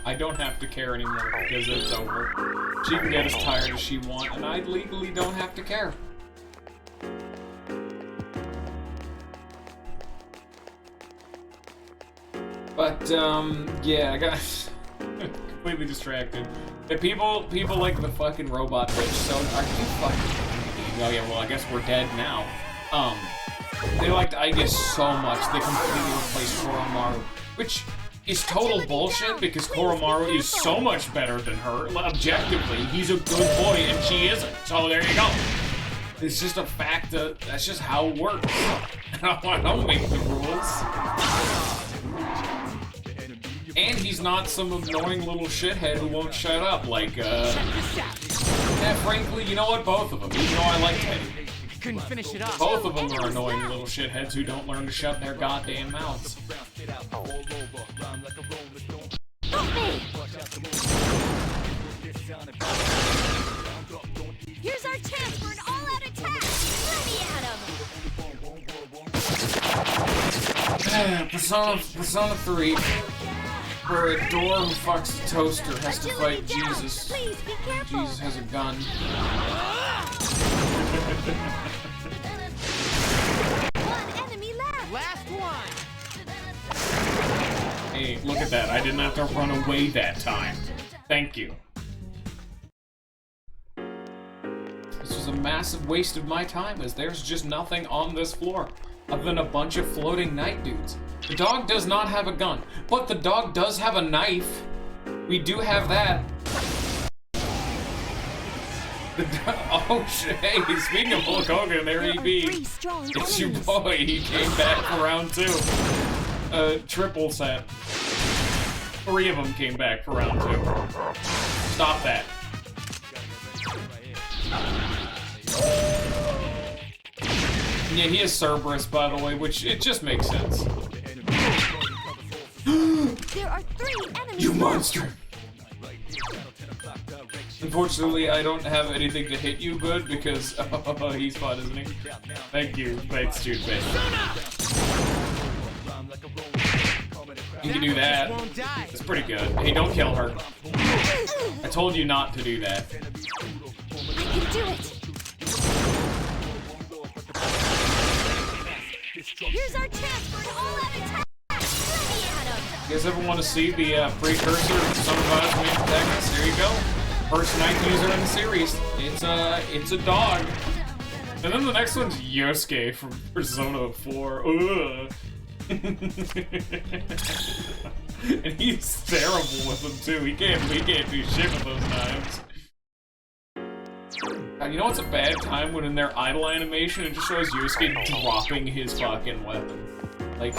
I don't have to care anymore because it's over. She can get as tired as she wants, and I legally don't have to care. But, yeah, I got completely distracted. The people like the fucking robot bitch, so are you fucking kidding me? Oh yeah, well I guess we're dead now. They liked Aigis so much they completely replaced Koromaru, which is total bullshit because Koromaru is so much better than her. Objectively, he's a good boy and she isn't. So there you go. It's just a fact that that's just how it works. I don't make the rules. And he's not some annoying little shithead who won't shut up like, yeah, frankly, you know what? Both of them. Even though I like Teddy. Couldn't finish it up. Both of them are annoying little shitheads who don't learn to shut their goddamn mouths. Here's our chance for an all-out attack! Let me at him! Persona 3, where a door who fucks a toaster has to fight Jesus. Please, be careful! Jesus has a gun. One enemy left! Last one. Hey, look at that. I didn't have to run away that time. Thank you. This was a massive waste of my time, as there's just nothing on this floor other than a bunch of floating night dudes. The dog does not have a gun, but the dog does have a knife. We do have that. Oh shit, hey, speaking of Hulk Hogan, there he be. It's your boy, he came back for round 2. Triple set. 3 of them came back for round 2. Stop that. Yeah, he is Cerberus, by the way, which it just makes sense. There are 3 enemies. You monster! Unfortunately, I don't have anything to hit you good because oh, he's fun, isn't he? Thank you. Thanks, dude. You can do that. It's pretty good. Hey, don't kill her. I told you not to do that. I can do it! Here's our chance for an all-out attack! Let me at him! You guys ever want to see the precursor to some of us main protagonists? Here you go. First knife user in the series. It's a dog. And then the next one's Yosuke from Persona 4. Ugh. And he's terrible with them too. He can't do shit with those knives. God, you know what's a bad time when in their idle animation it just shows Yosuke dropping his fucking weapon. Like,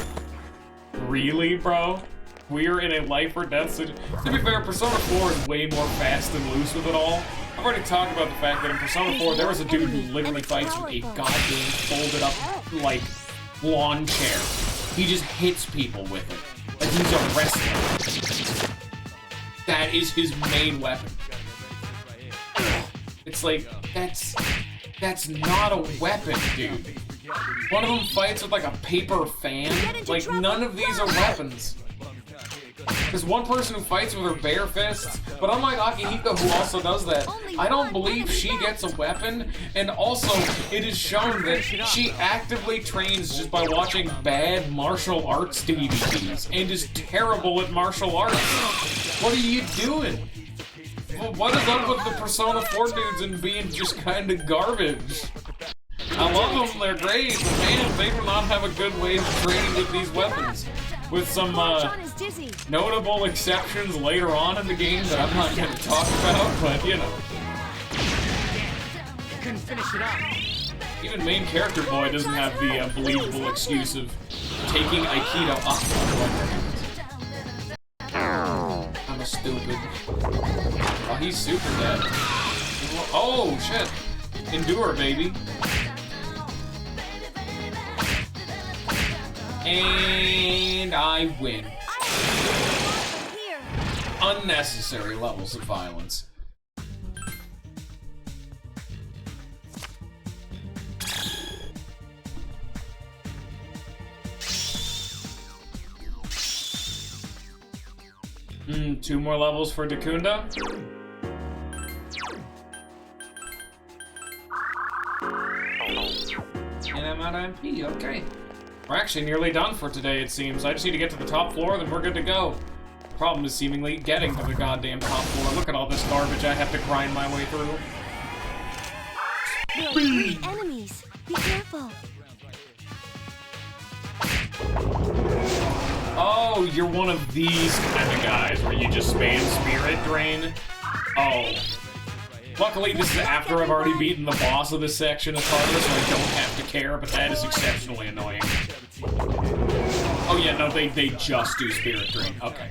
really, bro? We're in a life or death situation. To be fair, Persona 4 is way more fast and loose with it all. I've already talked about the fact that in Persona 4 there was a dude who literally fights with a goddamn folded up, like, lawn chair. He just hits people with it. Like he's a wrestler. That is his main weapon. It's like, that's not a weapon, dude. One of them fights with like a paper fan. Like, none of these are weapons. There's one person who fights with her bare fists, but unlike Akihiko, who also does that, I don't believe she gets a weapon, and also, it is shown that she actively trains just by watching bad martial arts DVDs, and is terrible at martial arts. What are you doing? Well, what is up with the Persona 4 dudes and being just kind of garbage? I love them, they're great, but man, they do not have a good way of training with these weapons. With some notable exceptions later on in the game that I'm not going to talk about, but you know. Couldn't finish it up. Even main character boy doesn't have the believable excuse of taking Aikido up. I'm a stupid. Oh, he's super dead. Oh, shit. Endure, baby. And I win. Unnecessary levels of violence. Two more levels for Dakunda. And I'm out of MP, okay. We're actually nearly done for today, it seems. I just need to get to the top floor, then we're good to go. The problem is seemingly getting to the goddamn top floor. Look at all this garbage I have to grind my way through. There are 3 enemies. Be careful. Oh, you're one of these kind of guys where you just spam Spirit Drain? Oh. Luckily, this is after I've already beaten the boss of this section of Tartarus, so I don't have to care, but that is exceptionally annoying. Oh yeah, no, they just do Spirit Drain. Okay.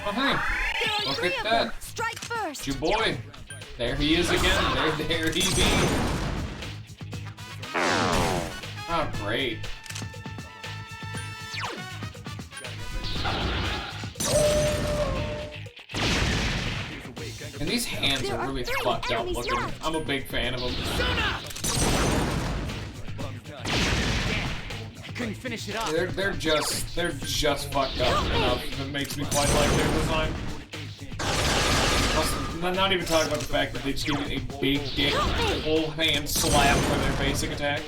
Oh, hey. Look at that. Strike first. Your boy. There he is again. There he be. Oh, great. And these hands are really fucked up looking. I'm a big fan of them. Couldn't finish it up. They're just fucked up enough that makes me quite like their design. I'm not even talking about the fact that they just give you a big dick full hand slap for their basic attack.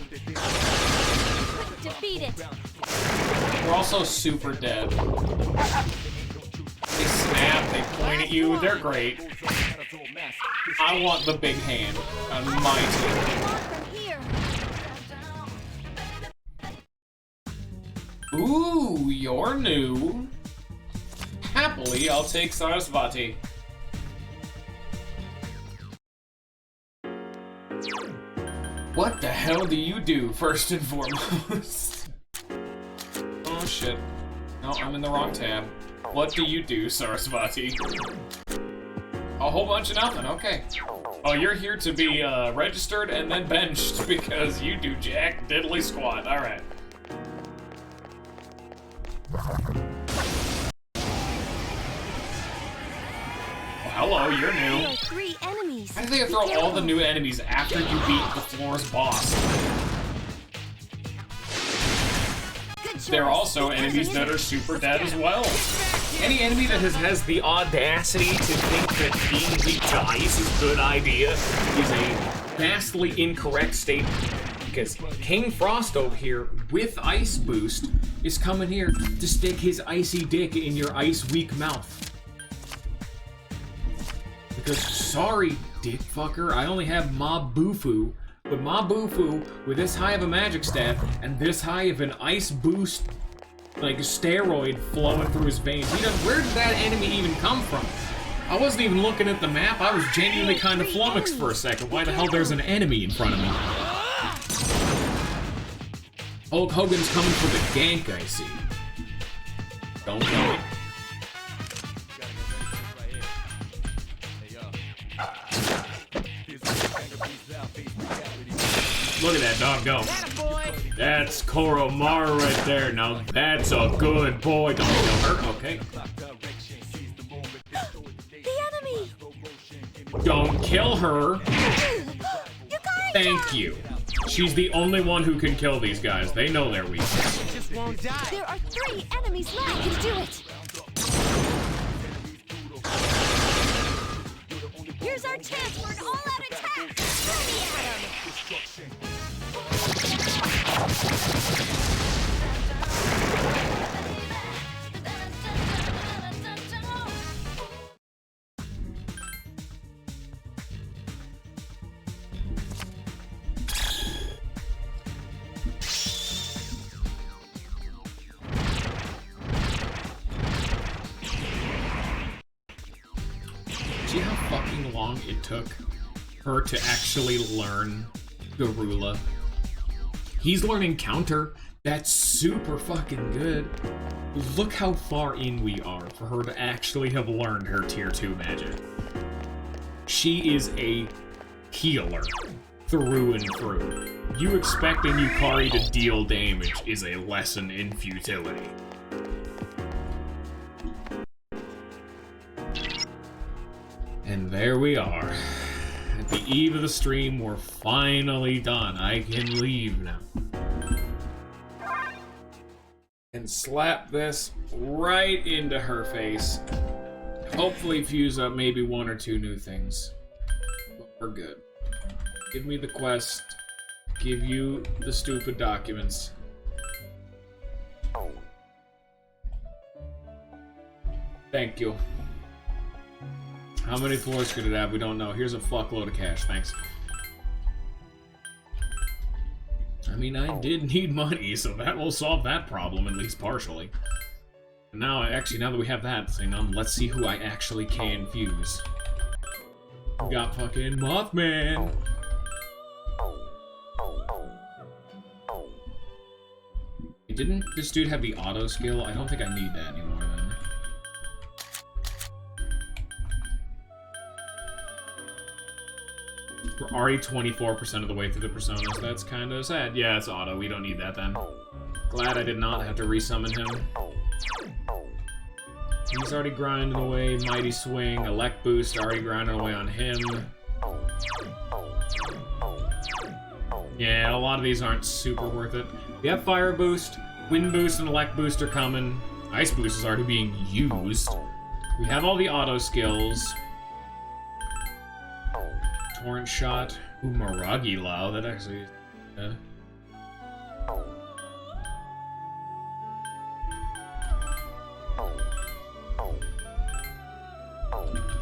Defeat it. They're also super dead. They snap, they point at you, they're great. I want the big hand on my team. Ooh, you're new. Happily, I'll take Sarasvati. What the hell do you do, first and foremost? Oh shit. No, I'm in the wrong tab. What do you do, Sarasvati? A whole bunch of nothing, okay. Oh, you're here to be registered and then benched because you do jack diddly squat. Alright. Hello, you're new. There are 3 enemies. How do they throw all the new enemies after you beat the floor's boss? There are also enemies that are super dead as well. Any enemy that has the audacity to think that being weak to ice is a good idea is a vastly incorrect statement. Because King Frost over here, with Ice Boost, is coming here to stick his icy dick in your ice-weak mouth. Because, sorry, dick fucker, I only have Mob Bufu, but Mob Bufu, with this high of a magic staff, and this high of an ice boost, like a steroid flowing through his veins, where did that enemy even come from? I wasn't even looking at the map, I was genuinely kind of flummoxed for a second. Why the hell there's an enemy in front of me? Hulk Hogan's coming for the gank, I see. Don't kill me. Look at that dog go. That's Koromaru right there. Now that's a good boy. Don't kill her. Okay. The enemy. Don't kill her. Thank you. She's the only one who can kill these guys. They know they're weak. Just won't die. There are 3 enemies left. I can do it. Here's our chance for an all-out attack. Let me at him. See how fucking long it took her to actually learn Garula? He's learning counter. That's super fucking good. Look how far in we are for her to actually have learned her tier 2 magic. She is a healer through and through. You expecting Yukari to deal damage is a lesson in futility. And there we are, at the eve of the stream. We're finally done. I can leave now. And slap this right into her face. Hopefully fuse up maybe 1 or 2 new things. But we're good. Give me the quest. Give you the stupid documents. Thank you. How many floors could it have? We don't know. Here's a fuckload of cash. Thanks. I mean, I did need money, so that will solve that problem, at least partially. And now, actually, now that we have that thing on, let's see who I actually can fuse. We got fucking Mothman! Didn't this dude have the auto skill? I don't think I need that anymore, then. We're already 24% of the way through the personas. That's kind of sad. Yeah, it's auto. We don't need that then. Glad I did not have to resummon him. He's already grinding away. Mighty Swing, Elect Boost, already grinding away on him. Yeah, a lot of these aren't super worth it. We have Fire Boost, Wind Boost, and Elect Boost are coming. Ice Boost is already being used. We have all the auto skills. Torrent Shot. Ooh, Maragi Lao. That actually...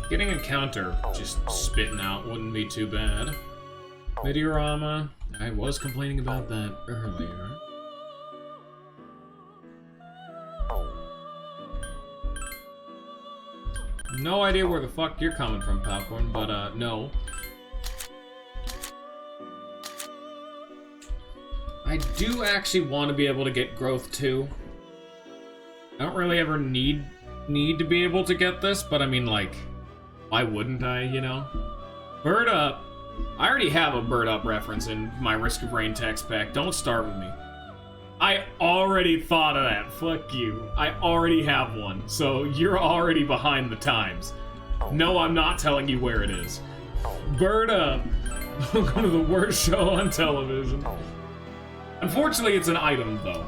Getting a counter just spitting out wouldn't be too bad. Meteorama. I was complaining about that earlier. No idea where the fuck you're coming from, Popcorn, but no. I do actually want to be able to get growth too. I don't really ever need to be able to get this, but I mean, like, why wouldn't I, you know? Bird Up. I already have a Bird Up reference in my Risk of Rain text pack. Don't start with me. I already thought of that. Fuck you. I already have one, so you're already behind the times. No, I'm not telling you where it is. Bird Up. Welcome to the worst show on television. Unfortunately, it's an item, though.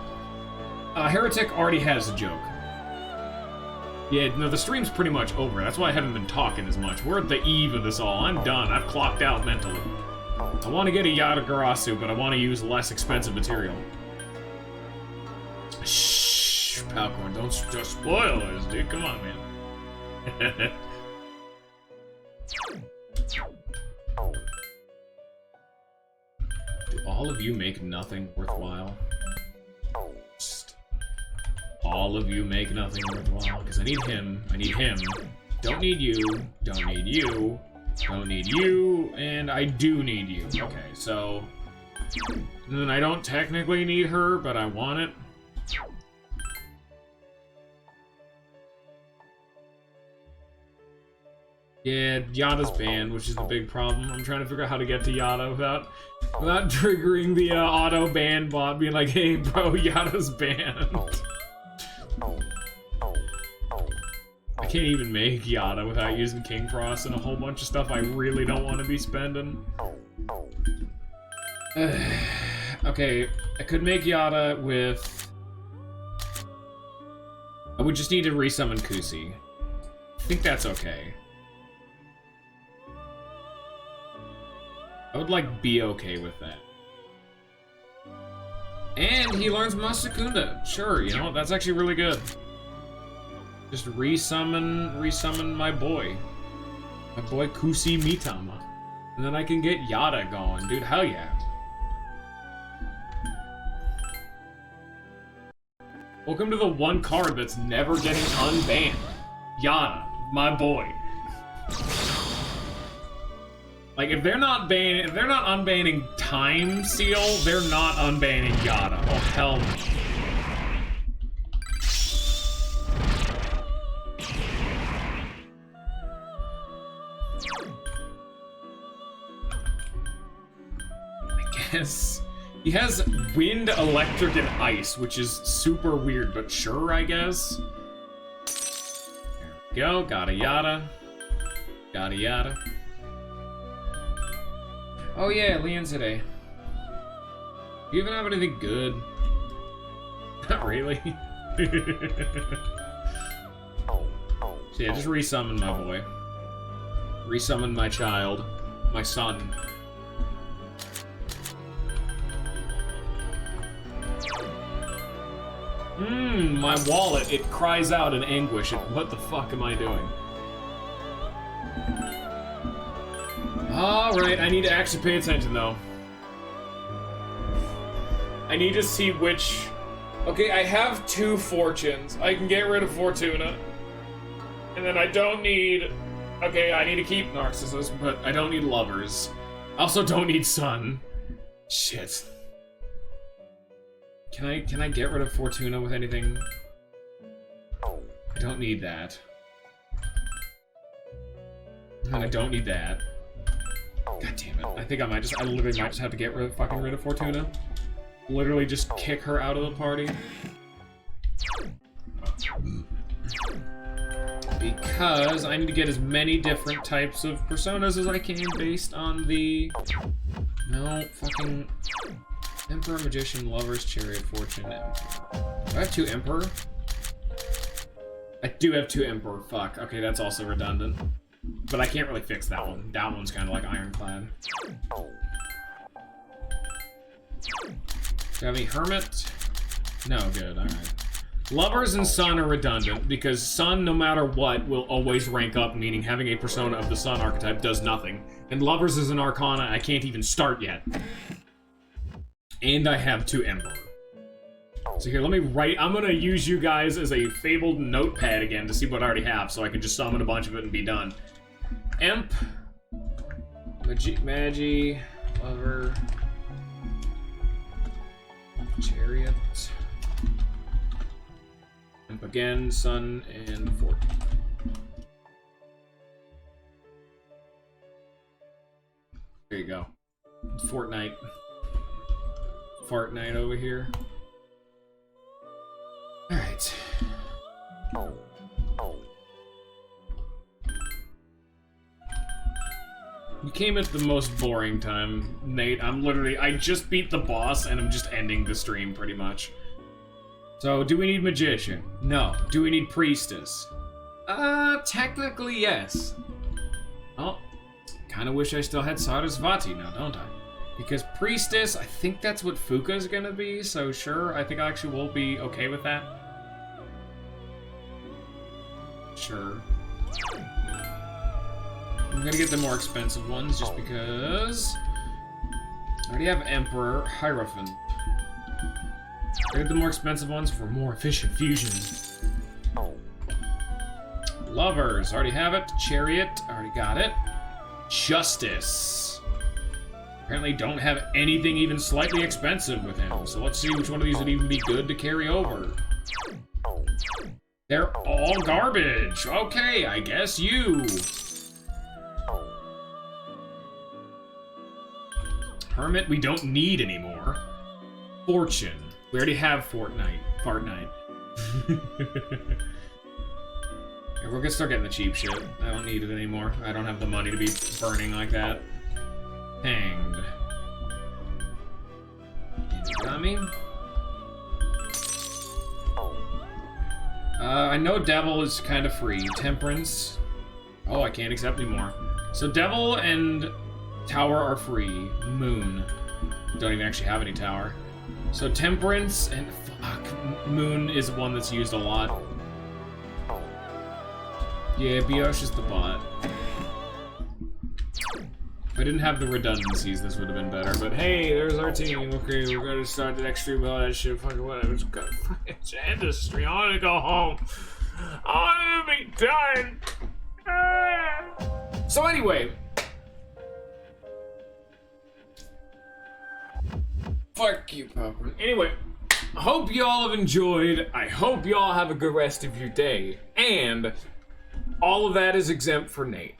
Heretic already has a joke. Yeah, no, the stream's pretty much over. That's why I haven't been talking as much. We're at the eve of this all. I'm done. I've clocked out mentally. I want to get a Yatagarasu, but I want to use less expensive material. Shh, Popcorn, don't just spoil this, dude. Come on, man. Do all of you make nothing worthwhile? Just all of you make nothing worthwhile, because I need him. I need him. Don't need you. Don't need you. Don't need you. And I do need you. Okay, so... And then I don't technically need her, but I want it. Yeah, Yada's banned, which is the big problem. I'm trying to figure out how to get to Yada without triggering the auto ban bot being like, hey bro, Yada's banned. I can't even make Yada without using King Frost and a whole bunch of stuff I really don't want to be spending. Okay, I could make Yada with... I would just need to resummon Kusi. I think that's okay. I would, like, be okay with that. And he learns Masakunda. Sure, you know, that's actually really good. Just resummon my boy. My boy Kusi Mitama. And then I can get Yada going. Dude, hell yeah. Welcome to the one card that's never getting unbanned. Yada, my boy. Like, if they're not unbanning Time Seal, they're not unbanning Yada. Oh, hell no. I guess he has Wind, Electric, and Ice, which is super weird, but sure, I guess. There we go. Got a Yada. Got a Yada. Oh yeah, Leon's today. Do you even have anything good? Not really. So yeah, just resummon my boy. Resummon my child. My son. My wallet, it cries out in anguish. What the fuck am I doing? Alright, I need to actually pay attention though. I need to see which... Okay, I have 2 fortunes. I can get rid of Fortuna. And then I don't need... Okay, I need to keep Narcissus, but I don't need Lovers. I also don't need Sun. Shit. Can I get rid of Fortuna with anything? I don't need that. And I don't need that. God damn it. I think I literally might just have to get rid of Fortuna. Literally just kick her out of the party. Because I need to get as many different types of personas as I can based on the... No, fucking... Emperor, Magician, Lovers, Chariot, Fortune, Emperor. Do I have 2 Emperor? I do have 2 Emperor, fuck. Okay, that's also redundant. But I can't really fix that one. That one's kind of like Ironclad. Do I have any Hermit? No, good, alright. Lovers and Sun are redundant, because Sun, no matter what, will always rank up, meaning having a persona of the Sun archetype does nothing. And Lovers is an Arcana I can't even start yet. And I have 2 Emperor. So here, let me write. I'm gonna use you guys as a fabled notepad again to see what I already have, so I can just summon a bunch of it and be done. Emp. Magi. Lover. Chariot. Emp again, Sun, and Fort. There you go. Fortnite. Fart night over here. Alright. You came at the most boring time, Nate. I just beat the boss and I'm just ending the stream pretty much. So, do we need Magician? No. Do we need Priestess? Technically yes. Oh, kinda wish I still had Sarasvati now, don't I? Because Priestess, I think that's what Fuka's gonna be, so sure, I think I actually will be okay with that. Sure. I'm gonna get the more expensive ones just because... I already have Emperor, Hierophant. I get the more expensive ones for more efficient fusion. Lovers, already have it. Chariot, already got it. Justice. Apparently don't have anything even slightly expensive with him, so let's see which one of these would even be good to carry over. They're all garbage. Okay, I guess you. Hermit, we don't need anymore. Fortune. We already have Fortnite. We're gonna start getting the cheap shit. I don't need it anymore. I don't have the money to be burning like that. Hanged. Dummy. I know Devil is kind of free. Temperance. Oh, I can't accept anymore. So Devil and Tower are free. Moon. Don't even actually have any Tower. So Temperance and fuck, Moon is one that's used a lot. Yeah, Biosh is the bot. If I didn't have the redundancies, this would have been better. But hey, there's our team. Okay, we're gonna start the next stream with all that shit. Fucking whatever. It's got fucking end the stream. I wanna go home. I wanna be done. So anyway. Fuck you, Papa. Anyway, I hope y'all have enjoyed. I hope y'all have a good rest of your day. And all of that is exempt for Nate.